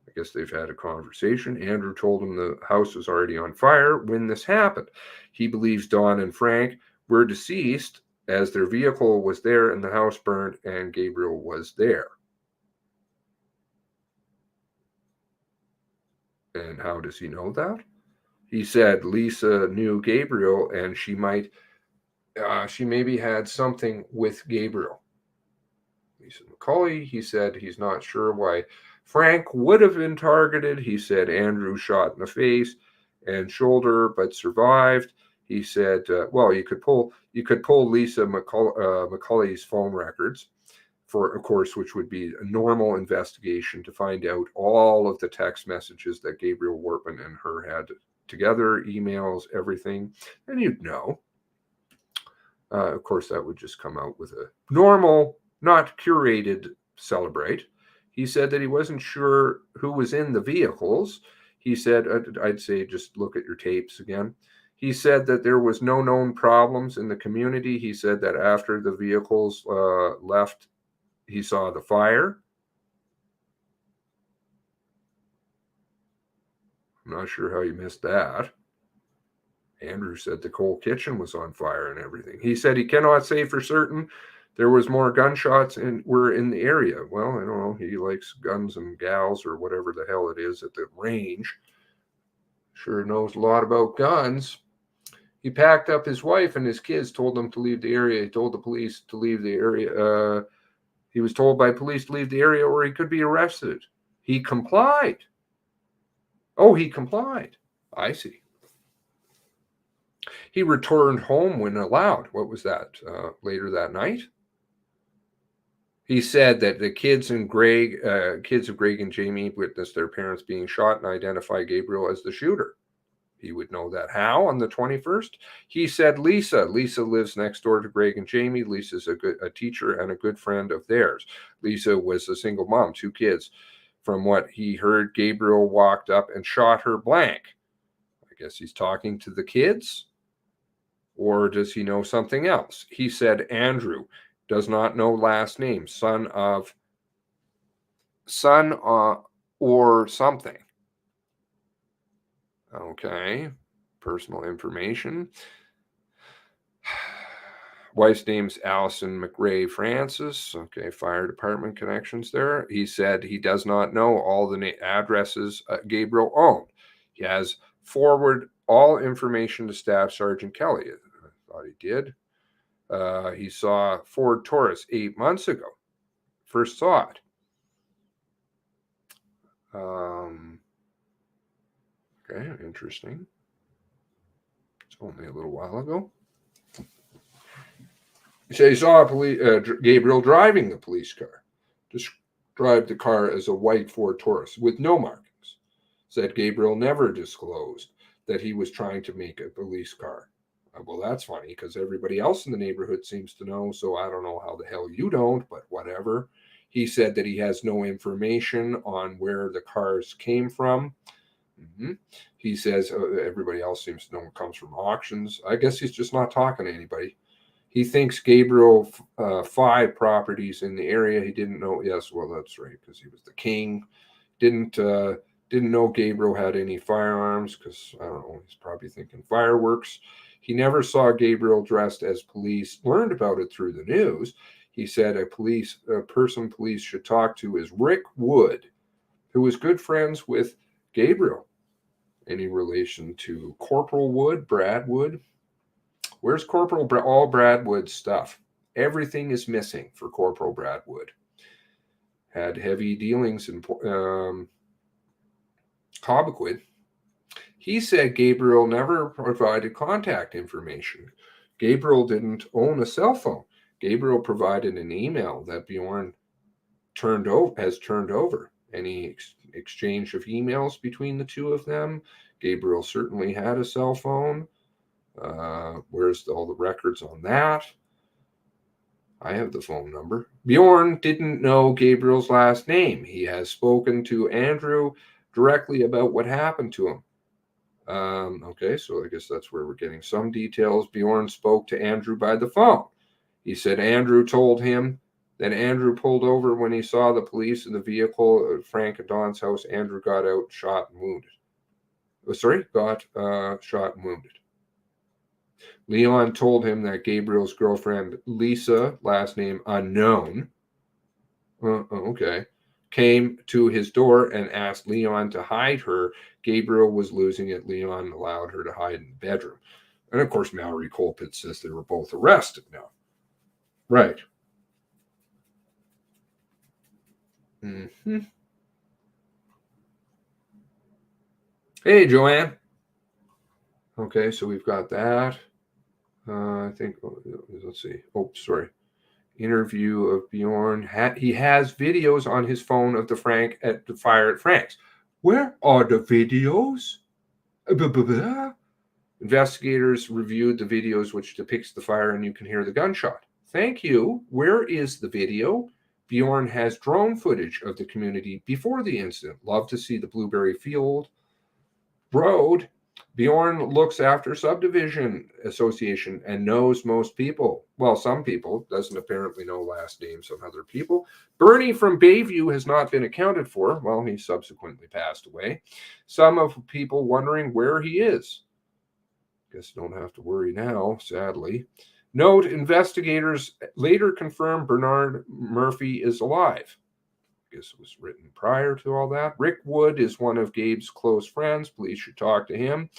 A: I guess they've had a conversation. Andrew told him the house was already on fire when this happened. He believes Dawn and Frank were deceased as their vehicle was there and the house burned and Gabriel was there. And how does he know that? He said Lisa knew Gabriel and she maybe had something with Gabriel. Lisa McCauley, he said he's not sure why Frank would have been targeted. He said Andrew shot in the face and shoulder, but survived. He said, you could pull Lisa McCauley's phone records for, of course, which would be a normal investigation to find out all of the text messages that Gabriel Wortman and her had together, emails, everything, and you'd know. Of course, that would just come out with a normal, not curated celebrate. He said that he wasn't sure who was in the vehicles. He said, I'd say just look at your tapes again. He said that there was no known problems in the community. He said that after the vehicles left, he saw the fire. I'm not sure how you missed that. Andrew said the coal kitchen was on fire and everything. He said he cannot say for certain there was more gunshots were in the area. Well, I don't know. He likes guns and gals or whatever the hell it is at the range. Sure knows a lot about guns. He packed up his wife and his kids, told them to leave the area. He told the police to leave the area. He was told by police to leave the area or he could be arrested. He complied. Oh, he complied. I see. He returned home when allowed. What was that? Later that night? He said that the kids of Greg and Jamie witnessed their parents being shot and identify Gabriel as the shooter. He would know that how on the 21st. He said Lisa lives next door to Greg and Jamie. Lisa's a teacher and a good friend of theirs. Lisa was a single mom, 2 kids. From what he heard, Gabriel walked up and shot her blank. I guess he's talking to the kids, or does he know something else? He said Andrew does not know last name, son or something. Okay, personal information. Wife's name's Allison McRae Francis. Okay, fire department connections there. He said he does not know all the addresses Gabriel owned. He has forwarded all information to Staff Sergeant Kelly. I thought he did. He saw Ford Taurus 8 months ago. First saw it. Okay, interesting. It's only a little while ago. He said he saw Gabriel driving the police car. Described the car as a white Ford Taurus with no markings. Said Gabriel never disclosed that he was trying to make a police car. Well, that's funny because everybody else in the neighborhood seems to know, so I don't know how the hell you don't, but whatever. He said that he has no information on where the cars came from. He says everybody else seems to know it comes from auctions. I guess he's just not talking to anybody. He thinks Gabriel 5 properties in the area. He didn't know. Yes, well, that's right, because he was the king. Didn't know Gabriel had any firearms because, I don't know, he's probably thinking fireworks. He never saw Gabriel dressed as police, learned about it through the news. He said a person police should talk to is Rick Wood, who was good friends with Gabriel. Any relation to Corporal Wood, Brad Wood? Where's Corporal all Brad Wood's stuff? Everything is missing for Corporal Brad Wood. Had heavy dealings in Cobequid. He said Gabriel never provided contact information. Gabriel didn't own a cell phone. Gabriel provided an email that Bjorn has turned over. Any exchange of emails between the two of them? Gabriel certainly had a cell phone. Where's all the records on that? I have the phone number. Bjorn didn't know Gabriel's last name. He has spoken to Andrew directly about what happened to him. Okay, so I guess that's where we're getting some details. Bjorn spoke to Andrew by the phone. He said Andrew told him that Andrew pulled over when he saw the police in the vehicle at Frank and Don's house. Andrew got out, shot and wounded. Shot and wounded. Leon told him that Gabriel's girlfriend, Lisa, last name unknown, came to his door and asked Leon to hide her. Gabriel was losing it. Leon allowed her to hide in the bedroom. And of course, Mallory Colpitt says they were both arrested now. Right. Hey, Joanne. Okay, so we've got that. I think, let's see. Oh, sorry. Interview of Bjorn. He has videos on his phone of the fire at Frank's. Where are the videos? Investigators reviewed the videos which depicts the fire and you can hear the gunshot. Thank you. Where is the video? Bjorn has drone footage of the community before the incident. Love to see the Blueberry Field Road. Bjorn looks after subdivision association and knows most people. Well, some people. Doesn't apparently know last names of other people. Bernie from Bayview has not been accounted for. Well, he subsequently passed away. Some of people wondering where he is. Guess don't have to worry now, sadly. Note, investigators later confirmed Bernard Murphy is alive. I guess it was written prior to all that. Rick Wood is one of Gabe's close friends. Police should talk to him.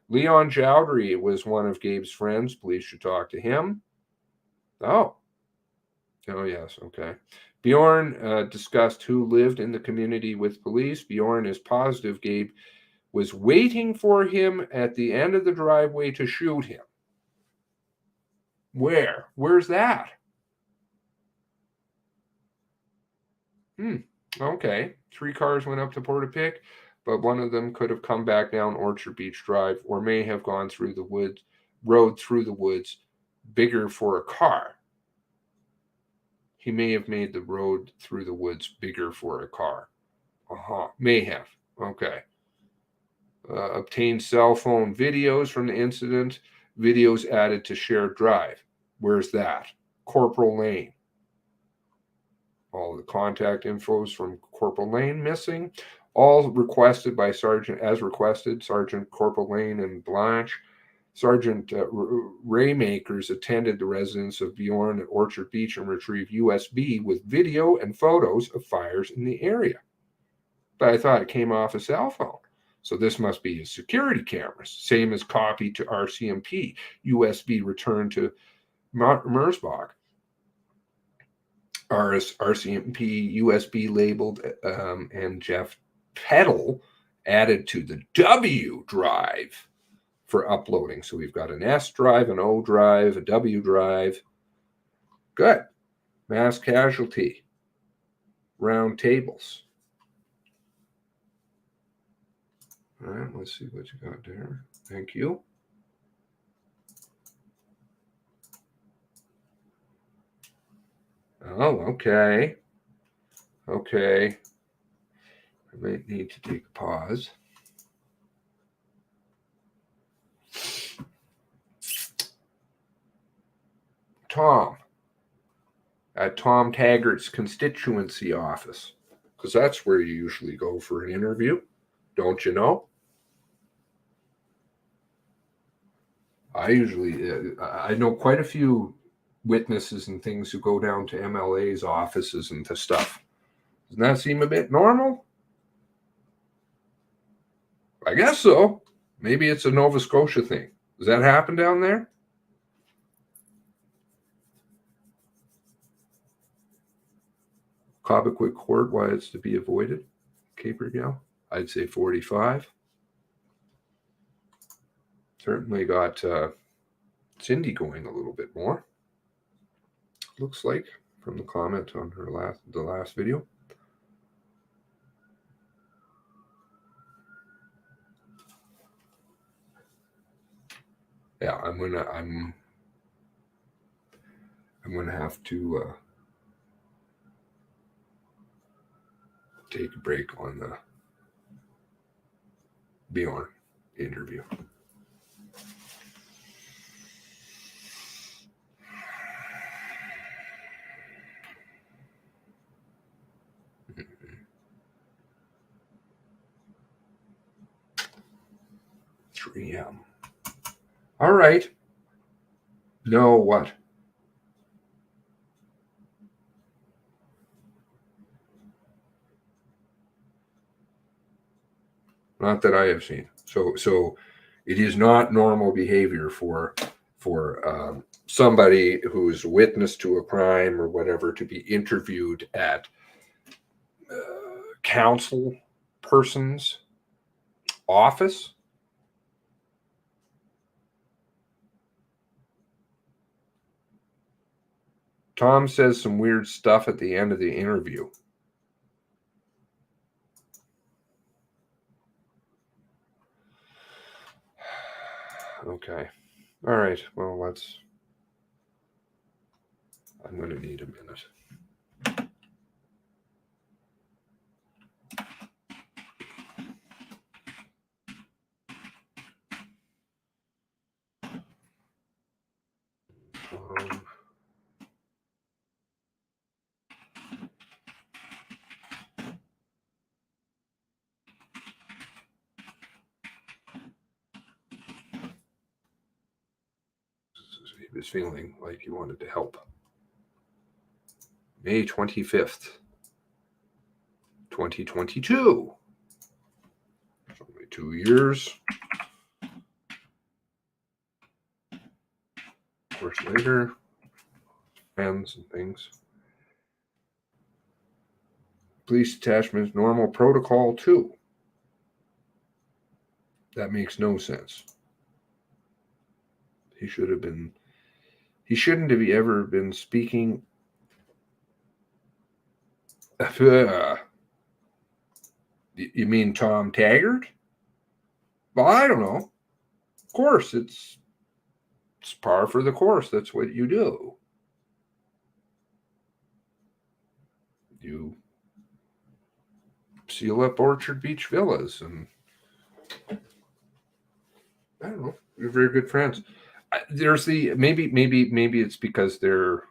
A: Leon Jowdery was one of Gabe's friends. Police should talk to him. Oh, yes, okay. Bjorn discussed who lived in the community with police. Bjorn is positive Gabe was waiting for him at the end of the driveway to shoot him. Where? Where's that? Okay. 3 cars went up to Portapique, but one of them could have come back down Orchard Beach Drive or may have gone through the woods, road through the woods, bigger for a car. He may have made the road through the woods bigger for a car. May have. Okay. Obtained cell phone videos from the incident. Videos added to shared drive. Where's that? Corporal Lane. All the contact infos from Corporal Lane missing. All requested by Sergeant, as requested, Sergeant Corporal Lane and Blanche. Sergeant Raymakers attended the residence of Bjorn at Orchard Beach and retrieved USB with video and photos of fires in the area. But I thought it came off a cell phone. So this must be his security cameras. Same as copy to RCMP. USB returned to Mersbach. RCMP USB labeled and Jeff Peddle added to the W drive for uploading. So we've got an S drive, an O drive, a W drive. Good. Mass casualty. Round tables. All right, let's see what you got there. Thank you. Oh, okay. Okay. I might need to take a pause. Tom, at Tom Taggart's constituency office, because that's where you usually go for an interview, don't you know? I know quite a few witnesses and things who go down to MLA's offices and to stuff. Doesn't that seem a bit normal? I guess so. Maybe it's a Nova Scotia thing. Does that happen down there? Cobequid Court, why it's to be avoided? Capergal, I'd say 45. Certainly got Cindy going a little bit more. Looks like from the comment on her the last video. Yeah, I'm gonna have to take a break on the Bjorn interview. .3M. All right. No, what? Not that I have seen. So it is not normal behavior for somebody who's witness to a crime or whatever to be interviewed at council person's office. Tom says some weird stuff at the end of the interview. Okay. All right. Well, I'm going to need a minute. He was feeling like he wanted to help. May 25th, 2022. It's only 2 years. Of course, later, friends and things. Police detachment's normal protocol too. That makes no sense. He shouldn't have ever been speaking. You mean Tom Taggart? Well, I don't know. Of course, it's par for the course. That's what you do. You seal up Orchard Beach Villas, and I don't know. We're very good friends. There's the maybe it's because there's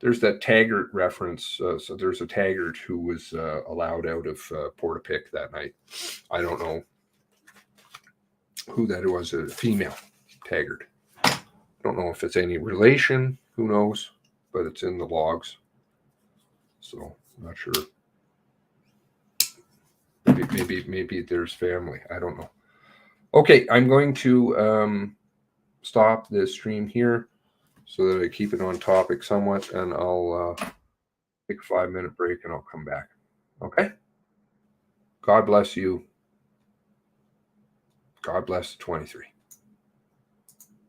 A: that Taggart reference. So there's a Taggart who was allowed out of Portapique that night. I don't know who that was. A female Taggart. Don't know if it's any relation. Who knows? But it's in the logs. So I'm not sure. Maybe there's family. I don't know. Okay, I'm going to stop the stream here so that I keep it on topic somewhat, and I'll take a 5-minute break and I'll come back. Okay? God bless you. God bless the 23.